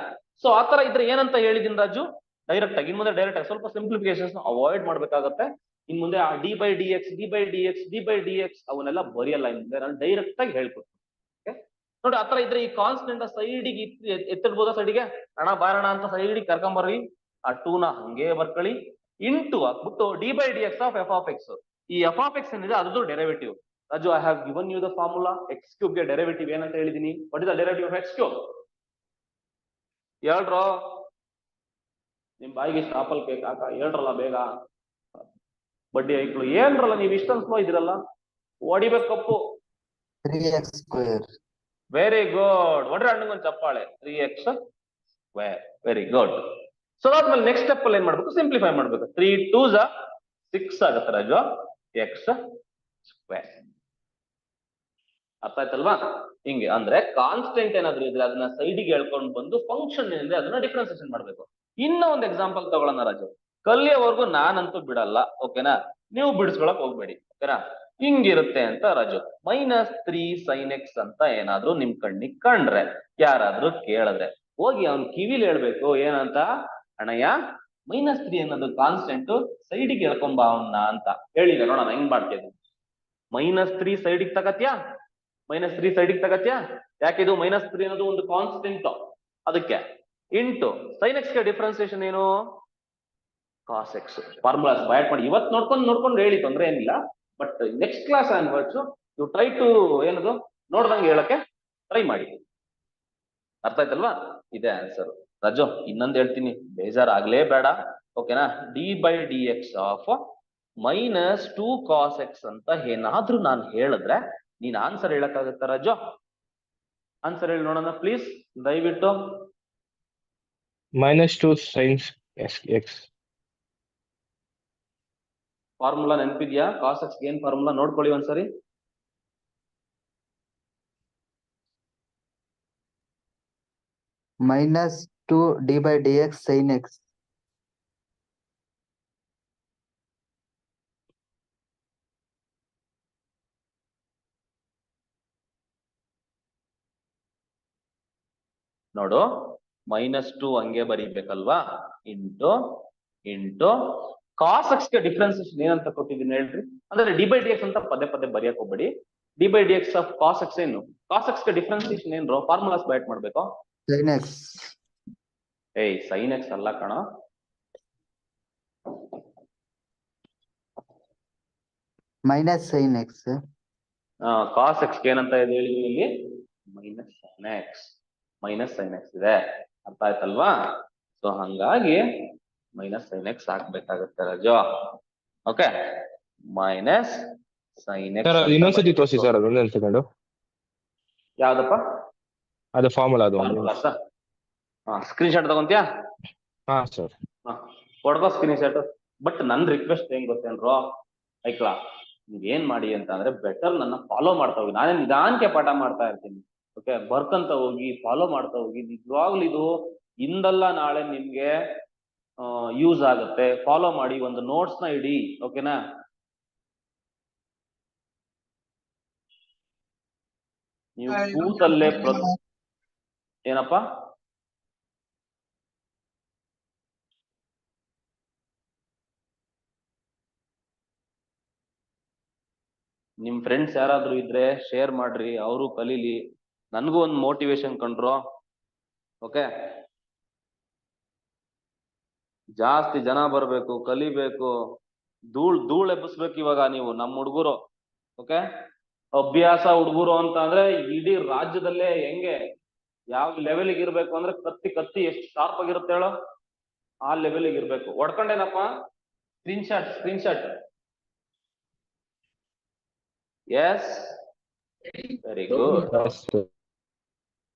ಸೊ ಆತರ ಇದ್ರೆ ಏನಂತ ಹೇಳಿದೀನಿ ರಾಜು, ಡೈರೆಕ್ಟ್ ಆಗಿ ಇನ್ ಮುಂದೆ ಡೈರೆಕ್ಟ್ ಆಗಿ ಸ್ವಲ್ಪ ಸಿಂಪ್ಲಿಫಿಕೇಶನ್ಸ್ ಅವಾಯ್ಡ್ ಮಾಡ್ಬೇಕಾಗತ್ತೆ. ಇನ್ ಮುಂದೆ ಆ ಡಿ ಬೈ ಡಿ ಎಕ್ಸ್ ಅವನ್ನೆಲ್ಲ ಬರೆಯಲ್ಲ. ಇನ್ ಮುಂದೆ ನಾನು ಡೈರೆಕ್ಟ್ ಆಗಿ ಹೇಳ್ಕೊಡ್ತೀನಿ. ನೋಡಿ, ಆತರ ಇದ್ರೆ ಈ ಕಾನ್ಸ್ಟೆಂಟ್ ಸೈಡಿಗೆ ಎತ್ತಿಡ್ಬೋದಾ? ಸೈಡಿಗೆ ಹಣ ಬಾರಣ ಅಂತ ಸೈಡಿಗೆ ಕರ್ಕೊಂಬರ್ರಿ. ಆ 2 ನ ಹಂಗೆ ಬರ್ಕೊಳ್ಳಿ, ಇಂಟು ಹಾಕ್ಬಿಟ್ಟು d by D X of f of x. ಈ ಎಫ್ ಆಫ್ ಎಕ್ಸ್ ಏನಿದೆ ಅದ್ರದ್ದು derivative Raju. I have given you the formula. X cube ಗೆ ಡೆರಿವೇಟಿವ್ ಏನಂತ ಹೇಳಿದೀನಿ. What is the derivative of x cube? ಹೇಳ್ರೋ, ನಿಮ್ ಬಾಯಿಗೆ ಇಷ್ಟ ಆಪಲ್ ಕೇಕ್ ಹಾಕ, ಹೇಳ್ರಲ್ಲ ಬೇಗ. ಬಡ್ಡಿ ಐಕ್ಳು ಏನ್ರಲ್ಲ ನೀವು ಇಷ್ಟೊಂದು ಸ್ಲೋ ಇದಿರಲ್ಲ, ಹೊಡಿಬೇಕು ಕಪ್ಪು. 3x square. Very good. ಒಡ್ರೆ ಹಣ್ಣುಗೊಂದು ಚಪ್ಪಾಳೆ. 3x square. Very good. So ಅದಾದ್ಮೇಲೆ ನೆಕ್ಸ್ಟ್ ಸ್ಟೆಪ್ ಅಲ್ಲಿ ಏನ್ ಮಾಡ್ಬೇಕು? ಸಿಂಪ್ಲಿಫೈ ಮಾಡ್ಬೇಕು. 3 2s 6 ಆಗುತ್ತೆ ರಾಜು, ಎಕ್ಸ್ ಸ್ಕ್ವೇರ್. ಅರ್ಥ ಆಯ್ತಲ್ವಾ? ಹಿಂಗೆ ಅಂದ್ರೆ ಕಾನ್ಸ್ಟೆಂಟ್ ಏನಾದ್ರು ಇದ್ರೆ ಅದನ್ನ ಸೈಡಿಗೆ ಹೇಳ್ಕೊಂಡು ಬಂದು ಫಂಕ್ಷನ್ ಏನಿದೆ ಅದನ್ನ ಡಿಫ್ರೆನ್ಸಿಯೇಷನ್ ಮಾಡ್ಬೇಕು. ಇನ್ನ ಒಂದು ಎಕ್ಸಾಂಪಲ್ ತಗೊಳ್ಳೋಣ ರಾಜು. ಕಲಿಯೋವರೆಗೂ ನಾನಂತೂ ಬಿಡಲ್ಲ, ಓಕೆನಾ? ನೀವು ಬಿಡಿಸ್ಕೊಳಕ್ ಹೋಗ್ಬೇಡಿ, ಓಕೆನಾ? ಹಿಂಗಿರುತ್ತೆ ಅಂತ ರಾಜು. -3 sin x ಅಂತ ಏನಾದ್ರು ನಿಮ್ ಕಣ್ಣಿಗೆ ಕಂಡ್ರೆ, ಯಾರಾದ್ರೂ ಕೇಳಿದ್ರೆ ಹೋಗಿ ಅವ್ನ್ ಕಿವಿಲಿ ಹೇಳ್ಬೇಕು. ಏನಂತ? ಅಣ್ಣಯ್ಯ, -3 ಅನ್ನೋದು ಕಾನ್ಸ್ಟೆಂಟ್, ಸೈಡಿಗೆ ಹೇಳ್ಕೊಂಬ ಅವನ್ನ ಅಂತ ಹೇಳಿದೆ. ನೋಡೋಣ ಹೆಂಗ್ ಮಾಡ್ತಿದ್ದೆ. -3 ಸೈಡಿಗೆ ತಗತ್ಯಾ? -3 ಸೈಡಿಗೆ ತಗತ್ಯಾ? ಯಾಕಿದು -3 ಅನ್ನೋದು ಒಂದು ಕಾನ್ಸ್ಟೆಂಟ್, ಅದಕ್ಕೆ ಇಂಟು sin x ಗೆ ಡಿಫ್ರೆನ್ಸಿಯೇಷನ್ ಏನು? cos x. ಫಾರ್ಮುಲಾಸ್ ಬಯಾಟ್ ಮಾಡಿ ಇವತ್ತು ನೋಡ್ಕೊಂಡು ಹೇಳಿ, ತೊಂದ್ರೆ ಏನಿಲ್ಲ. But next class onwards you try to ಏನದು ನೋಡ್ದಂಗೆ ಹೇಳಕ್ಕೆ ಟ್ರೈ ಮಾಡಿ. ಅರ್ಥ ಆಯ್ತಲ್ವಾ? ಇದೇ ಆನ್ಸರ್ ರಾಜು. ಇನ್ನೊಂದು ಹೇಳ್ತೀನಿ, ಬೇಜಾರಾಗ್ಲೇ ಬೇಡ, ಓಕೆನಾ? D by D X of -2 cos x ಅಂತ ಏನಾದ್ರೂ ನಾನು ಹೇಳಿದ್ರೆ ನೀನ್ ಆನ್ಸರ್ ಹೇಳಕ್ಕಾಗತ್ತ ರಾಜು? ಆನ್ಸರ್ ಹೇಳಿ ನೋಡೋಣ ಪ್ಲೀಸ್, ದಯವಿಟ್ಟು. -2 sin x. ಫಾರ್ಮುಲಾ ನೆನಪಿದ್ಯಾ? cos x ಏನ್ ಫಾರ್ಮುಲಾ ನೋಡ್ಕೊಳ್ಳಿ ಒಂದ್ಸರಿ. -2 d by dx sin x. ನೋಡು, -2 ಹಂಗೆ ಬರೀಬೇಕಲ್ವಾ, ಇಂಟು cos x ಗೆ ಡಿಫ್ರೆನ್ಸಿಯೇಷನ್ ಏನಂತ ಕೊಟ್ಟಿದ್ದೀನಿ ಹೇಳ್ರಿ? ಅಂದ್ರೆ ಡಿ ಬೈ ಡಿ ಎಕ್ಸ್ ಅಂತ ಪದೇ ಪದೇ ಬರೆಯಕ್ ಹೋಗ್ಬೇಡಿ. D by D X of cos x ಏನು? cos x ಗೆ ಡಿಫ್ರೆನ್ಸಿಯೇಷನ್ ಏನ್ರೋ? ಫಾರ್ಮುಲಾಸ್ ಬೈಟ್ ಮಾಡ್ಬೇಕು. sin x. ಏಯ್, sin x ಅಲ್ಲ ಕಣ. minus sin x. cos x ಏನಂತ ಇದೆ ಹೇಳಿ ಇಲ್ಲಿ? ಮೈನಸ್ sin x ಇದೆ. ಅರ್ಥ ಆಯ್ತಲ್ವಾ? ಸೊ ಹಂಗಾಗಿ -sin x ಹಾಕ್ಬೇಕಾಗತ್ತೆ Raju. Okay, -sin x. Sir ಇನ್ನೊಂದ್ಸತಿ ತೋರಿಸಿ ಸರ್, ಅದೊಂದು ಸೆಕೆಂಡ್. ಯಾವ್ದಪ್ಪ ಅದು ಫಾರ್ಮುಲಾ? ಅದು ಸ್ಕ್ರೀನ್ ಶಾಟ್ ತಗೊಂತೀಯಾ? ಹಾ ಸರ್. ಕೊಡ್ಕೋ ಸ್ಕ್ರೀನ್ ಶಾಟ್. ಬಟ್ ನನ್ ರಿಕ್ವೆಸ್ಟ್ ಏನ್ ಗೊತ್ತೇನ್ರೋ ಐಕ್ಲಾ, ನೀವ್ ಏನ್ ಮಾಡಿ ಅಂತ ಅಂದ್ರೆ ಬೆಟರ್ ನನ್ನ ಫಾಲೋ ಮಾಡ್ತಾ ಹೋಗಿ. ನಾನೇ ನಿಧಾನಕ್ಕೆ ಪಾಠ ಮಾಡ್ತಾ ಇರ್ತೀನಿ, ಓಕೆ? ಬರ್ಕಂತ ಹೋಗಿ, ಫಾಲೋ ಮಾಡ್ತಾ ಹೋಗಿ. ನಿಜವಾಗ್ಲೂ ಇದು ಇಂದಲ್ಲ ನಾಳೆ ನಿಮ್ಗೆ ಯೂಸ್ ಆಗುತ್ತೆ. ಫಾಲೋ ಮಾಡಿ, ಒಂದು ನೋಟ್ಸ್ ನ ಇಡಿ, ಓಕೆನಾ? ನೀವು ಕೂತಲ್ಲೇ ಏನಪ್ಪ ನಿಮ್ ಫ್ರೆಂಡ್ಸ್ ಯಾರಾದ್ರೂ ಇದ್ರೆ ಶೇರ್ ಮಾಡ್ರಿ, ಅವರು ಕಲೀಲಿ, ನನ್ಗೂ ಒಂದು ಮೋಟಿವೇಶನ್ ಕಂಡ್ರು. ಓಕೆ, ಜಾಸ್ತಿ ಜನ ಬರ್ಬೇಕು, ಕಲಿಬೇಕು, ಧೂಳ್ ಎಬ್ಬಿಸ್ಬೇಕು ಇವಾಗ ನೀವು ನಮ್ಮ ಹುಡುಗರು. ಓಕೆ, ಅಭ್ಯಾಸ ಹುಡುಗರು ಅಂತ ಅಂದ್ರೆ ಇಡೀ ರಾಜ್ಯದಲ್ಲೇ ಹೆಂಗೆ ಯಾವ ಲೆವೆಲ್ಗೆ ಇರ್ಬೇಕು ಅಂದ್ರೆ ಕತ್ತಿ ಕತ್ತಿ ಎಷ್ಟು ಶಾರ್ಪ್ ಆಗಿರುತ್ತೆ ಹೇಳೋ, ಆ ಲೆವೆಲ್ಗೆ ಇರ್ಬೇಕು. ಹೊಡ್ಕೊಂಡೇನಪ್ಪ? Screenshot. Yes, very good.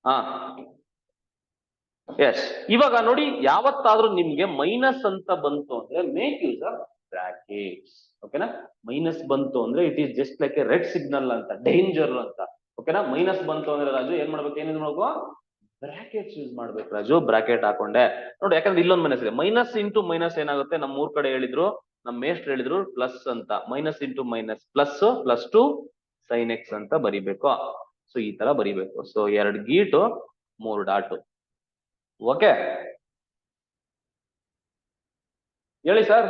ಹಾ ಎಸ್. ಇವಾಗ ನೋಡಿ, ಯಾವತ್ತಾದ್ರೂ ನಿಮ್ಗೆ ಮೈನಸ್ ಅಂತ ಬಂತು ಅಂದ್ರೆ ಮೇಕ್ ಯೂಸ್ ಆಫ್ ಬ್ರಾಕೆಟ್ಸ್. ಓಕೆನಾ? ಮೈನಸ್ ಬಂತು ಅಂದ್ರೆ it is just like a red signal ಅಂತ, ಡೇಂಜರ್ ಅಂತ. ಓಕೆನಾ? ಮೈನಸ್ ಬಂತು ಅಂದ್ರೆ ರಾಜು ಏನ್ ಮಾಡ್ಬೇಕು, ಏನಿದ್ ಮಾಡ್ಬೇಕು? ಬ್ರಾಕೆಟ್ಸ್ ಯೂಸ್ ಮಾಡ್ಬೇಕು ರಾಜು. ಬ್ರಾಕೆಟ್ ಹಾಕೊಂಡೆ ನೋಡಿ, ಯಾಕಂದ್ರೆ ಇಲ್ಲೊಂದು ಮೈನಸ್ ಇದೆ. ಮೈನಸ್ ಇಂಟು ಮೈನಸ್ ಏನಾಗುತ್ತೆ, ನಮ್ ಮೂರ್ ಕಡೆ ಹೇಳಿದ್ರು, ನಮ್ ಮೇಷ್ಟ್ರು ಹೇಳಿದ್ರು ಪ್ಲಸ್ ಅಂತ. Minus into minus plus, plus two sine x ಅಂತ ಬರಿಬೇಕು. ಸೊ ಈ ತರ ಬರಿಬೇಕು. ಸೊ 2 ಗೀಟು 3 ಡಾಟು. ಓಕೆ, ಹೇಳಿ ಸರ್.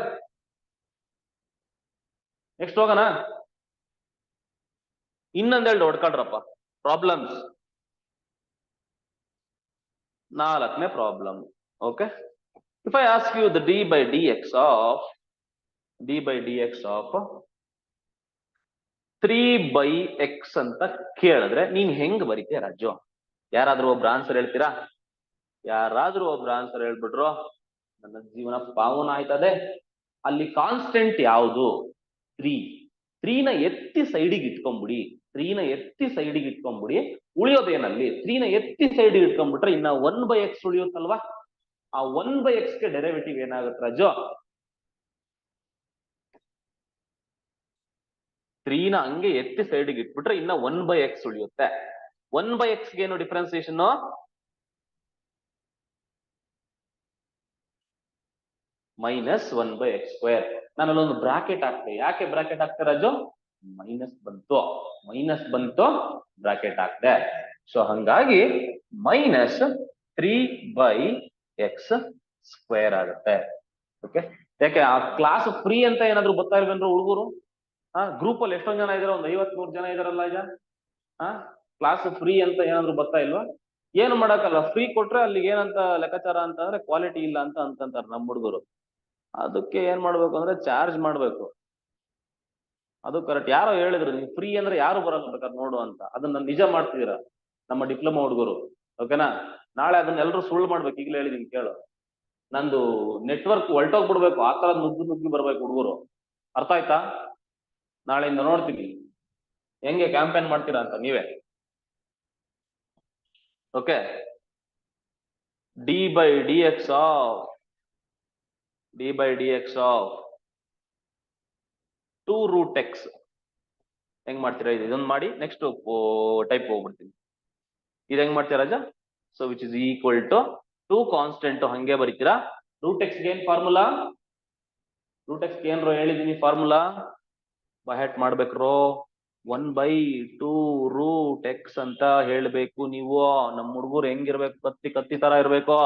ನೆಕ್ಸ್ಟ್ ಹೋಗೋಣ. ಇನ್ನೊಂದೆರಡು ಹೊಡ್ಕೊಳ್ರಪ್ಪ ಪ್ರಾಬ್ಲಮ್ಸ್. 4ನೇ problem. Okay, if I ask you the dy dx of 3/x ಅಂತ ಕೇಳಿದ್ರೆ ನೀನ್ ಹೆಂಗ್ ಬರೀತೀಯ ರಾಜು? ಯಾರಾದ್ರೂ ಒಬ್ರು ಆನ್ಸರ್ ಹೇಳ್ತೀರಾ? ಯಾರಾದ್ರೂ ಒಬ್ರು ಆನ್ಸರ್ ಹೇಳ್ಬಿಟ್ರು ನನ್ನ ಜೀವನ ಪಾವನ ಆಯ್ತದೆ. ಅಲ್ಲಿ ಕಾನ್ಸ್ಟೆಂಟ್ ಯಾವುದು? 3ನ ಎತ್ತಿ ಸೈಡಿಗೆ ಇಟ್ಕೊಂಡ್ಬಿಡಿ. 3ನ ಎತ್ತಿ ಸೈಡಿಗೆ ಇಟ್ಕೊಂಡ್ಬಿಡಿ. ಉಳಿಯೋದೇನಲ್ಲಿ 3ನ ಎತ್ತಿ ಸೈಡಿಗೆ ಇಟ್ಕೊಂಡ್ಬಿಟ್ರೆ ಇನ್ನ 1/x ಉಳಿಯುತ್ತಲ್ವಾ? ಆ 1/x ಗೆ ಡೆರಿವೇಟಿವ್ ಏನಾಗುತ್ತೆ ರಾಜು? 3ನ ಹಂಗೆ ಎತ್ತಿ ಸೈಡಿಗೆ ಇಟ್ಬಿಟ್ರೆ ಇನ್ನ 1/x ಉಳಿಯುತ್ತೆ. 1/x ಗೆ ಏನು ಡಿಫ್ರೆನ್ಸಿಯೇಷನ್? Minus 1/x². ನಾನು ಅಲ್ಲೊಂದು ಬ್ರಾಕೆಟ್ ಹಾಕ್ತೆ. ಯಾಕೆ ಬ್ರಾಕೆಟ್ ಹಾಕ್ತೆ ರಾಜು? ಮೈನಸ್ ಬಂತು ಬ್ರಾಕೆಟ್ ಹಾಕ್ತೆ. ಸೊ ಹಂಗಾಗಿ ಮೈನಸ್ 3/x² ಆಗುತ್ತೆ. ಓಕೆ, ಯಾಕೆ ಆ ಕ್ಲಾಸ್ ಫ್ರೀ ಅಂತ ಏನಾದ್ರು ಬರ್ತಾ ಇಲ್ವೇನ್ರು ಹುಡುಗರು? ಗ್ರೂಪ್ ಅಲ್ಲಿ ಎಷ್ಟೊಂದ್ ಜನ ಇದಾರೆ? ಒಂದು 53 ಜನ ಇದಾರಲ್ಲ ಈಗ. ಕ್ಲಾಸ್ ಫ್ರೀ ಅಂತ ಏನಾದ್ರು ಬರ್ತಾ ಇಲ್ವಾ? ಏನು ಮಾಡಕ್ಕಲ್ಲ, ಫ್ರೀ ಕೊಟ್ರೆ ಅಲ್ಲಿಗೆ ಏನಂತ ಲೆಕ್ಕಾಚಾರ ಅಂತ ಅಂದ್ರೆ ಕ್ವಾಲಿಟಿ ಇಲ್ಲ ಅಂತ ಅಂತಂತಾರೆ ನಮ್ಮ ಹುಡುಗರು. ಅದಕ್ಕೆ ಏನ್ ಮಾಡ್ಬೇಕು ಅಂದ್ರೆ ಚಾರ್ಜ್ ಮಾಡ್ಬೇಕು. ಅದು ಕರೆಕ್ಟ್. ಯಾರೋ ಹೇಳಿದ್ರು ನೀವು ಫ್ರೀ ಅಂದ್ರೆ ಯಾರು ಬರಲ್ಲ ಬೇಕಾದ್ರೆ ನೋಡು ಅಂತ. ಅದನ್ನ ನಿಜ ಮಾಡ್ತಿದ್ದೀರಾ ನಮ್ಮ ಡಿಪ್ಲೊಮಾ ಹುಡುಗರು. ಓಕೆನಾ? ನಾಳೆ ಅದನ್ನ ಎಲ್ರು ಸುಳ್ಳು ಮಾಡ್ಬೇಕು. ಈಗಲೇ ಹೇಳಿದೀನಿ ಕೇಳು. ನಂದು ನೆಟ್ವರ್ಕ್ ಹೊಲ್ಟೋಗ್ಬಿಡ್ಬೇಕು. ಆ ತರ ನುಗ್ಗಿ ಬರ್ಬೇಕು ಹುಡುಗರು. ಅರ್ಥ ಆಯ್ತಾ? ನಾಳೆಯಿಂದ ನೋಡ್ತೀನಿ ಹೆಂಗೆ ಕ್ಯಾಂಪೇನ್ ಮಾಡ್ತೀರಾ ಅಂತ ನೀವೇ. Okay, dy dx of 2√x ಹೆಂಗ್ ಮಾಡ್ತೀರಾ? ಇದೊಂದು ಮಾಡಿ ನೆಕ್ಸ್ಟ್ ಟೈಪ್ ಹೋಗ್ಬಿಡ್ತೀನಿ. ಇದು ಹೆಂಗ್ ಮಾಡ್ತೀರಾ Raja? So which is equal to 2 constant ಹಂಗೆ ಬರೀತೀರಾ. √x ಗೆ ಏನ್ ಫಾರ್ಮುಲಾ? √x ಗೆ ಏನ್ರೋ ಹೇಳಿದೀನಿ ಫಾರ್ಮುಲಾ, ಬಹೆಟ್ ಮಾಡ್ಬೇಕ್ರೋ. 1/2√x ಅಂತ ಹೇಳ್ಬೇಕು ನೀವು. ನಮ್ಮ ಹುಡುಗರು ಹೆಂಗಿರ್ಬೇಕು? ಕತ್ತಿ ತರ ಇರ್ಬೇಕು.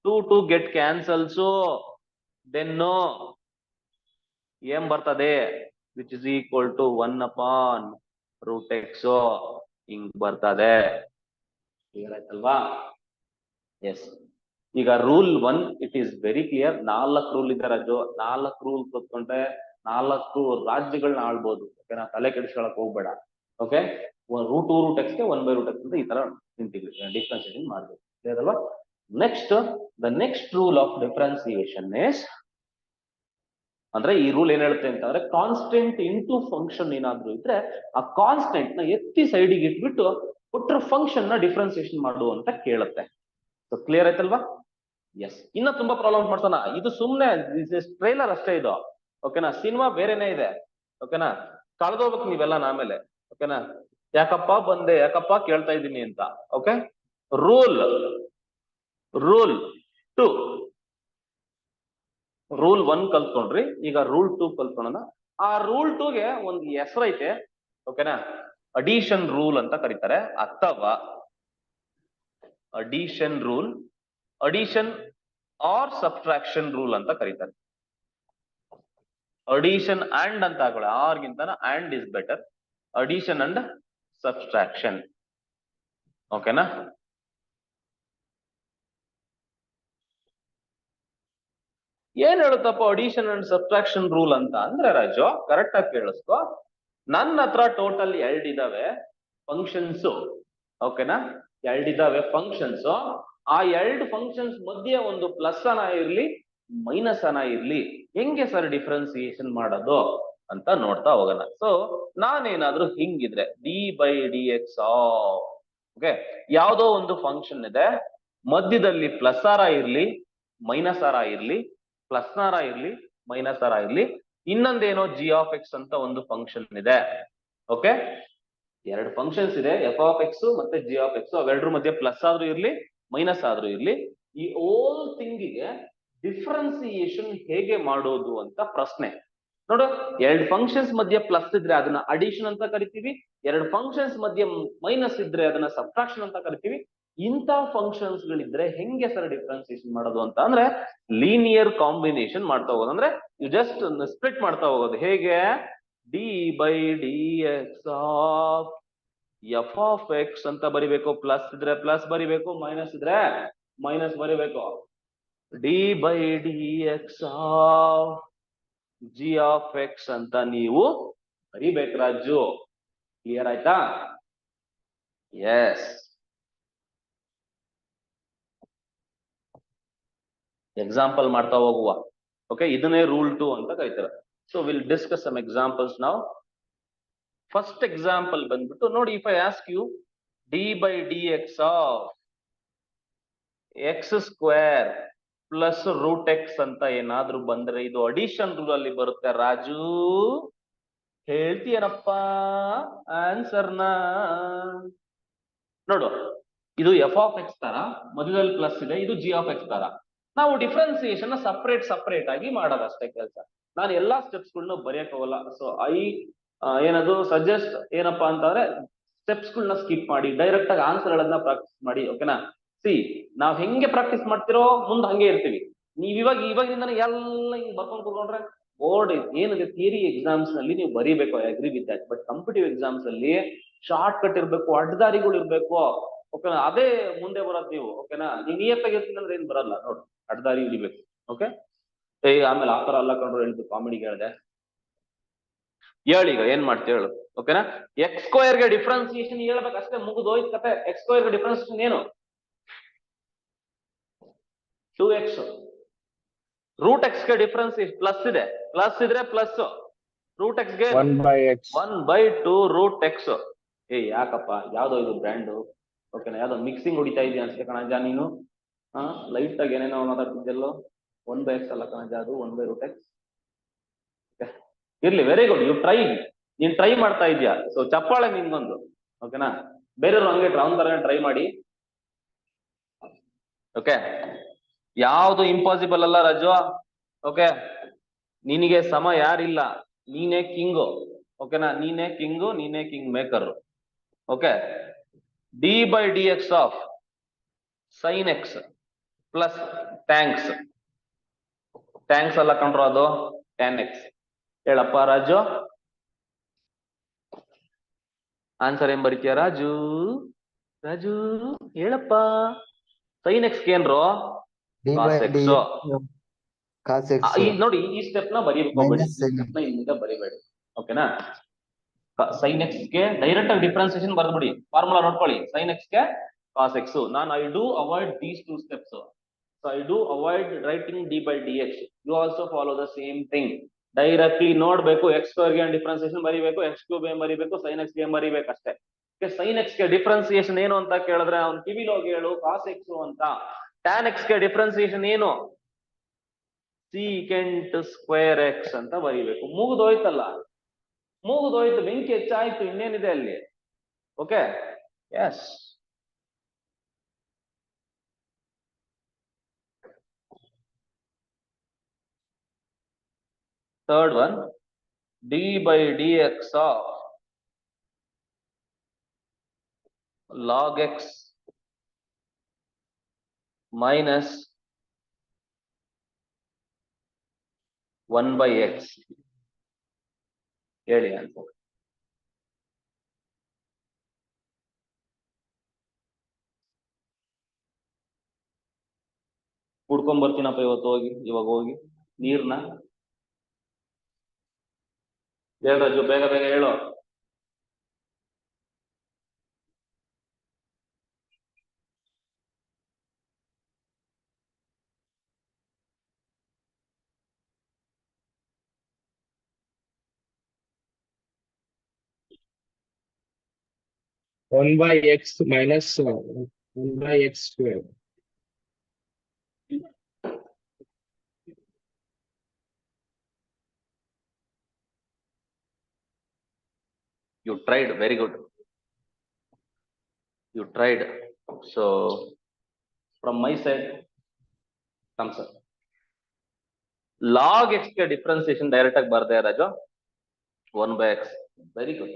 2 ಗೆಟ್ ಕ್ಯಾನ್ಸಲ್ಸ್. ದೆನ್ ಏನ್ ಬರ್ತದೆ? Which is equal to 1/√x. ಹಿಂಗ್ ಬರ್ತದೆ. ಕ್ಲಿಯರ್ ಆಯ್ತಲ್ವಾ? ಎಸ್. ಈಗ rule 1 it is very clear. 4 rule ಇದೆ ರಾಜು. 4 ರೂಲ್ ಕೊತ್ಕೊಂಡ್ರೆ 4 ರಾಜ್ಯಗಳನ್ನ ಆಳ್ಬೋದು. ಓಕೆನಾ? ತಲೆ ಕೆಡಿಸ್ಕೊಳಕ್ ಹೋಗ್ಬೇಡ. ಓಕೆ, √2√x ಗೆ 1/√x ಅಂತ ಈ ತರ ಡಿಫ್ರೆನ್ಸಿಯೇಷನ್ ಮಾಡ್ಬೇಕು. ಕ್ಲಿಯರ್ ಅಲ್ವಾ? Next, the next rule of differentiation is, ಅಂದ್ರೆ ಈ ರೂಲ್ ಏನ್ ಹೇಳುತ್ತೆ ಅಂತಂದ್ರೆ ಕಾನ್ಸ್ಟೆಂಟ್ ಇಂಟು ಫಂಕ್ಷನ್ ಏನಾದ್ರು ಇದ್ರೆ ಆ ಕಾನ್ಸ್ಟೆಂಟ್ ನ ಎತ್ತಿ ಸೈಡಿಗೆ ಇಟ್ಬಿಟ್ಟು ಕೊಟ್ರ ಫಂಕ್ಷನ್ ನ ಡಿಫ್ರೆನ್ಸಿಯೇಷನ್ ಮಾಡು ಅಂತ ಕೇಳುತ್ತೆ. ಸೊ ಕ್ಲಿಯರ್ ಆಯ್ತಲ್ವಾ? ಎಸ್. ಇನ್ನ ತುಂಬಾ ಪ್ರಾಬ್ಲಮ್ಸ್ ಮಾಡ್ತಾನ. ಇದು ಸುಮ್ನೆ ಟ್ರೈಲರ್ ಅಷ್ಟೇ ಇದು. ಓಕೆನಾ? ಸಿನಿಮಾ ಬೇರೆನೆ ಇದೆ. ಓಕೆನಾ? ಕಳ್ದೋಗ್ಬೇಕು ನೀವೆಲ್ಲ ಆಮೇಲೆ. ಓಕೆನಾ? ಯಾಕಪ್ಪ ಬಂದೆ, ಯಾಕಪ್ಪ ಕೇಳ್ತಾ ಇದ್ದೀನಿ ಅಂತ. Okay, rule 2, rule 1 ಕಲ್ತ್ಕೊಂಡ್ರಿ. ಈಗ ರೂಲ್ 2 ಕಲ್ತ್ಕೊಳ್ಳೋಣ. ಆ ರೂಲ್ 2ಗೆ ಒಂದು ಹೆಸರೈತೆ. ಓಕೆನಾ? ಅಡಿಷನ್ ರೂಲ್ ಅಂತ ಕರೀತಾರೆ, ಅಥವಾ addition rule, addition or subtraction rule ಅಂತ ಕರೀತಾರೆ. ಅಡಿಷನ್ ಅಂಡ್ ಅಂತ ಹಾಕೊಳ್ಳಿ. ಆರ್ಗಿಂತ and is better. Addition and subtraction. ಓಕೆನಾ? ಏನ್ ಹೇಳುತ್ತಪ್ಪ ಅಡಿಷನ್ ಅಂಡ್ ಸಬ್ಟ್ರಾಕ್ಷನ್ ರೂಲ್ ಅಂತ ಅಂದ್ರೆ ರಾಜು, ಕರೆಕ್ಟ್ ಆಗಿ ಕೇಳಿಸ್ಕೊ. ನನ್ನ ಹತ್ರ ಟೋಟಲ್ 2 ಇದಾವೆ ಫಂಕ್ಷನ್ಸ್. ಓಕೆನಾ, 2 ಇದಾವೆ ಫಂಕ್ಷನ್ಸ್. ಆ 2 ಫಂಕ್ಷನ್ಸ್ ಮಧ್ಯೆ ಒಂದು ಪ್ಲಸ್ ಅನ ಇರ್ಲಿ ಮೈನಸ್ ಅನ ಇರ್ಲಿ, ಹೆಂಗೆ ಸರ್ ಡಿಫ್ರೆನ್ಸಿಯೇಷನ್ ಮಾಡೋದು ಅಂತ ನೋಡ್ತಾ ಹೋಗೋಣ. ಸೊ ನಾನೇನಾದ್ರೂ ಹಿಂಗಿದ್ರೆ d by D X of, okay, ಯಾವ್ದೋ ಒಂದು ಫಂಕ್ಷನ್ ಇದೆ, ಮಧ್ಯದಲ್ಲಿ ಪ್ಲಸ್ ಆರ ಇರ್ಲಿ ಮೈನಸ್ ಆರ ಇರ್ಲಿ, ಪ್ಲಸ್ ಆರ ಇರ್ಲಿ ಮೈನಸ್ ಆರ ಇರ್ಲಿ, ಇನ್ನೊಂದೇನೋ ಜಿ ಆಫ್ ಎಕ್ಸ್ ಅಂತ ಒಂದು ಫಂಕ್ಷನ್ ಇದೆ. ಓಕೆ, 2 ಫಂಕ್ಷನ್ಸ್ ಇದೆ, ಎಫ್ ಆಫ್ ಎಕ್ಸ್ ಮತ್ತೆ ಜಿ ಆಫ್ ಎಕ್ಸ್. ಅವೆರಡ್ರ ಮಧ್ಯೆ ಪ್ಲಸ್ ಆದ್ರೂ ಇರ್ಲಿ ಮೈನಸ್ ಆದ್ರೂ ಇರ್ಲಿ, ಈ ಓಲ್ ಥಿಂಗಿಗೆ ಡಿಫ್ರೆನ್ಸಿಯೇಷನ್ ಹೇಗೆ ಮಾಡೋದು ಅಂತ ಪ್ರಶ್ನೆ. ನೋಡು, 2 ಫಂಕ್ಷನ್ಸ್ ಮಧ್ಯೆ ಪ್ಲಸ್ ಇದ್ರೆ ಅದನ್ನ ಅಡಿಷನ್ ಅಂತ ಕರಿತೀವಿ, 2 ಫಂಕ್ಷನ್ಸ್ ಮಧ್ಯೆ ಮೈನಸ್ ಇದ್ರೆ ಅದನ್ನ ಸಬ್ಟ್ರಾಕ್ಷನ್ ಅಂತ ಕರಿತೀವಿ. ಇಂಥ ಫಂಕ್ಷನ್ಸ್ ಗಳಿದ್ರೆ ಹೆಂಗೆ ಸರ್ ಡಿಫ್ರೆನ್ಸಿಯೇಷನ್ ಮಾಡೋದು ಅಂತ ಅಂದ್ರೆ ಲೀನಿಯರ್ ಕಾಂಬಿನೇಷನ್ ಮಾಡ್ತಾ ಹೋಗೋದು. ಅಂದ್ರೆ ಯು ಜಸ್ಟ್ ಸ್ಪ್ಲಿಟ್ ಮಾಡ್ತಾ ಹೋಗೋದು. ಹೇಗೆ? D by D X of f of x ಅಂತ ಬರಿಬೇಕು. ಪ್ಲಸ್ ಇದ್ರೆ ಪ್ಲಸ್ ಬರಿಬೇಕು, ಮೈನಸ್ ಇದ್ರೆ ಮೈನಸ್ ಬರಿಬೇಕು. D by D X of g of x ಅಂತ ನೀವು ಬರಿಬೇಕು ರಾಜು. ಕ್ಲಿಯರ್ ಆಯ್ತಾ? ಎಸ್. ಎಕ್ಸಾಂಪಲ್ ಮಾಡ್ತಾ ಹೋಗುವ. ಓಕೆ, ಇದನ್ನೇ ರೂಲ್ 2 ಅಂತ ಕರೀತಾರೆ. So will discuss some examples ನಾವು. ಫಸ್ಟ್ ಎಕ್ಸಾಂಪಲ್ ಬಂದ್ಬಿಟ್ಟು ನೋಡಿ, if I ask you d by D X of X square plus root x ಅಂತ ಏನಾದ್ರೂ ಬಂದ್ರೆ ಇದು ಅಡಿಷನ್ ರೂಲ್ ಅಲ್ಲಿ ಬರುತ್ತೆ ರಾಜು. ಹೇಳ್ತೀಯನಪ್ಪ ಆನ್ಸರ್ನ? ನೋಡು, ಇದು ಎಫ್ ಆಫ್ ಎಕ್ಸ್ ತರ ಮಧ್ಯದಲ್ಲಿ ಪ್ಲಸ್ ಇದೆ, ಇದು ಜಿ ಆಫ್ ಎಕ್ಸ್ ತರ. ನಾವು ಡಿಫ್ರೆನ್ಸಿಯೇಷನ್ ಸಪರೇಟ್ ಆಗಿ ಮಾಡೋದಷ್ಟೇ ಕೆಲಸ. ನಾನು ಎಲ್ಲಾ ಸ್ಟೆಪ್ಸ್ ಗಳನ್ನ ಬರೆಯಕ್ ಹೋಗಲ್ಲ. ಸೊ ಏನದು ಸಜೆಸ್ಟ್ ಏನಪ್ಪಾ ಅಂತಂದ್ರೆ ಸ್ಟೆಪ್ಸ್ ಗಳನ್ನ ಸ್ಕಿಪ್ ಮಾಡಿ ಡೈರೆಕ್ಟ್ ಆಗಿ ಆನ್ಸರ್ ಗಳನ್ನ ಪ್ರಾಕ್ಟೀಸ್ ಮಾಡಿ. ಓಕೆನಾ? ಸಿ, ನಾವ್ ಹೆಂಗೆ ಪ್ರಾಕ್ಟೀಸ್ ಮಾಡ್ತಿರೋ ಮುಂದೆ ಹಂಗೆ ಇರ್ತೀವಿ. ನೀವ್ ಇವಾಗಿಂದ ಎಲ್ಲ ಹಿಂಗ್ ಬರ್ಕೊಂಡ್ ಕೂತ್ಕೊಂಡ್ರೆ ಬೋರ್ಡ್ ಏನಿದೆ ಥಿಯರಿ ಎಕ್ಸಾಮ್ಸ್ ನಲ್ಲಿ ನೀವು ಬರೀಬೇಕು. I agree with that. But competitive exams ಅಲ್ಲಿ ಶಾರ್ಟ್ ಕಟ್ ಇರ್ಬೇಕು, ಅಡ್ಡದಾರಿಗಳು ಇರ್ಬೇಕು. ಓಕೆನಾ? ಅದೇ ಮುಂದೆ ಬರೋದು ನೀವು. ಓಕೆನಾ? ನೀವ್ ನಿಯತ್ತಾಗಿರ್ತೀನಿ ಅಂದ್ರೆ ಏನ್ ಬರಲ್ಲ. ನೋಡಿ, ಅಡ್ಡದಾರಿ ಹಿಡಿಬೇಕು. ಓಕೆ, ಆಮೇಲೆ ಆತರ ಅಲ್ಲ ಕಂಡ್ರು ಹೇಳ್ತು ಕಾಮಿಡಿಗೆ ಹೇಳಿದೆ. ಹೇಳೀಗ ಏನ್ ಮಾಡ್ತೀವಿ ಹೇಳು. ಓಕೆನಾ? ಎಕ್ಸ್ ಸ್ಕ್ವೇರ್ ಗೆ ಡಿಫ್ರೆನ್ಸಿಯೇಷನ್ ಹೇಳ್ಬೇಕಷ್ಟೇ, ಮುಗಿದೋಯ್ತು ಕತೆ. ಎಕ್ಸ್ ಸ್ಕ್ವೇರ್ ಗೆ ಡಿಫ್ರೆನ್ಸಿಯೇಷನ್ ಏನು? 2x. ರೂಟ್ ಎಕ್ಸ್ ಗೆ ಡಿಫ್ರೆನ್ಸ್ ಪ್ಲಸ್ ಇದೆ, ಪ್ಲಸ್ ಇದ್ರೆ ಪ್ಲಸ್. ರೂಟ್ ಎಕ್ಸ್ ಗೆ 1/x 1/2 ರೂಟ್ ಎಕ್ಸ್. ಯಾಕಪ್ಪ, ಯಾವ್ದೋ ಇದು ಬ್ರ್ಯಾಂಡು? ಓಕೆನಾ? ಯಾವ್ದೋ ಮಿಕ್ಸಿಂಗ್ ಹೊಡಿತಾ ಇದೆಯಾ ಅನ್ಸುತ್ತೆ ಕಣಜ ನೀನು. ಲೈಟ್ ಆಗಿ ಏನೇನೋ ಮಾತಾಡ್ತಿದ್ದೆಲ್ಲೋ. 1/x ಅಲ್ಲ ಕಣಜ, ಅದು 1/√x. ಇರ್ಲಿ, ವೆರಿ ಗುಡ್, ಯು ಟ್ರೈ. ನೀನ್ ಟ್ರೈ ಮಾಡ್ತಾ ಇದ್ಯಾ, ಸೊ ಚಪ್ಪಾಳೆ ನಿನ್ಗೊಂದು. ಓಕೆನಾ? ಬೇರೆಯವ್ರು ಹಂಗೆ ಅವನ ತರ ಟ್ರೈ ಮಾಡಿ. ಓಕೆ, ಯಾವುದು ಇಂಪಾಸಿಬಲ್ ಅಲ್ಲ ರಾಜು. ಓಕೆ, ನಿನಗೆ ಸಮ ಯಾರಿಲ್ಲ, ನೀನೇ ಕಿಂಗು. ಓಕೆನಾ? ನೀನೇ ಕಿಂಗು, ನೀನೇ king maker. Okay, d by D X of sine x plus tanks. Tanks ಅಲ್ಲ ಕಂಡ್ರು, ಅದು ಟ್ಯಾನ್ ಎಕ್ಸ್. ಹೇಳಪ್ಪ ರಾಜು, ಆನ್ಸರ್ ಏನ್ ಬರೀತೀಯ ರಾಜು? ರಾಜು ಹೇಳಪ್ಪ. ಸೈನ್ ಎಕ್ಸ್ ಏನ್ರು? Cos x. ಕಾಸ್ ಎಕ್ಸ್ ನೋಡಿ, ಈ ಸ್ಟೆಪ್ ನ ಬರೀಬೇಕು, ಸ್ಟೆಪ್ ನ ಇಲ್ಲಿಂದ ಬರಿಬೇಡಿ. ಓಕೆನಾ? ಸೈನ್ ಎಕ್ಸ್ ಗೆ ಡೈರೆಕ್ಟ್ ಆಗಿ ಡಿಫ್ರೆನ್ಸಿಯೇಷನ್ ಬರ್ದ್ಬಿಡಿ. ಫಾರ್ಮುಲಾ ನೋಡ್ಕೊಳ್ಳಿ. ಸೈನ್ ಎಕ್ಸ್ ಗೆ ಕಾಸ್ ಎಕ್ಸ್. ನಾನು I do avoid these 2 steps. So I do avoid writing d by D x. You also follow the same thing. Directly ನೋಡ್ಬೇಕು, ಎಕ್ಸ್ ಸ್ಕ್ವೇರ್ ಗೆ ಡಿಫ್ರೆನ್ಸಿಯೇಷನ್ ಬರೀಬೇಕು, ಎಕ್ಸ್ ಕ್ಯೂಬ್ ಏನ್ ಬರೀಬೇಕು, ಸೈನ್ ಎಕ್ಸ್ ಗೆ ಬರೀಬೇಕು ಅಷ್ಟೇ. ಸೈನ್ ಎಕ್ಸ್ ಗೆ ಡಿಫ್ರೆನ್ಸಿಯೇಷನ್ ಏನು ಅಂತ ಕೇಳಿದ್ರೆ ಅವ್ನು ಕಿವಿಲ್ ಹೋಗಿ ಹೇಳು ಕಾಸ್ ಎಕ್ಸ್ ಅಂತ. ಟ್ಯಾನ್ ಎಕ್ಸ್ ಗೆ ಡಿಫ್ರೆನ್ಸಿಯೇಷನ್ ಏನು? ಸೀಕೆಂಟ್ ಸ್ಕ್ವೇರ್ ಎಕ್ಸ್ ಅಂತ ಬರೀಬೇಕು. ಮುಗಿದೋಯ್ತಲ್ಲ, ಮುಗಿದೋಯ್ತು. ಬೆಂಕಿ ಹೆಚ್ಚಾಯ್ತು, ಇನ್ನೇನಿದೆ ಅಲ್ಲಿ? Okay, yes. Third one, d by dx of log x minus 1/x. ಹೇಳಿ ಆನ್ಸರ್. ಕುಡ್ಕೊಂಡ್ ಬರ್ತೀನಪ್ಪ ಇವತ್ತು ಹೋಗಿ, ಇವಾಗ ಹೋಗಿ ನೀರ್ನ. ಹೇಳು ರಾಜು, ಬೇಗ ಬೇಗ ಹೇಳು. 1 by x minus 1 by x square. You tried, very good. You tried. So from my side, thumbs up. Log x के differentiation direct आग ಬರ್ದೆ Raju 1 by x. Very good.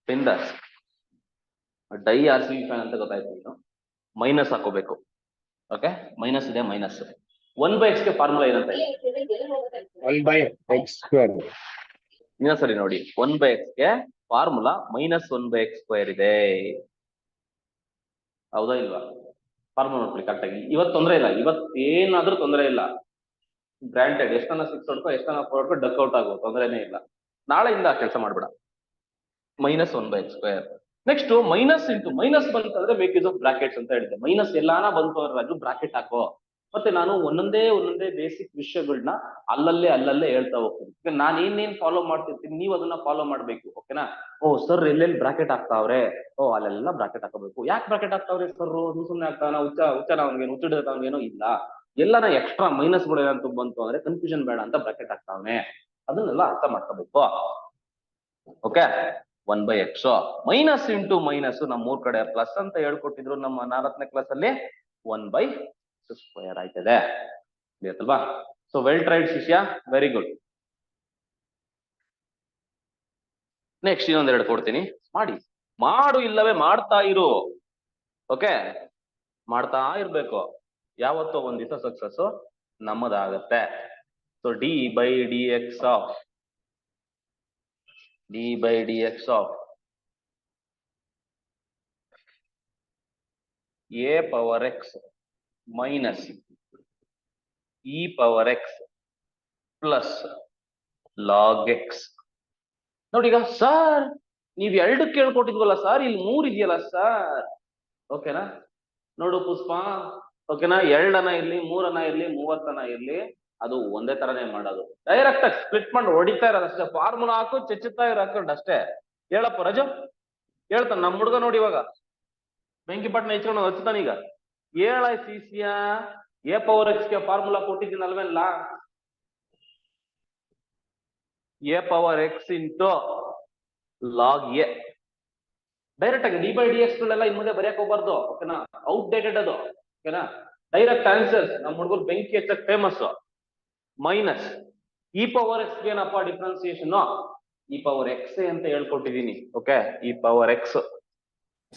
Pindas. Die R C B fan ಅಂತ ಗೊತ್ತಾಯ್ತು ನೀನು. ಮೈನಸ್ ಹಾಕೋಬೇಕು. ಓಕೆ, ಮೈನಸ್ ಇದೆ, ಮೈನಸ್ 1 by x ಗೆ ಫಾರ್ಮುಲಾ ಏನಂತ ಇದೆ? 1 by x square. ಇನ್ನೊಂದ್ಸರಿ ನೋಡಿ, 1 by x ಗೆ ಫಾರ್ಮುಲಾ -1 by x ಸ್ಕ್ವೇರ್ ಇದೆ. ಹೌದಾ ಇಲ್ವಾ? ಫಾರ್ಮುಲಾ ನೋಡ್ಕೊಳ್ಳಿ ಕರೆಕ್ಟ್ ಆಗಿ. ಇವತ್ತು ತೊಂದರೆ ಇಲ್ಲ, ಇವತ್ತು ಏನಾದ್ರೂ ತೊಂದರೆ ಇಲ್ಲ. ಗ್ರಾಂಟೆಡ್ ಎಷ್ಟನ್ನ 6 ಹೊಡ್ಕೋ, ಎಷ್ಟನ್ನ 4 ಹೊಡ್ಕೋ, ಡಕ್ ಔಟ್ ಆಗೋ, ತೊಂದರೆನೇ ಇಲ್ಲ. ನಾಳೆಯಿಂದ ಕೆಲಸ ಮಾಡ್ಬೇಡ. -1 by x square. Next minus into minus ಬಂತಂದ್ರೆ ಮೇಕ್ ಯೂಸ್ ಆಫ್ ಬ್ರಾಕೆಟ್ಸ್ ಅಂತ ಹೇಳಿದೆ. ಮೈನಸ್ ಎಲ್ಲಾನ ಬಂತು ಅಂದ್ರೆ ರಾಜು ಬ್ರಾಕೆಟ್ ಹಾಕೋ. ಮತ್ತೆ ನಾನು ಒಂದೊಂದೇ ಬೇಸಿಕ್ ವಿಷಯಗಳನ್ನ ಅಲ್ಲಲ್ಲೇ ಹೇಳ್ತಾ ಹೋಗ್ತೀನಿ. ನಾನು ಏನೇನ್ ಫಾಲೋ ಮಾಡ್ತಿರ್ತೀನಿ ನೀವು ಅದನ್ನ ಫಾಲೋ ಮಾಡ್ಬೇಕು. ಓಕೆನಾ? ಓ ಸರ್ ಎಲ್ಲೆಲ್ಲಿ ಬ್ರಾಕೆಟ್ ಹಾಕ್ತಾವ್ರೆ, ಓ ಅಲ್ಲೆಲ್ಲ ಬ್ರಾಕೆಟ್ ಹಾಕಬೇಕು. ಯಾಕೆ ಬ್ರಾಕೆಟ್ ಹಾಕ್ತಾವ್ರೆ ಸರ್? ಸುಮ್ಮನೆ ಆಗ್ತಾನ ಹುಚ್ಚ ಅವ್ನಿಗೇನು ಹುಚ್ಚಿಡತಾವ್ನೇನೋ ಇಲ್ಲ. ಎಲ್ಲಾನ ಎಕ್ಸ್ಟ್ರಾ ಮೈನಸ್ ಗಳು ಏನಂತ ಬಂತು ಅಂದ್ರೆ ಕನ್ಫ್ಯೂಷನ್ ಬೇಡ ಅಂತ ಬ್ರಾಕೆಟ್ ಹಾಕ್ತಾವನೆ. ಅದನ್ನೆಲ್ಲ ಅರ್ಥ ಮಾಡ್ಕೋಬೇಕು. Okay, 1 by x minus into minus ನಮ್ಮ 3 ಕಡೆ ಪ್ಲಸ್ ಅಂತ ಹೇಳ್ಕೊಟ್ಟಿದ್ರು ನಮ್ಮ 4ನೇ ಕ್ಲಾಸ್ ಅಲ್ಲಿ. 1 by ಸ್ಕ್ವೇರ್ ಆಯ್ತದೆ ಅಲ್ವಾ? ಸೊ ವೆಲ್ ಟ್ರೈಡ್ ಶಿಷ್ಯ, ವೆರಿ ಗುಡ್. ನೆಕ್ಸ್ಟ್ ಇನ್ನೊಂದೆರಡು ಕೊಡ್ತೀನಿ, ಮಾಡು ಇಲ್ಲವೇ ಮಾಡ್ತಾ ಇರು. ಓಕೆ, ಮಾಡ್ತಾ ಇರ್ಬೇಕು. ಯಾವತ್ತೋ ಒಂದ್ ದಿವಸ ಸಕ್ಸಸ್ ನಮ್ಮದಾಗತ್ತೆ. So D by D X of a power x minus e power x plus log x. ನೋಡಿ ಈಗ ಸರ್ ನೀವ್ 2 ಕೇಳ್ಕೊಟ್ಟಿದ್ವಲ್ಲ ಸರ್, ಇಲ್ಲಿ 3 ಇದೆಯಲ್ಲ ಸರ್. ಓಕೆನಾ? ನೋಡು ಪುಷ್ಪ, ಓಕೆನಾ? 2 ಇರ್ಲಿ, 3 ಇರ್ಲಿ, 30 ಇರ್ಲಿ, ಅದು ಒಂದೇ ತರನೇ ಮಾಡೋದು. ಡೈರೆಕ್ಟ್ ಆಗಿ ಸ್ಪ್ಲಿಟ್ ಮಾಡಿ ಹೊಡಿತಾ ಇರೋದಷ್ಟೇ. ಫಾರ್ಮುಲಾ ಹಾಕು, ಚೆಚ್ಚುತ್ತಾ ಹಾಕೊಂಡು ಅಷ್ಟೇ. ಹೇಳಪ್ಪ ರಜು, ಹೇಳ್ತಾನ ನಮ್ಮ ಹುಡುಗ. ನೋಡಿ ಇವಾಗ ಬೆಂಕಿ ಪಟ್ಟಣ ಹೆಚ್ಕೊಂಡು ಹಚ್ತಾನೀಗ. ಹೇಳ ಶಿಷ್ಯ, ಎ ಪವರ್ ಎಕ್ಸ್ ಗೆ ಫಾರ್ಮುಲಾ ಕೊಟ್ಟಿದ್ದೀನಲ್ವೆಲ್ಲ, a power x into log a. Direct ಆಗಿ ಡಿ ಬೈ ಡಿ ಎಕ್ಸ್ ಗಳೆಲ್ಲ ಇನ್ ಮುಂದೆ ಬರೆಯಕ್ ಹೋಗ್ಬಾರ್ದು. ಓಕೆನಾ? ಔಟ್ಡೇಟೆಡ್ ಅದು. ಓಕೆನಾ? ಡೈರೆಕ್ಟ್ ಆನ್ಸರ್ಸ್ ನಮ್ಮ ಹುಡುಗರು ಬೆಂಕಿ ಹಚ್ಚಕ್ famous. Minus e power x ಏನಪ್ಪ ಡಿಫ್ರೆನ್ಸಿಯೇಷನ್? ಇ ಪವರ್ ಎಕ್ಸ್ ಅಂತ ಹೇಳ್ಕೊಟ್ಟಿದೀನಿ. Okay, e power x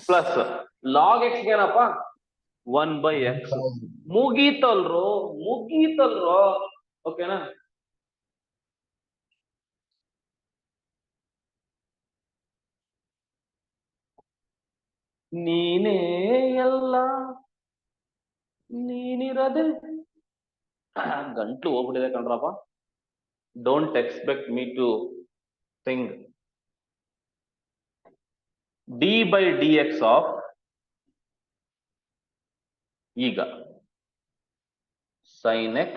plus log x ಏನಪ್ಪ? 1 by x. ಮುಗೀತಲ್ರೋ. ಓಕೆನಾ? ನೀನೇ ಎಲ್ಲ ನೀನಿರದೆ. ಗಂಟ್ಲು ಹೋಗ್ಬಿಟ್ಟಿದೆ ಕಣ್ರಪ್ಪ. Don't expect me to sing. D by D X of ಈಗ sin x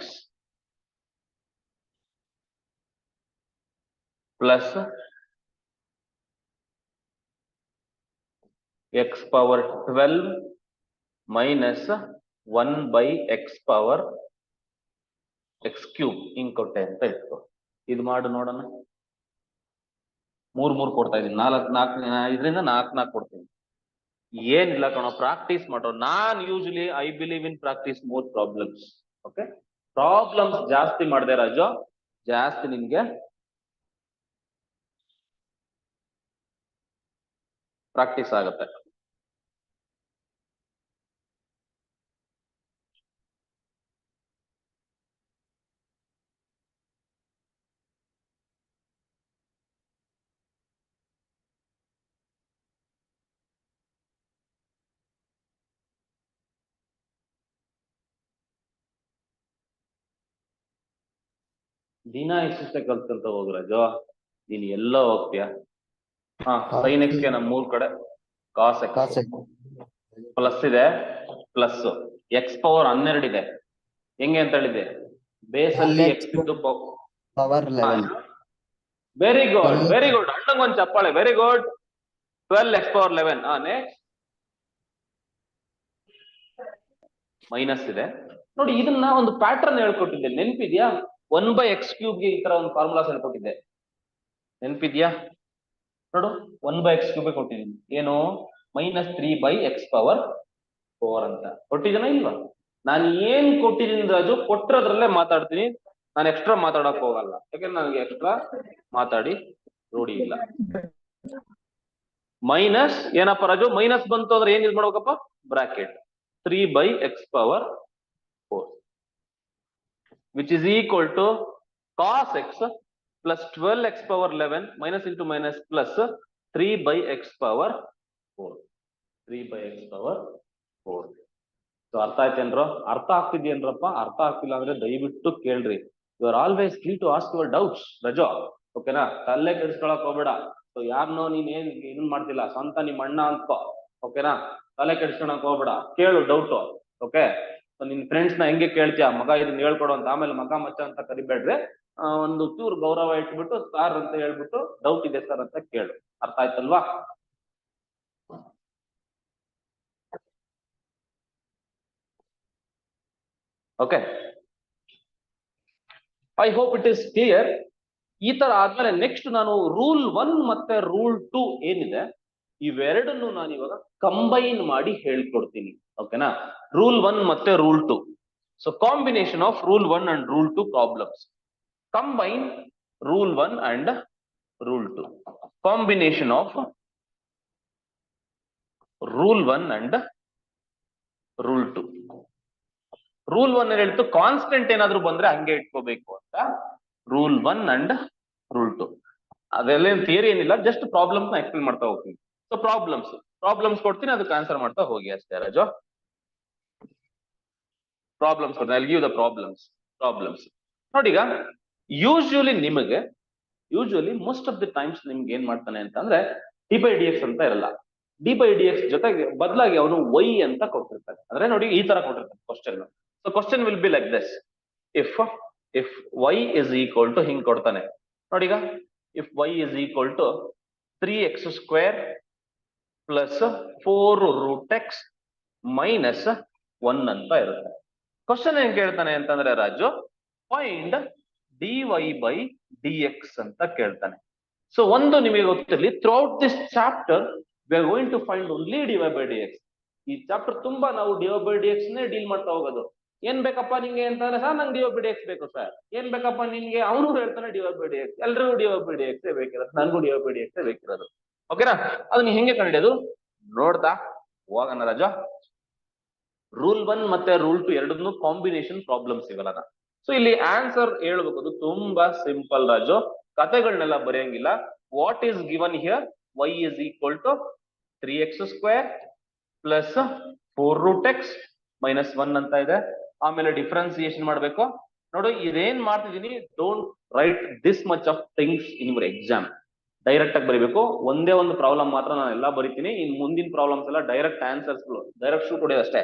plus x power 12 minus 1 by x power x cube ಹಿಂಗ್ ಕೊಟ್ಟೆ ಅಂತ ಇಟ್ಕೋ. ಇದು ಮಾಡು ನೋಡೋಣ. 3 ಕೊಡ್ತಾ ಇದೀನಿ. 4 ಇದರಿಂದ 4 ಕೊಡ್ತೀನಿ. ಏನಿಲ್ಲ ಕಣೋ, ಪ್ರಾಕ್ಟೀಸ್ ಮಾಡೋ. ನಾನ್ usually I believe in practice more problems. Okay, problems ಜಾಸ್ತಿ ಮಾಡಿದೆ ರಾಜು, ಜಾಸ್ತಿ ನಿಮ್ಗೆ ಪ್ರಾಕ್ಟೀಸ್ ಆಗುತ್ತೆ. ದಿನ ಇಷ್ಟೇ ಕಲ್ತ್ಕೊಂತ ಹೋಗು ರಾಜು, ನೀನ್ ಎಲ್ಲೋ ಹೋಗ್ತೀಯ. sin x ಗೆ ನಮ್ಮ 3 ಕಡೆ cos x ಪ್ಲಸ್ ಇದೆ, ಪ್ಲಸ್ x ಪವರ್ 12 ಇದೆ. ಹೆಂಗೆ ಅಂತ ಹೇಳಿದೆ? ಬೇಸ್ ಅಲ್ಲಿ x into power 11. Very good, very good. ಅಣ್ಣಂಗೊಂದು ಚಪ್ಪಾಳೆ. Very good. 12x power 11 next minus ಇದೆ ನೋಡಿ. ಇದನ್ನ ಒಂದು ಪ್ಯಾಟರ್ನ್ ಹೇಳ್ಕೊಟ್ಟಿದ್ದೆ, ನೆನ್ಪಿದ್ಯಾ? 1/x³ ಗೆ ಈ ತರ ಒಂದು ಫಾರ್ಮುಲಾಸ್ ಹೇಳ್ಕೊಟ್ಟಿದ್ದೆ, ನೆನ್ಪಿದ್ಯಾ? ನೋಡು 1/x³ ಕೊಟ್ಟಿದ್ದೀನಿ, ಏನು -3/x⁴ ಅಂತ ಕೊಟ್ಟಿದ್ದೀನ ಇಲ್ವಾ? ನಾನು ಏನ್ ಕೊಟ್ಟಿದ್ದೀನಿ ರಾಜು, ಕೊಟ್ಟಿರೋದ್ರಲ್ಲೇ ಮಾತಾಡ್ತೀನಿ, ನಾನು ಎಕ್ಸ್ಟ್ರಾ ಮಾತಾಡಕ್ ಹೋಗಲ್ಲ, ಯಾಕಂದ್ರೆ ನನಗೆ ಎಕ್ಸ್ಟ್ರಾ ಮಾತಾಡಿ ರೂಢಿ ಇಲ್ಲ. ಮೈನಸ್ ಏನಪ್ಪ ರಾಜು, ಮೈನಸ್ ಬಂತು ಅಂದ್ರೆ ಏನ್ ಯೂಸ್ ಮಾಡ್ಬೇಕಪ್ಪ? Bracket 3/x⁴, which is equal to cos x plus 12x⁴11 minus into minus plus 3/x⁴, 3/x⁴. So ಅರ್ಥ ಆಯ್ತೇನ್ರೋ? ಅರ್ಥ ಆಗ್ತಿದ್ಯೇನ್ರಪ್ಪ? ಅರ್ಥ ಆಗ್ತಿಲ್ಲ ಅಂದ್ರೆ ದಯವಿಟ್ಟು ಕೇಳ್ರಿ. You are always free to ask your doubts ರಜೋ, ಓಕೆನಾ? ತಲೆ ಕೆಡಿಸ್ಕೊಳಕ್ ಹೋಗ್ಬೇಡ. ಸೊ ಯಾರನ್ನೋ ನೀನ್ ಏನ್ ಮಾಡ್ತಿಲ್ಲ, ಸ್ವಂತ ನಿಮ್ ಅಣ್ಣ ಅನ್ಕೋ, ಓಕೆನಾ? ತಲೆ ಕೆಡಿಸ್ಕೊಳಕ್ ಹೋಗ್ಬೇಡ, ಕೇಳು ಡೌಟ್, ಓಕೆ? ನಿನ್ ಫ್ರೆಂಡ್ಸ್ ನ ಹೆಂಗೆ ಕೇಳ್ತೀಯ, ಮಗ ಇದನ್ನ ಹೇಳ್ಕೊಡು ಅಂತ, ಆಮೇಲೆ ಮಗ ಮಚ್ಚ ಅಂತ ಕರಿಬೇಡ್ರಿ. ಒಂದು ಚೂರು ಗೌರವ ಇಟ್ಬಿಟ್ಟು ಸರ್ ಅಂತ ಹೇಳ್ಬಿಟ್ಟು ಡೌಟ್ ಇದೆ ಸರ್ ಅಂತ ಕೇಳು. ಅರ್ಥ ಆಯ್ತಲ್ವಾ? Okay, I hope it is clear. ಈ ತರ ಆದ್ಮೇಲೆ ನೆಕ್ಸ್ಟ್ ನಾನು ರೂಲ್ 1 ಮತ್ತೆ ರೂಲ್ 2 ಏನಿದೆ ಇವೆರಡನ್ನು ನಾನು ಇವಾಗ ಕಂಬೈನ್ ಮಾಡಿ ಹೇಳ್ಕೊಡ್ತೀನಿ, ಓಕೆನಾ? ರೂಲ್ 1 ಮತ್ತೆ rule 2. So combination of rule 1 and rule 2 problems. Combine rule 1 and rule 2. Combination of rule 1 and rule 2. Rule 1 ಹೇಳ್ತು ಕಾನ್ಸ್ಟೆಂಟ್ ಏನಾದ್ರು ಬಂದ್ರೆ ಹಂಗೆ ಇಟ್ಕೋಬೇಕು ಅಂತ. ರೂಲ್ 1 ಅಂಡ್ ರೂಲ್ 2 ಅದೆಲ್ಲ ಥಿಯರಿ ಏನಿಲ್ಲ, ಜಸ್ಟ್ ಪ್ರಾಬ್ಲಮ್ಸ್ ನ ಎಕ್ಸ್ಪ್ಲೇನ್ ಮಾಡ್ತಾ ಹೋಗ್ತೀನಿ. ಸೊ ಪ್ರಾಬ್ಲಮ್ಸ್ ಕೊಡ್ತೀನಿ, ಅದಕ್ಕೆ ಆನ್ಸರ್ ಮಾಡ್ತಾ ಹೋಗಿ ಅಷ್ಟೇ ರಾಜು. ಪ್ರಾಬ್ಲಮ್ಸ್ ಕೊಡ್ತೀನಿ, ಐ ಗಿವ್ ದ ಪ್ರಾಬ್ಲಮ್ಸ್. ನೋಡಿ, ಈಗ usually most of the times ನಿಮ್ಗೆ ಏನ್ ಮಾಡ್ತಾನೆ ಅಂತಂದ್ರೆ d/dx ಅಂತ ಇರಲ್ಲ. d/dx ಜೊತೆಗೆ ಬದಲಾಗಿ ಅವನು y ಅಂತ ಕೊಟ್ಟಿರ್ತಾನೆ. ಅಂದ್ರೆ ನೋಡಿ ಈ ತರ ಕೊಟ್ಟಿರ್ತಾನೆ question. So question will be like this, if y is equal to ಹಿಂಗ್ ಕೊಡ್ತಾನೆ ನೋಡಿ. ಈಗ if y is equal to 3x² plus 4√x minus 1 ಅಂತ ಇರುತ್ತೆ. ಕ್ವಶನ್ ಏನ್ ಕೇಳ್ತಾನೆ ಅಂತಂದ್ರೆ ರಾಜು, ಫೈಂಡ್ dy/dx ಅಂತ ಕೇಳ್ತಾನೆ. ಸೊ ಒಂದು ನಿಮಗೆ ಗೊತ್ತಿರಲಿ, throughout this chapter we are going to find only dy/dx. ಈ ಚಾಪ್ಟರ್ ತುಂಬಾ ನಾವು dy/dx ನೇ ಡೀಲ್ ಮಾಡ್ತಾ ಹೋಗೋದು. ಏನ್ ಬೇಕಪ್ಪ ನಿಂಗೆ ಅಂತಂದ್ರೆ, ಸರ್ ನಂಗೆ dy/dx ಬೇಕು ಸರ್. ಏನ್ ಬೇಕಪ್ಪ ನಿನ್ಗೆ? ಅವನು ಹೇಳ್ತಾನೆ dy/dx. ಎಲ್ರಿಗೂ dy/dx ಬೇಕಿರೋದು, ನನ್ಗೂ dy/dx ಬೇಕಿರೋದು, ಓಕೆನಾ? ಅದನ್ನ ಹೆಂಗೆ ಕಂಡಿಡಿಯೋದು ನೋಡ್ತಾ ಹೋಗೋಣ ರಾಜ. ರೂಲ್ 1 ಮತ್ತೆ ರೂಲ್ 2 ಎರಡನ್ನೂ ಕಾಂಬಿನೇಷನ್ ಪ್ರಾಬ್ಲಮ್ಸ್ ಇವೆಲ್ಲ. ಸೊ ಇಲ್ಲಿ ಆನ್ಸರ್ ಹೇಳ್ಬೇಕು, ಅದು ತುಂಬಾ ಸಿಂಪಲ್ ರಾಜು, ಕಥೆಗಳನ್ನೆಲ್ಲ ಬರೆಯಂಗಿಲ್ಲ. What is given here? y is equal to 3x² plus 4√x minus 1 ಅಂತ ಇದೆ. ಆಮೇಲೆ ಡಿಫ್ರೆನ್ಸಿಯೇಷನ್ ಮಾಡ್ಬೇಕು. ನೋಡು, ಇದೇನ್ ಮಾಡ್ತಿದೀನಿ, don't write this much of things in your exam. Direct ಆಗಿ ಬರೀಬೇಕು. ಒಂದೇ ಒಂದು ಪ್ರಾಬ್ಲಮ್ ಮಾತ್ರ ನಾನು ಎಲ್ಲ ಬರೀತೀನಿ, ಇನ್ ಮುಂದಿನ ಪ್ರಾಬ್ಲಮ್ಸ್ ಎಲ್ಲ ಡೈರೆಕ್ಟ್ ಆನ್ಸರ್ಸ್, ಡೈರೆಕ್ಟ್ ಶೂಟ್ ಹೊಡೆಯೋದು ಅಷ್ಟೇ.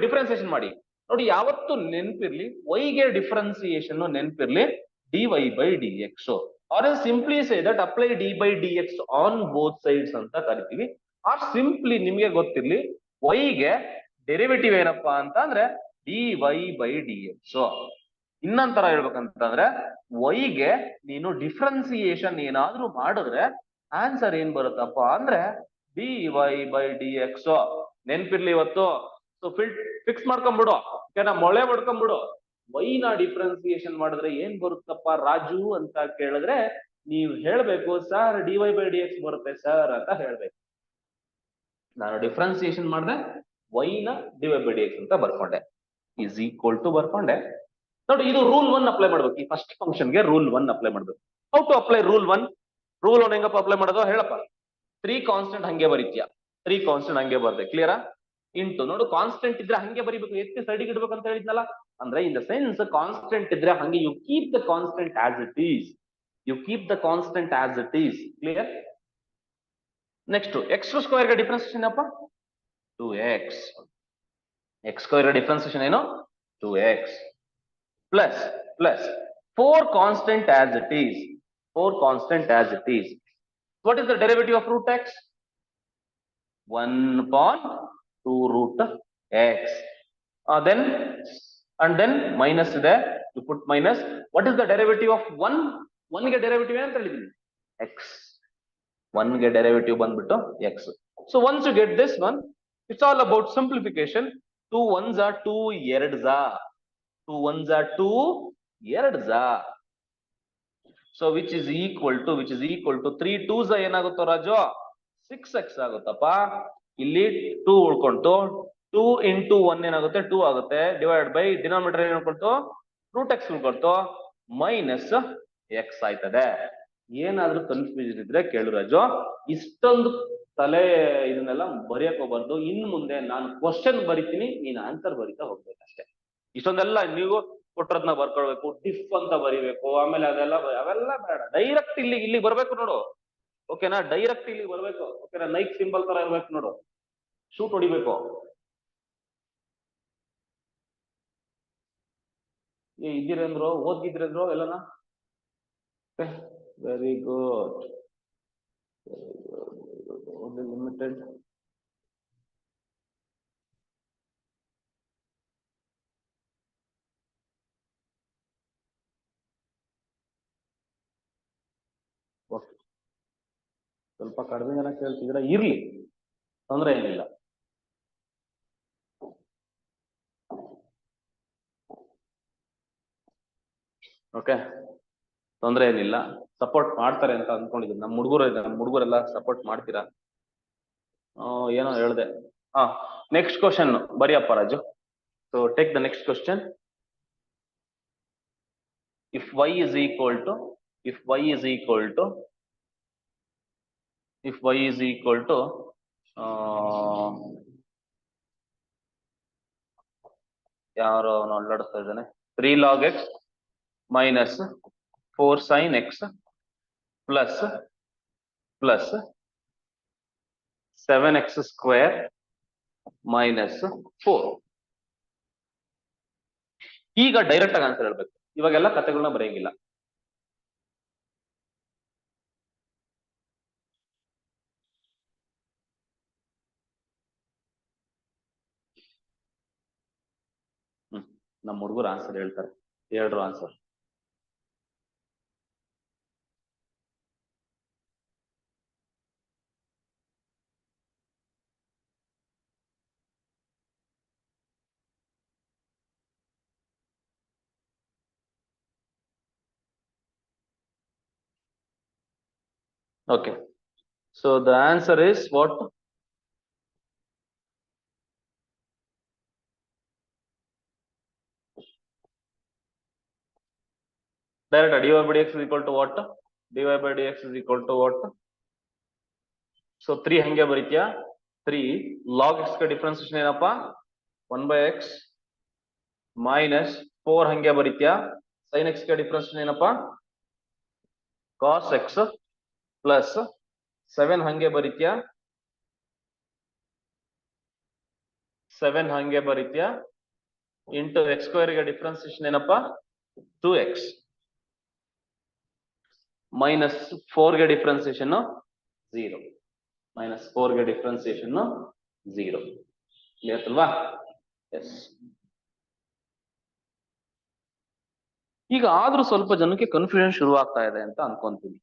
ಡಿಫ್ರೆನ್ಸಿಯೇಷನ್ ಮಾಡಿ ನೋಡಿ. ಯಾವತ್ತು ನೆನ್ಪಿರ್ಲಿ, y ಗೆ ಡಿಫ್ರೆನ್ಸಿಯೇಷನ್ ನೆನ್ಪಿರ್ಲಿ dy/dx, or simply say that apply d/dx on both sides ಅಂತ ಕರಿತೀವಿ. ಆರ್ ಸಿಂಪ್ಲಿ ನಿಮ್ಗೆ ಗೊತ್ತಿರ್ಲಿ, y ಗೆ ಡೆರಿವೇಟಿವ್ ಏನಪ್ಪಾ ಅಂತ ಅಂದ್ರೆ dy/dx. ಇನ್ನೊಂದ್ ತರ ಹೇಳ್ಬೇಕಂತಂದ್ರೆ, y ಗೆ ನೀನು ಡಿಫ್ರೆನ್ಸಿಯೇಷನ್ ಏನಾದ್ರೂ ಮಾಡಿದ್ರೆ ಆನ್ಸರ್ ಏನ್ ಬರುತ್ತಪ್ಪ ಅಂದ್ರೆ dy/dx. ನೆನ್ಪಿರ್ಲಿ ಇವತ್ತು. ಸೊ ಫಿಕ್ಸ್ ಮಾಡ್ಕೊಂಡ್ಬಿಡು, ಓಕೆನಾ? ಮೊಳೆ ಹೊಡ್ಕೊಂಡ್ಬಿಡು. y ನ ಡಿಫ್ರೆನ್ಸಿಯೇಷನ್ ಮಾಡಿದ್ರೆ ಏನ್ ಬರುತ್ತಪ್ಪ ರಾಜು ಅಂತ ಕೇಳಿದ್ರೆ ನೀವು ಹೇಳ್ಬೇಕು, ಸರ್ dy/dx ಬರುತ್ತೆ ಸರ್ ಅಂತ ಹೇಳ್ಬೇಕು. ನಾನು ಡಿಫ್ರೆನ್ಸಿಯೇಷನ್ ಮಾಡಿದೆ, y ನ dy/dx ಅಂತ ಬರ್ಕೊಂಡೆ, ಈಸ್ ಈಕ್ವಲ್ ಟು ಬರ್ಕೊಂಡೆ. ನೋಡಿ, ಇದು ರೂಲ್ 1 ಅಪ್ಲೈ ಮಾಡ್ಬೇಕು. ಈ ಫಸ್ಟ್ ಫಂಕ್ಷನ್ ಗೆ ರೂಲ್ 1 ಅಪ್ಲೈ ಮಾಡ್ಬೇಕು. How to apply rule 1? Rule 1 ಹೆಂಗಪ್ಪ ಅಪ್ಲೈ ಮಾಡೋದು ಹೇಳಪ್ಪ? 3 ಕಾನ್ಸ್ಟೆಂಟ್ ಹಂಗೆ ಬರೀತೀಯ, 3 ಕಾನ್ಸ್ಟೆಂಟ್ ಹಂಗೆ ಬರ್ದೆ, ಕ್ಲಿಯರಾ? ಇಂಟು ನೋಡು, ಕಾನ್ಸ್ಟೆಂಟ್ ಇದ್ರೆ ಹಂಗೆ ಬರಿಬೇಕು, ಎತ್ತಿ ಸೈಡಿಗೆ ಇಡ್ಬೇಕು ಅಂತ ಹೇಳಿದ್ನಲ್ಲ. ಅಂದ್ರೆ ಇನ್ ದ ಸೆನ್ಸ್, ಕಾನ್ಸ್ಟೆಂಟ್ ಇದ್ರೆ ಹಂಗೆ you keep the constant as it is, clear? Next x² ಗೆ ಡಿಫ್ರೆನ್ಸಿಯೇಷನ್ ಏನಪ್ಪ? 2x. x² ಗೆ ಡಿಫ್ರೆನ್ಸಿಯೇಷನ್ ಏನು? 2x plus 4 constant as it is. What is the derivative of √x? 1/2 root x. Then and then minus ಇದೆ, you put minus. What is the derivative of 1? 1 ಗೆ derivative ಏನಂತ ಹೇಳಿದೀನಿ? x. 1 ಗೆ derivative ಬಂದ್ಬಿಟ್ಟು x. So once you get this one, it's all about simplification. 2 1s are 2 2s are 2 1s are 2 2s are. So which is equal to 3 2s ಏನಾಗುತ್ತೋ ರಾಜು? 6x ಆಗುತ್ತಪ್ಪ. ಇಲ್ಲಿ 2 ಉಳ್ಕೊಂತು, 2 into 1 ಏನಾಗುತ್ತೆ? 2 ಆಗುತ್ತೆ. ಡಿವೈಡ್ ಬೈ ಡಿನಾಮಿನೇಟರ್ ಏನ್ ಉಳ್ಕೊಳ್ತು? ರೂಟ್ x ಉಳ್ಕೊಳ್ತು, ಮೈನಸ್ x ಆಯ್ತದೆ. ಏನಾದ್ರೂ ಕನ್ಫ್ಯೂಷನ್ ಇದ್ರೆ ಕೇಳು ರಾಜು. ಇಷ್ಟೊಂದು ತಲೆ ಇದನ್ನೆಲ್ಲ ಬರೆಯಕ್ ಹೋಗ್ಬಾರ್ದು. ಇನ್ನು ಮುಂದೆ ನಾನು ಕ್ವಶನ್ ಬರಿತೀನಿ, ನೀನ್ ಆನ್ಸರ್ ಬರಿತಾ ಹೋಗ್ಬೇಕಷ್ಟೇ. ಇಷ್ಟೊಂದೆಲ್ಲ ನೀವು ಕೊಟ್ಟರದ್ನ ಬರ್ಕೊಳ್ಬೇಕು, ಡಿಫ್ ಅಂತ ಬರಿಬೇಕು, ಆಮೇಲೆ ಅವೆಲ್ಲ ಬೇಡ. ಡೈರೆಕ್ಟ್ ಇಲ್ಲಿ ಬರ್ಬೇಕು ನೋಡು. ಓಕೆನಾ? ಡೈರೆಕ್ಟ್ ಇಲ್ಲಿ ಬರ್ಬೇಕು. ಓಕೆನಾ? ನೈಕ್ ಸಿಂಬಲ್ ತರ ಇರ್ಬೇಕು ನೋಡು, ಶೂಟ್ ಹೊಡಿಬೇಕು. ಇದ್ದೀರೇಂದ್ರು, ಓದ್ಗಿದ್ರೇಂದ್ರು ಎಲ್ಲನ? Very good, only limited. ಸ್ವಲ್ಪ ಕಡಿಮೆ ಜನ ಕೇಳ್ತಿದ್ದೀರಾ, ಇರ್ಲಿ, ತೊಂದ್ರೆ ಏನಿಲ್ಲ. ಓಕೆ, ತೊಂದ್ರೆ ಏನಿಲ್ಲ. ಸಪೋರ್ಟ್ ಮಾಡ್ತಾರೆ ಅಂತ ಅನ್ಕೊಂಡಿದ್ದೀನಿ. ನಮ್ಮ ಹುಡುಗರೆಲ್ಲ ಸಪೋರ್ಟ್ ಮಾಡ್ತೀರಾ? ಏನೋ ಹೇಳ್ದೆ. ನೆಕ್ಸ್ಟ್ ಕ್ವಶನ್ ಬರಿಯಪ್ಪ Raju. So take the next question. If y is equal to ಯಾರೋ ಅಲ್ಲಾಡಿಸ್ತಾ ಇದ್ದಾನೆ. 3 log x minus 4 sin x plus 7x square minus 4. ಈಗ ಡೈರೆಕ್ಟ್ ಆಗಿ ಆನ್ಸರ್ ಹೇಳ್ಬೇಕು. ಇವಾಗೆಲ್ಲ ಕಥೆಗಳನ್ನ ಬರೆಯಂಗಿಲ್ಲ. ನಮ್ಮ ಹುಡುಗರು ಆನ್ಸರ್ ಹೇಳ್ತಾರೆ. ಹೇಳ್ರು answer. Okay, so the answer is what? Direct dy by dx is equal to what? dy by dx is equal to what? So 3 ಹಂಗೆ ಬರೀತೀಯಾ? 3 log x ಗೆ ಡಿಫರೆನ್ಸಿಯೇಷನ್ ಏನಪ್ಪಾ? 1/x minus 4 ಹಂಗೆ ಬರೀತೀಯಾ? sin x ಗೆ ಡಿಫರೆನ್ಸಿಯೇಷನ್ ಏನಪ್ಪಾ? cos x plus 7 ಹಂಗೆ ಬರೀತೀಯಾ? 7 ಹಂಗೆ ಬರೀತೀಯಾ? into x square ಗೆ ಡಿಫರೆನ್ಸಿಯೇಷನ್ ಏನಪ್ಪಾ? 2x minus 4 ಗೆ ಡಿಫರೆನ್ಸಿಯೇಷನ್ 0. minus 4 ಗೆ ಡಿಫರೆನ್ಸಿಯೇಷನ್ 0. ಕ್ಲಿಯರ್ ಅಲ್ವಾ? ಎಸ್. ಈಗ ಆದ್ರೂ ಸ್ವಲ್ಪ ಜನಕ್ಕೆ ಕನ್ಫ್ಯೂಷನ್ ಶುರು ಆಗ್ತಾ ಇದೆ ಅಂತ ಅನ್ಕೊಂತೀನಿ.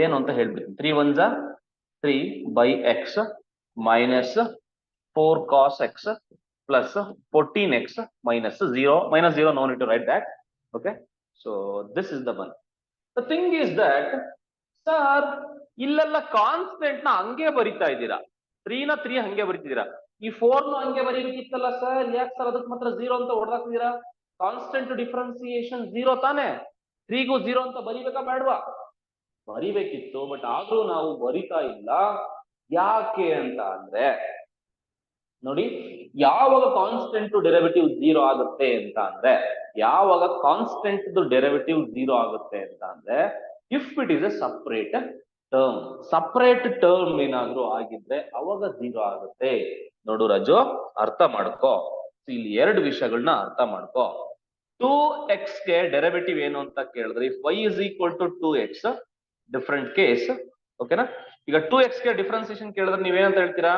ಏನು ಅಂತ ಹೇಳ್ಬಿಡ್ತೀನಿ. 3 1s are 3 by x minus 4 cos x plus 14x minus 0. Minus 0, no need to write that. Okay, so this is the one. The thing is that, sir, ಇಲ್ಲೆಲ್ಲ ಕಾನ್ಸ್ಟೆಂಟ್ ನ ಹಂಗೆ ಬರಿತಾ ಇದ್ದೀರಾ. 3 ನ 3 ಹಂಗೆ ಬರಿತಿದ್ದೀರಾ. ಈ 4 ನ ಹಂಗೆ ಬರೀಬೇಕಿತ್ತಲ್ಲ ಸರ್, ಯಾಕೆ ಸರ್ ಅದಕ್ಕೆ ಮಾತ್ರ 0 ಅಂತ ಹೊಡೆದಾಕ್ತಿದ್ದೀರಾ? ಕಾನ್ಸ್ಟೆಂಟ್ ಡಿಫರೆನ್ಸಿಯೇಷನ್ 0 ತಾನೆ. 3 ಗೂ 0 ಅಂತ ಬರಿಬೇಕಾ ಬೇಡವಾ? ಬರಿಬೇಕಿತ್ತು, ಬಟ್ ಆದ್ರೂ ನಾವು ಬರಿತಾ ಇಲ್ಲ. ಯಾಕೆ ಅಂತ ಅಂದ್ರೆ ನೋಡಿ, ಯಾವಾಗ ಕಾನ್ಸ್ಟೆಂಟ್ ಡೆರಿವೇಟಿವ್ 0 ಆಗುತ್ತೆ ಅಂತ ಅಂದ್ರೆ, ಯಾವಾಗ ಕಾನ್ಸ್ಟೆಂಟ್ ಡೆರಿವೇಟಿವ್ 0 ಆಗುತ್ತೆ ಅಂತ ಅಂದ್ರೆ, if it is A separate term. Separate term ಏನಾದ್ರೂ ಆಗಿದ್ರೆ ಅವಾಗ 0 ಆಗುತ್ತೆ. ನೋಡು ರಾಜು, ಅರ್ಥ ಮಾಡ್ಕೋ. ಇಲ್ಲಿ 2 ವಿಷಯಗಳನ್ನ ಅರ್ಥ ಮಾಡ್ಕೋ. 2x ಗೆ ಡೆರಿವೇಟಿವ್ ಏನು ಅಂತ ಕೇಳಿದ್ರೆ, if y is equal to 2x, different case. ಓಕೆನಾ. ಈಗ 2x ಗೆ ಡಿಫ್ರೆನ್ಸಿಯೇಷನ್ ಕೇಳಿದ್ರೆ ನೀವೇನಂತ ಹೇಳ್ತೀರಾ,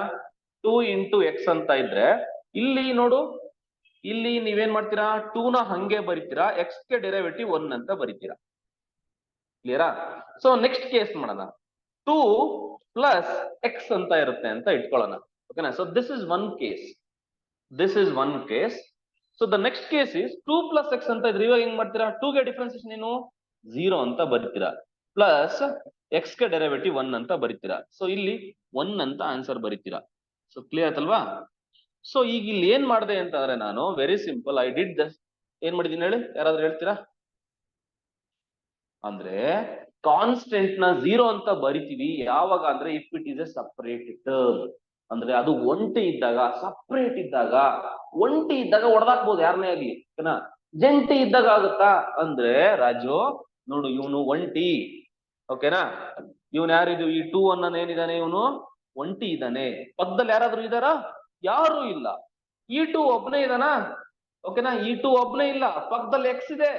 2 ಇಂಟು ಎಕ್ಸ್ ಅಂತ ಇದ್ರೆ ಇಲ್ಲಿ ನೋಡು, ಇಲ್ಲಿ ನೀವೇನ್ ಮಾಡ್ತೀರಾ, 2 ನ ಹಂಗೆ ಬರಿತೀರಾ, ಎಕ್ಸ್ ಗೆ ಡೆರಿವೇಟಿವ್ 1 ಅಂತ ಬರಿತೀರಾ. ಕ್ಲಿಯರಾ? ಸೊ ನೆಕ್ಸ್ಟ್ ಕೇಸ್ ಮಾಡೋಣ, 2 ಪ್ಲಸ್ ಎಕ್ಸ್ ಅಂತ ಇರುತ್ತೆ ಅಂತ ಇಟ್ಕೊಳ್ಳೋಣ. ಓಕೆನಾ. So this is one case, this is one case. So the next case is 2 plus X ಅಂತ ಇದ್ರೆ ಇವಾಗ ಹೆಂಗ್ ಮಾಡ್ತೀರಾ, 2 ಗೆ ಡಿಫ್ರೆನ್ಸಿಯೇಷನ್ ಏನು 0 ಅಂತ ಬರಿತೀರಾ, ಪ್ಲಸ್ ಎಕ್ಸ್ ಗೆ ಡೆರಿವೇಟಿವ್ 1 ಅಂತ ಬರಿತೀರಾ. ಸೊ ಇಲ್ಲಿ 1 ಅಂತ ಆನ್ಸರ್ ಬರಿತೀರಾ. ಸೊ ಕ್ಲಿಯರ್ ಆಯ್ತಲ್ವಾ? ಸೊ ಈಗ ಇಲ್ಲಿ ಏನ್ ಮಾಡಿದೆ ಅಂತಂದ್ರೆ ನಾನು ವೆರಿ ಸಿಂಪಲ್, ಐ ಡಿಡ್ ದಸ್. ಏನ್ ಮಾಡಿದೀನಿ ಹೇಳಿ, ಯಾರಾದ್ರೂ ಹೇಳ್ತೀರಾ? ಅಂದ್ರೆ ಕಾನ್ಸ್ಟೆಂಟ್ ನ 0 ಅಂತ ಬರಿತೀವಿ ಯಾವಾಗ ಅಂದ್ರೆ if it is A separate term, ಅಂದ್ರೆ ಅದು ಒಂಟಿ ಇದ್ದಾಗ, ಸಪರೇಟ್ ಇದ್ದಾಗ, ಒಂಟಿ ಇದ್ದಾಗ ಹೊಡೆದಾಕ್ಬೋದು ಯಾರನ್ನೇ ಆಗ್ಲಿ. ಓಕೆನಾ. ಜಂಟಿ ಇದ್ದಾಗ ಆಗುತ್ತಾ ಅಂದ್ರೆ ರಾಜು ನೋಡು, ಇವನು ಒಂಟಿ. ಓಕೆನಾ. ಇವನ್ ಯಾರಿದು, ಈ 2 ಅನ್ನೋನ್ ಏನಿದಾನೆ, ಇವನು ಒಂಟಿ ಇದ್ದಾನೆ. ಪಕ್ಕದಲ್ಲಿ ಯಾರಾದ್ರೂ ಇದಾರ? ಯಾರು ಇಲ್ಲ. ಈ 2 ಒಬ್ನೇ ಇದಾನ? ಓಕೆನಾ. ಈ 2 ಒಬ್ನೇ ಇಲ್ಲ, ಪಕ್ಕದಲ್ಲಿ ಎಕ್ಸ್ ಇದೆ.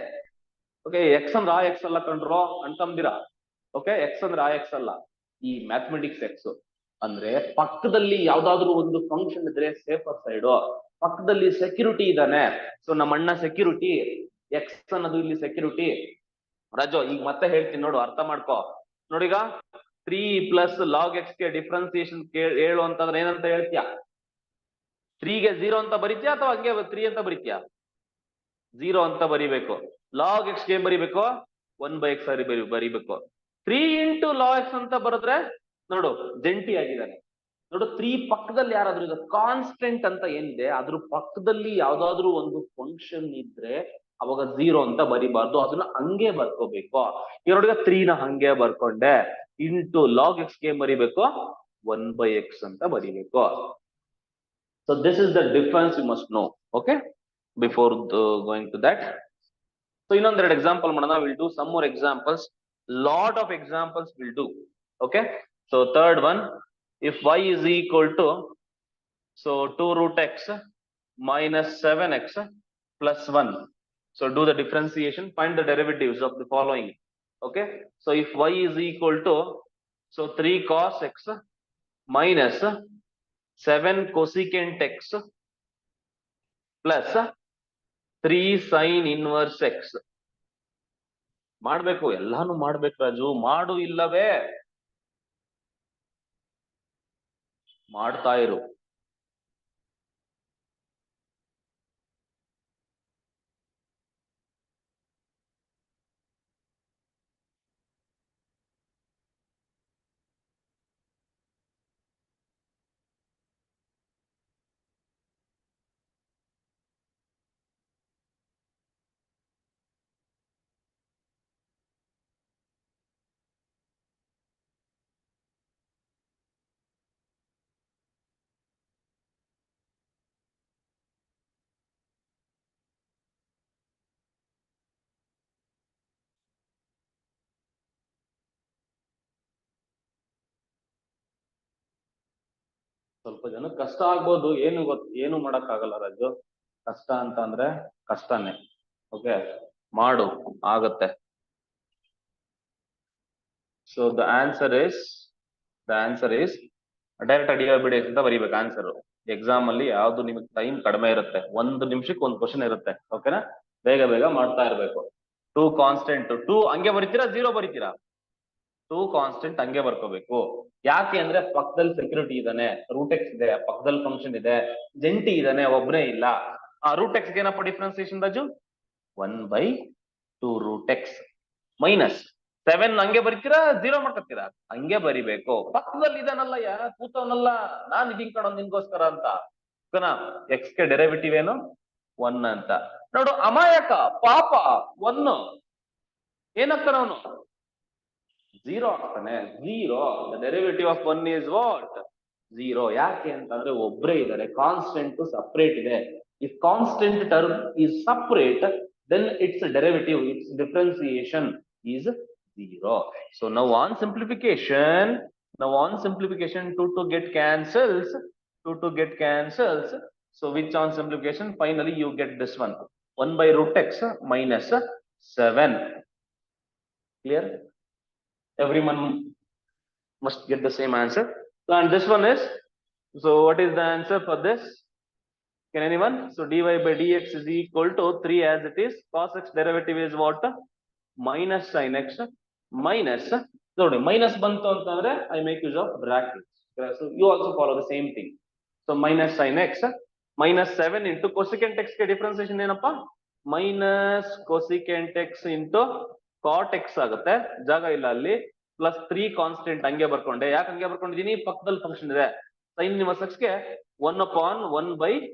ಓಕೆ, ಎಕ್ಸ್ ಅಂದ್ರೆ ಆ ಎಕ್ಸ್ ಅಲ್ಲ ಕಂಡ್ರೋ ಅಂತಂದಿರಾ. ಓಕೆ, ಎಕ್ಸ್ ಅಂದ್ರೆ ಆ ಎಕ್ಸ್ ಅಲ್ಲ, ಈ ಮ್ಯಾಥಮೆಟಿಕ್ಸ್ ಎಕ್ಸ್ ಅಂದ್ರೆ ಪಕ್ಕದಲ್ಲಿ ಯಾವ್ದಾದ್ರು ಒಂದು ಫಂಕ್ಷನ್ ಇದ್ರೆ ಸೇಫರ್ ಸೈಡ್, ಪಕ್ಕದಲ್ಲಿ ಸೆಕ್ಯೂರಿಟಿ ಇದ್ದಾನೆ. ಸೊ ನಮ್ಮ ಅಣ್ಣ ಸೆಕ್ಯೂರಿಟಿ, ಎಕ್ಸ್ ಅನ್ನೋದು ಇಲ್ಲಿ ಸೆಕ್ಯೂರಿಟಿ. ರಾಜು ಈಗ ಮತ್ತೆ ಹೇಳ್ತೀನಿ ನೋಡು, ಅರ್ಥ ಮಾಡ್ಕೋ. ನೋಡೀಗ 3 ಪ್ಲಸ್ ಲಾಗ್ ಎಕ್ಸ್ ಗೆ ಡಿಫ್ರೆನ್ಸಿಯೇಷನ್ ಹೇಳು ಅಂತಂದ್ರೆ ಏನಂತ ಹೇಳ್ತೀಯ? 3 ಗೆ 0 ಅಂತ ಬರೀತೀಯಾ ಅಥವಾ ಹಂಗೆ 3 ಅಂತ ಬರೀತೀಯಾ? 0 ಅಂತ ಬರಿಬೇಕು. ಲಾಗ್ ಎಕ್ಸ್ ಏನ್ ಬರಿಬೇಕು, 1/x ಬರಿಬೇಕು. 3 ಇಂಟು ಲಾಗ್ ಎಕ್ಸ್ ಅಂತ ಬರೆದ್ರೆ ನೋಡು ಜಂಟಿ ಆಗಿದ್ದಾನೆ. ನೋಡು 3 ಪಕ್ಕದಲ್ಲಿ ಯಾರಾದ್ರೂ ಇದೆ, ಕಾನ್ಸ್ಟೆಂಟ್ ಅಂತ ಏನಿದೆ ಅದ್ರ ಪಕ್ಕದಲ್ಲಿ ಯಾವ್ದಾದ್ರು ಒಂದು ಫಂಕ್ಷನ್ ಇದ್ರೆ ಅವಾಗ 0 ಅಂತ ಬರಿಬಾರ್ದು, ಅದನ್ನ ಹಂಗೆ ಬರ್ಕೋಬೇಕು. ಇವ್ರೊಳಗೆ 3 ನ ಹಂಗೆ ಬರ್ಕೊಂಡೆ, ಇಂಟು ಲಾಗ್ ಎಕ್ಸ್ ಏನ್ ಬರಿಬೇಕು, 1/x ಅಂತ ಬರಿಬೇಕು. So this is the difference you must know. Okay, before going to that. So ಇನ್ನೊಂದೆರಡು ಎಕ್ಸಾಂಪಲ್ ಮಾಡೋಣ. Will do some more examples, lot of examples will do. Okay, so third one, if y is equal to, so 2 root x minus 7x plus 1. So do the differentiation, find the derivatives of the following. Okay, so if y is equal to, so 3 cos x minus 7 cosecant x plus 3 sin inverse x. ಮಾಡ್ಬೇಕು, ಎಲ್ಲಾನು ಮಾಡ್ಬೇಕು ರಾಜು. ಮಾಡು ಇಲ್ಲವೇ ಮಾಡ್ತಾ ಇರು. ಸ್ವಲ್ಪ ಜನ ಕಷ್ಟ ಆಗ್ಬೋದು, ಏನು ಮಾಡಕ್ ಆಗಲ್ಲ ರಾಜು. ಕಷ್ಟ ಅಂತ ಅಂದ್ರೆ ಕಷ್ಟನೇ. ಓಕೆ, ಮಾಡು, ಆಗತ್ತೆ. So the answer is direct divided ಅಂತ ಬರೀಬೇಕು ಆನ್ಸರ್. ಎಕ್ಸಾಮ್ ಅಲ್ಲಿ ಯಾವ್ದು ನಿಮಗೆ ಟೈಮ್ ಕಡಿಮೆ ಇರುತ್ತೆ, 1 ನಿಮಿಷಕ್ಕೆ 1 ಕ್ವಶನ್ ಇರುತ್ತೆ. ಓಕೆನಾ, ಬೇಗ ಬೇಗ ಮಾಡ್ತಾ ಇರ್ಬೇಕು. 2 ಕಾನ್ಸ್ಟೆಂಟ್, 2 ಹಂಗೆ ಬರೀತೀರಾ, 0 ಬರೀತೀರಾ? 2 ಕಾನ್ಸ್ಟೆಂಟ್ ಹಂಗೆ ಬರ್ಕೋಬೇಕು. ಯಾಕೆ ಅಂದ್ರೆ ಪಕ್ಕದಲ್ಲಿ ಸೆಕ್ಯೂರಿಟಿ ಇದಾನೆ, ರೂಟ್ ಎಕ್ಸ್ ಇದೆ, ಪಕ್ಕದಲ್ಲಿ ಫಂಕ್ಷನ್ ಇದೆ, ಜಂಟಿ ಇದಾನೆ, ಒಬ್ನೇ ಇಲ್ಲ. ಆ ರೂಟ್ ಎಕ್ಸ್ ಏನಪ್ಪ differentiation Raju? 1/2 root x minus 7 ಹಂಗೆ ಬರಿತೀರಾ, 0 ಮಾಡ್ಕೊತೀರಾ? ಹಂಗೆ ಬರಿಬೇಕು. ಪಕ್ಕದಲ್ಲಿ ಇದಾನಲ್ಲ, ಕೂತವನಲ್ಲ, ನಾನ್ ಇದೀನ್ ಕಣ ನಿನ್ಗೋಸ್ಕರ ಅಂತ. ಓಕೆನಾ. ಎಕ್ಸ್ ಗೆ ಡೆರಿವೇಟಿವ್ ಏನು? 1 ಅಂತ. ನೋಡು ಅಮಾಯಕ ಪಾಪ 1 ಏನಾಗ್ತಾನ ಅವನು? 0 ಆಗ್ತಾನೆ. 0, the derivative of 1 is what? 0. ಯಾಕೆ ಅಂತಂದ್ರೆ ಒಬ್ರೇ ಇದ್ದಾರೆ, ಕಾನ್ಸ್ಟೆಂಟ್ ಸಪರೇಟ್ ಇದೆ. If constant term is separate, then its derivative, its differentiation is 0. So now on simplification, 2 get cancels, 2 get cancels. So which on simplification, finally you get this one, 1/√x minus 7. Clear? Everyone must get the same answer. So, and this one is, so what is the answer for this? Can anyone? So dy by dx is equal to 3 as it is. Cos x derivative is what? Minus sin x minus. ನೋಡಿ minus ಬಂತು ಅಂತಂದ್ರೆ I make use of brackets. So you also follow the same thing. So minus sin x minus 7 into cosecant x ಗೆ differentiation ಏನಪ್ಪಾ? Minus cosecant x into cot x ಆಗುತ್ತೆ. ಜಾಗ ಇಲ್ಲ ಅಲ್ಲಿ. ಪ್ಲಸ್ 3 ಕಾನ್ಸ್ಟೆಂಟ್ ಹಂಗೆ ಬರ್ಕೊಂಡೆ. ಯಾಕೆ ಹಂಗೆ ಬರ್ಕೊಂಡಿದೀನಿ? ಪಕ್ಕದಲ್ಲಿ ಫಂಕ್ಷನ್ ಇದೆ. sin inverse x ಗೆ 1/1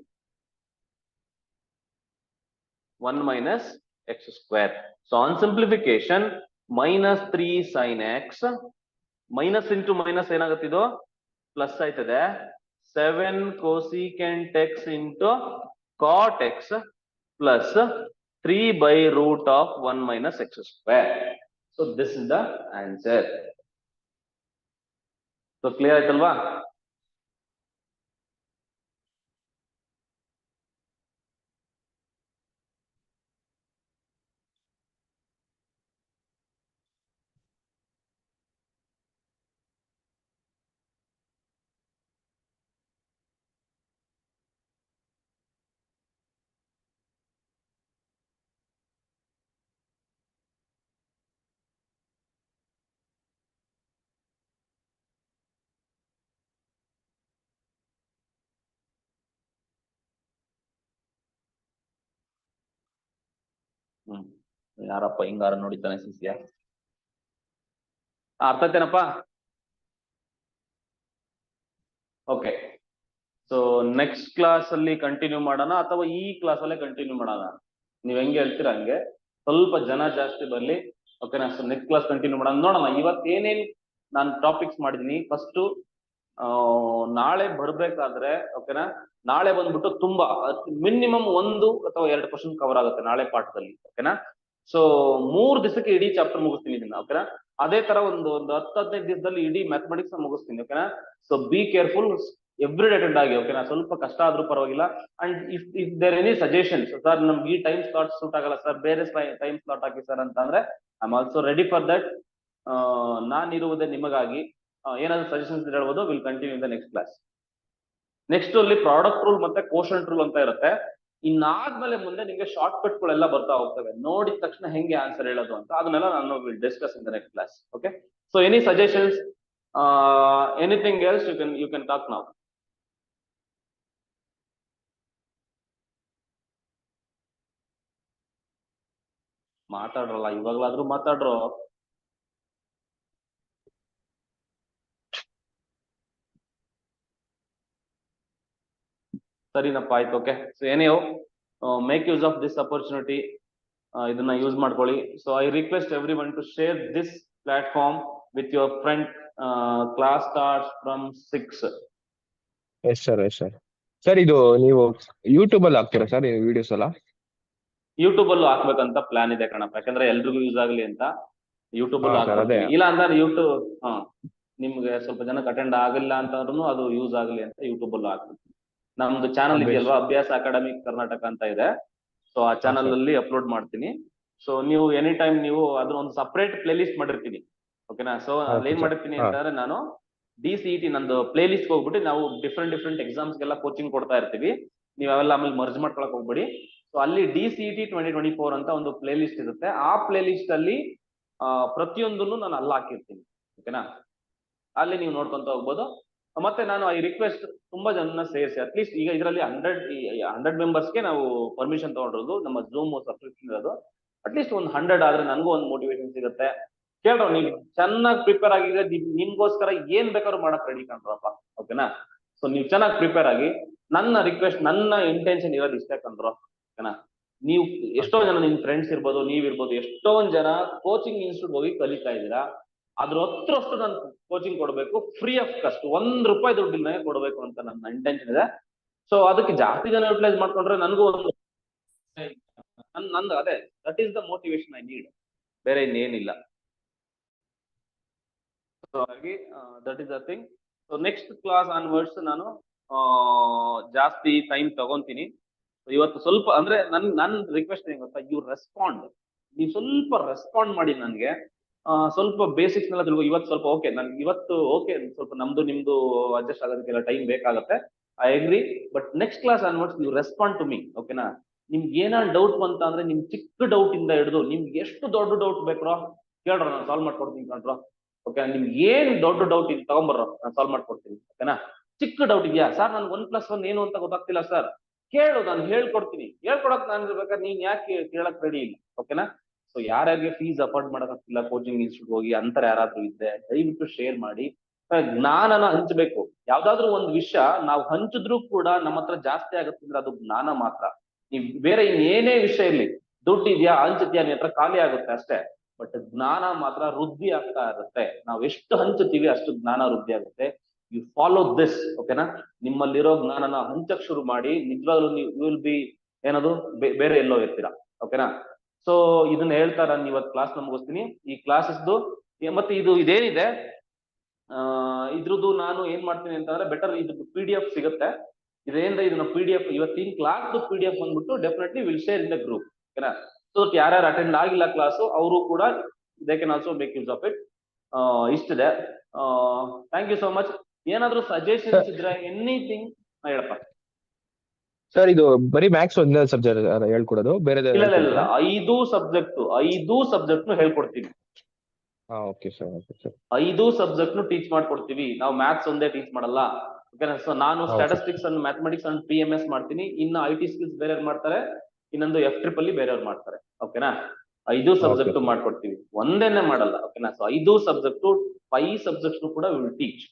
minus x square. So on simplification, minus 3 sin x minus into minus ಏನಾಗುತ್ತಿದ್ದು ಪ್ಲಸ್ ಆಯ್ತದೆ 7 cosecant x into cot x plus 3 by root of 1 minus x square. So this is the answer. So clear ಆಯ್ತಲ್ವಾ? ಯಾರಪ್ಪ ಹಿಂಗಾರ ನೋಡಿದ್ದಾನೆ ಶಿಷ್ಯ? ಅರ್ಥ ಆಯ್ತೇನಪ್ಪ? ಓಕೆ. ಸೊ ನೆಕ್ಸ್ಟ್ ಕ್ಲಾಸ್ ಅಲ್ಲಿ ಕಂಟಿನ್ಯೂ ಮಾಡೋಣ ಅಥವಾ ಈ ಕ್ಲಾಸ್ ಅಲ್ಲೇ ಕಂಟಿನ್ಯೂ ಮಾಡೋಣ? ನೀವ್ ಹೆಂಗೆ ಹೇಳ್ತೀರಾ ಹಂಗೆ. ಸ್ವಲ್ಪ ಜನ ಜಾಸ್ತಿ ಬರ್ಲಿ. ಓಕೆನಾ? ಸೊ ನೆಕ್ಸ್ಟ್ ಕ್ಲಾಸ್ ಕಂಟಿನ್ಯೂ ಮಾಡೋಣ. ನೋಡೋಣ ಇವತ್ತು ಏನೇನ್ ನಾನು ಟಾಪಿಕ್ಸ್ ಮಾಡಿದೀನಿ. ಫಸ್ಟ್ ನಾಳೆ ಬರ್ಬೇಕಾದ್ರೆ ಓಕೆನಾ, ನಾಳೆ ಬಂದ್ಬಿಟ್ಟು ತುಂಬಾ ಮಿನಿಮಮ್ 1 ಅಥವಾ 2 ಕ್ವಶನ್ ಕವರ್ ಆಗುತ್ತೆ ನಾಳೆ ಪಾಠದಲ್ಲಿ. ಓಕೆನಾ? ಸೊ 3 ದಿವಸಕ್ಕೆ ಇಡೀ ಚಾಪ್ಟರ್ ಮುಗಿಸ್ತೀನಿ ಇದನ್ನ. ಓಕೆನಾ? ಅದೇ ತರ ಒಂದು 10-15 ದಿವಸದಲ್ಲಿ ಇಡೀ ಮ್ಯಾಥಮೆಟಿಕ್ಸ್ ಮುಗಿಸ್ತೀನಿ. ಓಕೆನಾ? So be careful, every day attend ಆಗಿ. ಓಕೆನಾ? ಸ್ವಲ್ಪ ಕಷ್ಟ ಆದ್ರೂ ಪರವಾಗಿಲ್ಲ. And if there any suggestions, sir ನಮ್ಗೆ ಈ ಟೈಮ್ ಸ್ಲಾಟ್ ಸೂಟ್ ಆಗಲ್ಲ ಸರ್, ಬೇರೆ ಟೈಮ್ ಸ್ಲಾಟ್ ಹಾಕಿ ಸರ್ ಅಂತಂದ್ರೆ I am also ready for that. ನಾನಿರುವುದೇ ನಿಮಗಾಗಿ. ಏನಾದ್ರು ಸಜೆಷನ್ಸ್ ಹೇಳ್ಬೋದು. Will continue in the next class. Next ಅಲ್ಲಿ ಪ್ರಾಡಕ್ಟ್ ರೂಲ್ ಮತ್ತೆ ಕೋಶಂಟ್ ರೂಲ್ ಅಂತ ಇರುತ್ತೆ. ಇನ್ನಾದ್ಮೇಲೆ ಮುಂದೆ ನಿಮಗೆ ಶಾರ್ಟ್ ಕಟ್ ಗಳೆಲ್ಲ ಬರ್ತಾ ಹೋಗ್ತವೆ. ನೋಡಿದ ತಕ್ಷಣ ಹೆಂಗೆ ಆನ್ಸರ್ ಹೇಳೋದು ಅಂತ ಅದನ್ನೆಲ್ಲ ನಾನು will discuss in the next class. Okay? So any suggestions, anything else you can talk now. ಮಾತಾಡ್ರಲ್ಲ, ಇವಾಗ್ಲಾದ್ರೂ ಮಾತಾಡ್ರು. ಸರಿನಪ್ಪ, ಆಯ್ತು. Okay. So anyway make use of this opportunity. ಇದನ್ನ ಯೂಸ್ ಮಾಡ್ಕೊಳ್ಳಿ. So I request everyone to share this platform with your friend. Class starts from 6. Yes sir, yes sir. Sir ಇದು ನೀವು ಯೂಟ್ಯೂಬ್ ಅಲ್ಲಿ ಹಾಕ್ತೀರಾ ಸರ್ ಈ ವಿಡಿಯೋಸ್ ಎಲ್ಲ? ಯೂಟ್ಯೂಬ್ ಅಲ್ಲೂ ಹಾಕ್ಬೇಕಂತ ಪ್ಲಾನ್ ಇದೆ ಕಣಪ್ಪ, ಯಾಕಂದ್ರೆ ಎಲ್ರಿಗೂ ಯೂಸ್ ಆಗ್ಲಿ ಅಂತ ಯೂಟ್ಯೂಬ್ ಅಲ್ಲೂ ಹಾ ಸರ್, ಅದೇ. ಹಾಕ್ತೀನಿ. ಇಲ್ಲ ಅಂದ್ರೆ ಯೂಟ್ಯೂಬ್ ನಿಮ್ಗೆ ಸ್ವಲ್ಪ ಜನಕ್ಕೆ ಅಟೆಂಡ್ ಆಗಿಲ್ಲ ಅಂತಂದ್ರೂ ಅದು ಯೂಸ್ ಆಗ್ಲಿ ಅಂತ ಯೂಟ್ಯೂಬ್ ಅಲ್ಲೂ ಹಾಕ್ತೀನಿ. ನಮ್ದು ಚಾನಲ್ ಇದೆಯಲ್ವಾ, ಅಭ್ಯಾಸ ಅಕಾಡೆಮಿಕ್ ಕರ್ನಾಟಕ ಅಂತ ಇದೆ. ಸೊ ಆ ಚಾನಲ್ ಅಲ್ಲಿ ಅಪ್ಲೋಡ್ ಮಾಡ್ತೀನಿ. ಸೊ ನೀವು ಎನಿ ಟೈಮ್ ನೀವು ಅದನ್ನ ಒಂದು ಸಪರೇಟ್ ಪ್ಲೇ ಲಿಸ್ಟ್ ಮಾಡಿರ್ತೀನಿ. ಓಕೆನಾ? ಸೊ ಅಲ್ಲಿ ಏನ್ ಮಾಡಿರ್ತೀನಿ ಅಂತಂದ್ರೆ ನಾನು DCET ನಂದು ಪ್ಲೇ ಲಿಸ್ಟ್ ಹೋಗ್ಬಿಟ್ಟು ನಾವು ಡಿಫ್ರೆಂಟ್ ಎಕ್ಸಾಮ್ಸ್ಗೆಲ್ಲ ಕೋಚಿಂಗ್ ಕೊಡ್ತಾ ಇರ್ತೀವಿ. ನೀವು ಅವೆಲ್ಲ ಆಮೇಲೆ ಮರ್ಜ್ ಮಾಡ್ಕೊಳಕ್ ಹೋಗ್ಬೇಡಿ. ಸೊ ಅಲ್ಲಿ DCET 2024 ಅಂತ ಒಂದು ಪ್ಲೇ ಲಿಸ್ಟ್ ಇರುತ್ತೆ. ಆ ಪ್ಲೇ ಲಿಸ್ಟ್ ಅಲ್ಲಿ ಪ್ರತಿಯೊಂದನ್ನು ನಾನು ಅಲ್ಲಿ ಹಾಕಿರ್ತೀನಿ. ಓಕೆನಾ? ಅಲ್ಲಿ ನೀವು ನೋಡ್ಕೊಂತ ಹೋಗ್ಬೋದು. ಮತ್ತೆ ನಾನು ಐ ರಿಕ್ವೆಸ್ಟ್ ತುಂಬಾ ಜನನ ಸೇರಿಸಿ, ಅಟ್ಲೀಸ್ಟ್ ಈಗ ಇದರಲ್ಲಿ 100 ಮೆಂಬರ್ಸ್ಗೆ ನಾವು ಪರ್ಮಿಷನ್ ತಗೊಂಡಿರೋದು, ನಮ್ಮ ಝೂಮ್ ಸಬ್ಸ್ಕ್ರಿಪ್ಷನ್ ಇರೋದು. ಅಟ್ಲೀಸ್ಟ್ ಒಂದು 100 ಆದ್ರೆ ನನಗೂ ಒಂದು ಮೋಟಿವೇಶನ್ ಸಿಗುತ್ತೆ. ಕೇಳ್ರೋ, ನೀವು ಚೆನ್ನಾಗಿ ಪ್ರಿಪೇರ್ ಆಗಿದ್ರೆ ನಿಮ್ಗೋಸ್ಕರ ಏನ್ ಬೇಕಾದ್ರೂ ಮಾಡಕ್ ರೆಡಿ ಕಣ್ರಪ್ಪ. ಓಕೆನಾ? ಸೊ ನೀವು ಚೆನ್ನಾಗಿ ಪ್ರಿಪೇರ್ ಆಗಿ. ನನ್ನ ರಿಕ್ವೆಸ್ಟ್, ನನ್ನ ಇಂಟೆನ್ಷನ್ ಇರೋದು ಇಷ್ಟೇ ಕಣ್ರೋ. ಓಕೆನಾ? ನೀವು ಎಷ್ಟೋ ಜನ ನಿಮ್ ಫ್ರೆಂಡ್ಸ್ ಇರ್ಬೋದು, ನೀವಿರ್ಬೋದು, ಎಷ್ಟೊಂದ್ ಜನ ಕೋಚಿಂಗ್ ಇನ್ಸ್ಟಿಟ್ಯೂಟ್ ಹೋಗಿ ಕಲಿತಾ ಇದ್ದೀರಾ. ಅದ್ರ ಹತ್ರಷ್ಟು ನಾನು ಕೋಚಿಂಗ್ ಕೊಡ್ಬೇಕು, ಫ್ರೀ ಆಫ್ ಕಾಸ್ಟ್, ₹1 ದುಡ್ಡಿನ ಕೊಡ್ಬೇಕು ಅಂತ ನನ್ನ ಇಂಟೆನ್ಷನ್ ಇದೆ. ಸೊ ಅದಕ್ಕೆ ಜಾಸ್ತಿ ಜನ ಯುಟಿಲೈಸ್ ಮಾಡ್ಕೊಂಡ್ರೆ ನನಗೂ ಒಂದು ನಂದು ಅದೇ, that is the motivation I need, ಬೇರೆ ಇನ್ನೇನಿಲ್ಲ. ಸೊ ಹಾಗಾಗಿ that is the thing. So next class onwards ನಾನು ಜಾಸ್ತಿ ಟೈಮ್ ತಗೊಂತೀನಿ. ಇವತ್ತು ಸ್ವಲ್ಪ ಅಂದ್ರೆ ನನ್ ರಿಕ್ವೆಸ್ಟ್ ಏನ್ ಗೊತ್ತಾ, ಯು ರೆಸ್ಪಾಂಡ್. ನೀವು ಸ್ವಲ್ಪ ರೆಸ್ಪಾಂಡ್ ಮಾಡಿ ನನ್ಗೆ. ಸ್ವಲ್ಪ ಬೇಸಿಕ್ಸ್ ನೆಲ್ಲ ತಿಳ್ಕೊ. ಇವತ್ತು ಸ್ವಲ್ಪ ಓಕೆ, ನನ್ಗೆ ಇವತ್ತು ಓಕೆ, ಸ್ವಲ್ಪ ನಮ್ದು ನಿಮ್ದು ಅಡ್ಜಸ್ಟ್ ಆಗೋದಕ್ಕೆಲ್ಲ ಟೈಮ್ ಬೇಕಾಗುತ್ತೆ, I agree. But next class onwards ನೀವು ರೆಸ್ಪಾಂಡ್ ಟು ಮೀ, ಓಕೆನಾ? ನಿಮ್ಗೆ ಏನಾದ್ರು ಡೌಟ್ ಬಂತ ಅಂದ್ರೆ ನಿಮ್ ಚಿಕ್ಕ ಡೌಟ್ ಇಂದ ಹಿಡಿದು ನಿಮ್ಗೆ ಎಷ್ಟು ದೊಡ್ಡ ಡೌಟ್ ಬೇಕ್ರೋ ಕೇಳ್ರ, ನಾನು ಸಾಲ್ವ್ ಮಾಡ್ಕೊಡ್ತೀನಿ ಕಣ್ರೋ. ಓಕೆ, ನಿಮ್ಗೆ ಏನ್ ದೊಡ್ಡ ಡೌಟ್ ಇದೆ ತಗೊಂಬರ್ರೋ, ನಾನು ಸಾಲ್ವ್ ಮಾಡ್ಕೊಡ್ತೀನಿ, ಓಕೆನಾ? ಚಿಕ್ಕ ಡೌಟ್ ಇದೆಯಾ ಸರ್, ನನ್ಗೆ 1+1 ಏನು ಅಂತ ಗೊತ್ತಾಗ್ತಿಲ್ಲ ಸರ್, ಕೇಳು, ನಾನು ಹೇಳ್ಕೊಡ್ತೀನಿ. ಹೇಳ್ಕೊಡಕ್ ನಾನು ಇರ್ಬೇಕಾದ್ರೆ ನೀನ್ ಯಾಕೆ ಕೇಳಕ್ ರೆಡಿ ಇಲ್ಲ, ಓಕೆನಾ? ಸೊ ಯಾರ್ಯಾರಿಗೆ ಫೀಸ್ ಅಫೋರ್ಡ್ ಮಾಡಕ್ಕಾಗ್ತಿಲ್ಲ ಕೋಚಿಂಗ್ ಇನ್ಸ್ಟಿಟ್ಯೂಟ್ ಹೋಗಿ ಅಂತರ ಯಾರಾದ್ರೂ ಇದ್ರೆ ದಯವಿಟ್ಟು ಶೇರ್ ಮಾಡಿ. ಜ್ಞಾನನ ಹಂಚ್ಬೇಕು. ಯಾವ್ದಾದ್ರು ಒಂದು ವಿಷಯ ನಾವು ಹಂಚಿದ್ರು ಕೂಡ ನಮ್ಮ ಹತ್ರ ಜಾಸ್ತಿ ಆಗುತ್ತೆ ಅಂದ್ರೆ ಅದು ಜ್ಞಾನ ಮಾತ್ರ. ನೀವ್ ಬೇರೆ ಇನ್ನೇನೇ ವಿಷಯ ಇರ್ಲಿ, ದುಡ್ಡು ಇದೆಯಾ ಹಂಚುತ್ಯಾ ನಿನ್ ಹತ್ರ ಖಾಲಿ ಆಗುತ್ತೆ ಅಷ್ಟೇ. ಬಟ್ ಜ್ಞಾನ ಮಾತ್ರ ವೃದ್ಧಿ ಆಗ್ತಾ ಇರುತ್ತೆ. ನಾವ್ ಎಷ್ಟು ಹಂಚುತ್ತೀವಿ ಅಷ್ಟು ಜ್ಞಾನ ವೃದ್ಧಿ ಆಗುತ್ತೆ. ಯು ಫಾಲೋ ದಿಸ್, ಓಕೆನಾ? ನಿಮ್ಮಲ್ಲಿರೋ ಜ್ಞಾನನ ಹಂಚಕ್ ಶುರು ಮಾಡಿ, ನಿಜವಾಗ್ಲೂ ನೀವು ವಿಲ್ ಬಿ ಏನದು ಬೇರೆ ಎಲ್ಲೋ ಇರ್ತೀರಾ, ಓಕೆನಾ? ಸೊ ಇದನ್ನ ಹೇಳ್ತಾ ನಾನು ಇವತ್ತು ಕ್ಲಾಸ್ ಮುಗಿಸ್ತೀನಿ. ಈ ಕ್ಲಾಸಸ್ದು ಮತ್ತೆ ಇದೇನಿದೆ ಇದ್ರದ್ದು ನಾನು ಏನ್ ಮಾಡ್ತೀನಿ ಅಂತಂದ್ರೆ, ಬೆಟರ್ ಇದು PDF ಸಿಗುತ್ತೆ. ಇದೇನ್ರ ಇದನ್ನ PDF ಇವತ್ತಿನ ಕ್ಲಾಸ್ PDF ಬಂದ್ಬಿಟ್ಟು definitely will share in the group, ಓಕೆನಾ? ಸೊ ಯಾರ್ಯಾರು ಅಟೆಂಡ್ ಆಗಿಲ್ಲ ಕ್ಲಾಸು ಅವರು ಕೂಡ they can also make use of it. ಇಷ್ಟಿದೆ. Thank you so much. ಏನಾದ್ರು ಸಜೆಷನ್ಸ್ ಇದ್ರೆ ಎನಿಥಿಂಗ್ ಹೇಳಪ್ಪ. ಸರ್ ಇದು ಬರೀ ಮ್ಯಾಥ್ಸ್ ಒಂದೇ ಸಬ್ಜೆಕ್ಟ್ ಹೇಳ್ಕೊಡೋದು, ಬೇರೆ ಇಲ್ಲ, 5 ಸಬ್ಜೆಕ್ಟ್ ಹೇಳ್ಕೊಡ್ತೀವಿ. Okay sir, okay sir. 5 subject teach ಮಾಡ್ಕೊಡ್ತೀವಿ ನಾವು, ಮ್ಯಾಥ್ಸ್ ಒಂದೇ ಟೀಚ್ ಮಾಡಲ್ಲ, ಓಕೆನಾ? ಸೊ ನಾನು statistics and mathematics and PMS ಮಾಡ್ತೀನಿ, ಇನ್ನು IT ಸ್ಕಿಲ್ಸ್ ಬೇರೆಯವ್ರು ಮಾಡ್ತಾರೆ, ಇನ್ನೊಂದು F-triple ಬೇರೆಯವ್ರು ಮಾಡ್ತಾರೆ, ಓಕೆನಾ? 5 ಸಬ್ಜೆಕ್ಟ್ ಮಾಡ್ಕೊಡ್ತೀವಿ, ಒಂದೇನೆ ಮಾಡಲ್ಲ, ಓಕೆನಾ? ಸೊ 5 ಸಬ್ಜೆಕ್ಟ್ 5 ಸಬ್ಜೆಕ್ಟ್ಸ್ ಕೂಡ ವಿಲ್ ಟೀಚ್.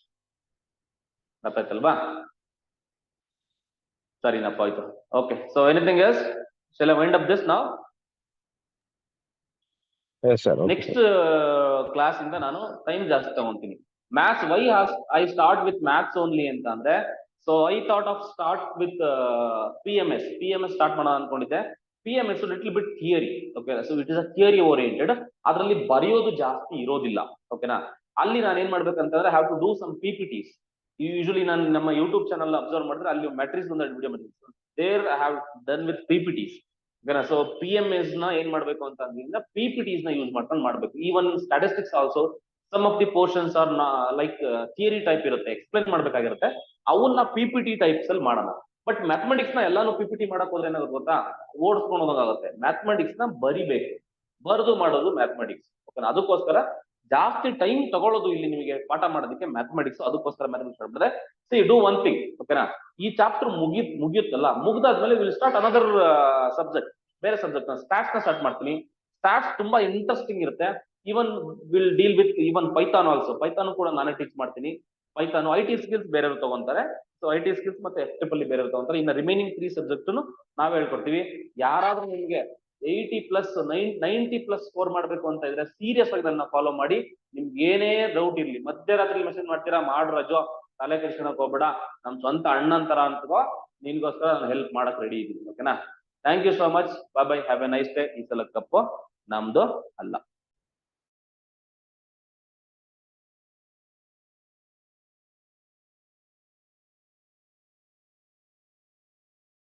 ಗೊತ್ತಾಯ್ತಲ್ವಾ? ಸರಿನಪ್ಪ, ಆಯ್ತು. Okay, so anything else? Shall I wind up this now? Next class ಇಂದ ನಾನು ಟೈಮ್ ಜಾಸ್ತಿ ತಗೊಂತೀನಿ. Maths why I start with maths only ಅಂತ ಅಂದ್ರೆ, so I thought of start with PMS start ಮಾಡೋಣ ಅನ್ಕೊಂಡಿದ್ದೆ. PMS little bit theory, okay? So it is a theory oriented. ಅದರಲ್ಲಿ ಬರೆಯೋದು ಜಾಸ್ತಿ ಇರೋದಿಲ್ಲ, ಓಕೆನಾ? ಅಲ್ಲಿ ನಾನು ಏನ್ ಮಾಡ್ಬೇಕಂತಂದ್ರೆ, have to do some PPTs. Usually ನಾನು ನಮ್ಮ ಯೂಟ್ಯೂಬ್ ಚಾನಲ್ ಅಬ್ಸರ್ವ್ ಮಾಡಿದ್ರೆ ಅಲ್ಲಿ ಮ್ಯಾಟ್ರಿಕ್ಸ್ ಒಂದು ವಿಡಿಯೋ ಮಾಡಿದ್ರು, there I have done with PPTs, ಓಕೆನಾ? ಸೊ PMS ನ ಏನ್ ಮಾಡ್ಬೇಕು ಅಂತ ಅಂದ್ರೆ PPTs ನ ಯೂಸ್ ಮಾಡ್ಕೊಂಡು ಮಾಡ್ಬೇಕು. Even statistics also some of the portions are like theory type ಇರುತ್ತೆ, ಎಕ್ಸ್ಪ್ಲೈನ್ ಮಾಡ್ಬೇಕಾಗಿರುತ್ತೆ, ಅವನ್ನ PPT ಟೈಪ್ಸ್ ಅಲ್ಲಿ ಮಾಡೋಣ. ಬಟ್ ಮ್ಯಾಥಮೆಟಿಕ್ಸ್ ನ ಎಲ್ಲಾನು PPT ಮಾಡಕ್ ಹೋದ್ರೆ ಏನಾಗುತ್ತೆ ಗೊತ್ತಾ, ಓಡಿಸ್ಕೊಂಡು ಹೋಗೋದಾಗುತ್ತೆ. ಮ್ಯಾಥಮೆಟಿಕ್ಸ್ ನ ಬರಿಬೇಕು, ಬರೆದು ಮಾಡೋದು ಮ್ಯಾಥಮೆಟಿಕ್ಸ್, ಓಕೆನಾ? ಅದಕ್ಕೋಸ್ಕರ ಜಾಸ್ತಿ ಟೈಮ್ ತಗೊಳ್ಳೋದು ಇಲ್ಲಿ ನಿಮಗೆ ಪಾಠ ಮಾಡೋದಕ್ಕೆ ಮ್ಯಾಥಮೆಟಿಕ್ಸ್, ಅದಕ್ಕೋಸ್ಕರ ಮ್ಯಾಥಮೆಟಿಕ್ಸ್ ಮಾಡಿದ್ರೆ. ಸಿ ಡೂ ಒನ್ ಥಿಂಗ್, ಓಕೆನಾ? ಈ ಚಾಪ್ಟರ್ ಮುಗಿಯುತ್ತಲ್ಲ, ಮುಗ್ದಾದ್ಮೇಲೆ ವಿಲ್ ಸ್ಟಾರ್ಟ್ ಅನದರ್ ಸಬ್ಜೆಕ್ಟ್, ಬೇರೆ ಸಬ್ಜೆಕ್ಟ್. ಸ್ಟಾಟ್ಸ್ ನ ಸ್ಟಾರ್ಟ್ ಮಾಡ್ತೀನಿ. ಸ್ಟಾಟ್ಸ್ ತುಂಬಾ ಇಂಟ್ರೆಸ್ಟಿಂಗ್ ಇರುತ್ತೆ. Even will deal with even Python also. Python ಕೂಡ ನಾನೇ ಟೀಚ್ ಮಾಡ್ತೀನಿ. ಪೈಥಾನ್ IT ಸ್ಕಿಲ್ಸ್ ಬೇರೆಯವ್ರು ತಗೊಂತಾರೆ, ಸೊ IT ಸ್ಕಿಲ್ಸ್ ಮತ್ತೆ F-triple ಬೇರೆಯವ್ರು ತಗೊಂತಾರೆ. ಇನ್ನು ರಿಮೈನಿಂಗ್ 3 ಸಬ್ಜೆಕ್ಟ್ ನಾವೇ ಹೇಳ್ಕೊಡ್ತೀವಿ. ಯಾರಾದ್ರೂ ನಿಮ್ಗೆ 90+, ಸ್ಕೋರ್ ಮಾಡ್ಬೇಕು ಅಂತ ಇದ್ರೆ ಸೀರಿಯಸ್ ಆಗಿ ನನ್ನ ಫಾಲೋ ಮಾಡಿ. ನಿಮ್ಗೆ ಏನೇ ಡೌಟ್ ಇರ್ಲಿ, ಮಧ್ಯರಾತ್ರಿ ಮೆಸೇಜ್ ಮಾಡ್ತೀರಾ, ಮಾಡ್ರಜೋ, ತಲೆ ಕೆಡಿಸ್ಕೊಳಕ್ ಹೋಗ್ಬೇಡ, ನಮ್ ಸ್ವಂತ ಅಣ್ಣಂತರ ಅಂತಗೋ, ನಿನ್ಗೋಸ್ಕರ ನಾನು ಹೆಲ್ಪ್ ಮಾಡಕ್ ರೆಡಿ ಇದ್ದೀನಿ, ಓಕೆನಾ? Thank you so much, bye bye, have a nice day. ಈ ಸಲ ಕಪ್ಪು ನಮ್ದು ಅಲ್ಲ.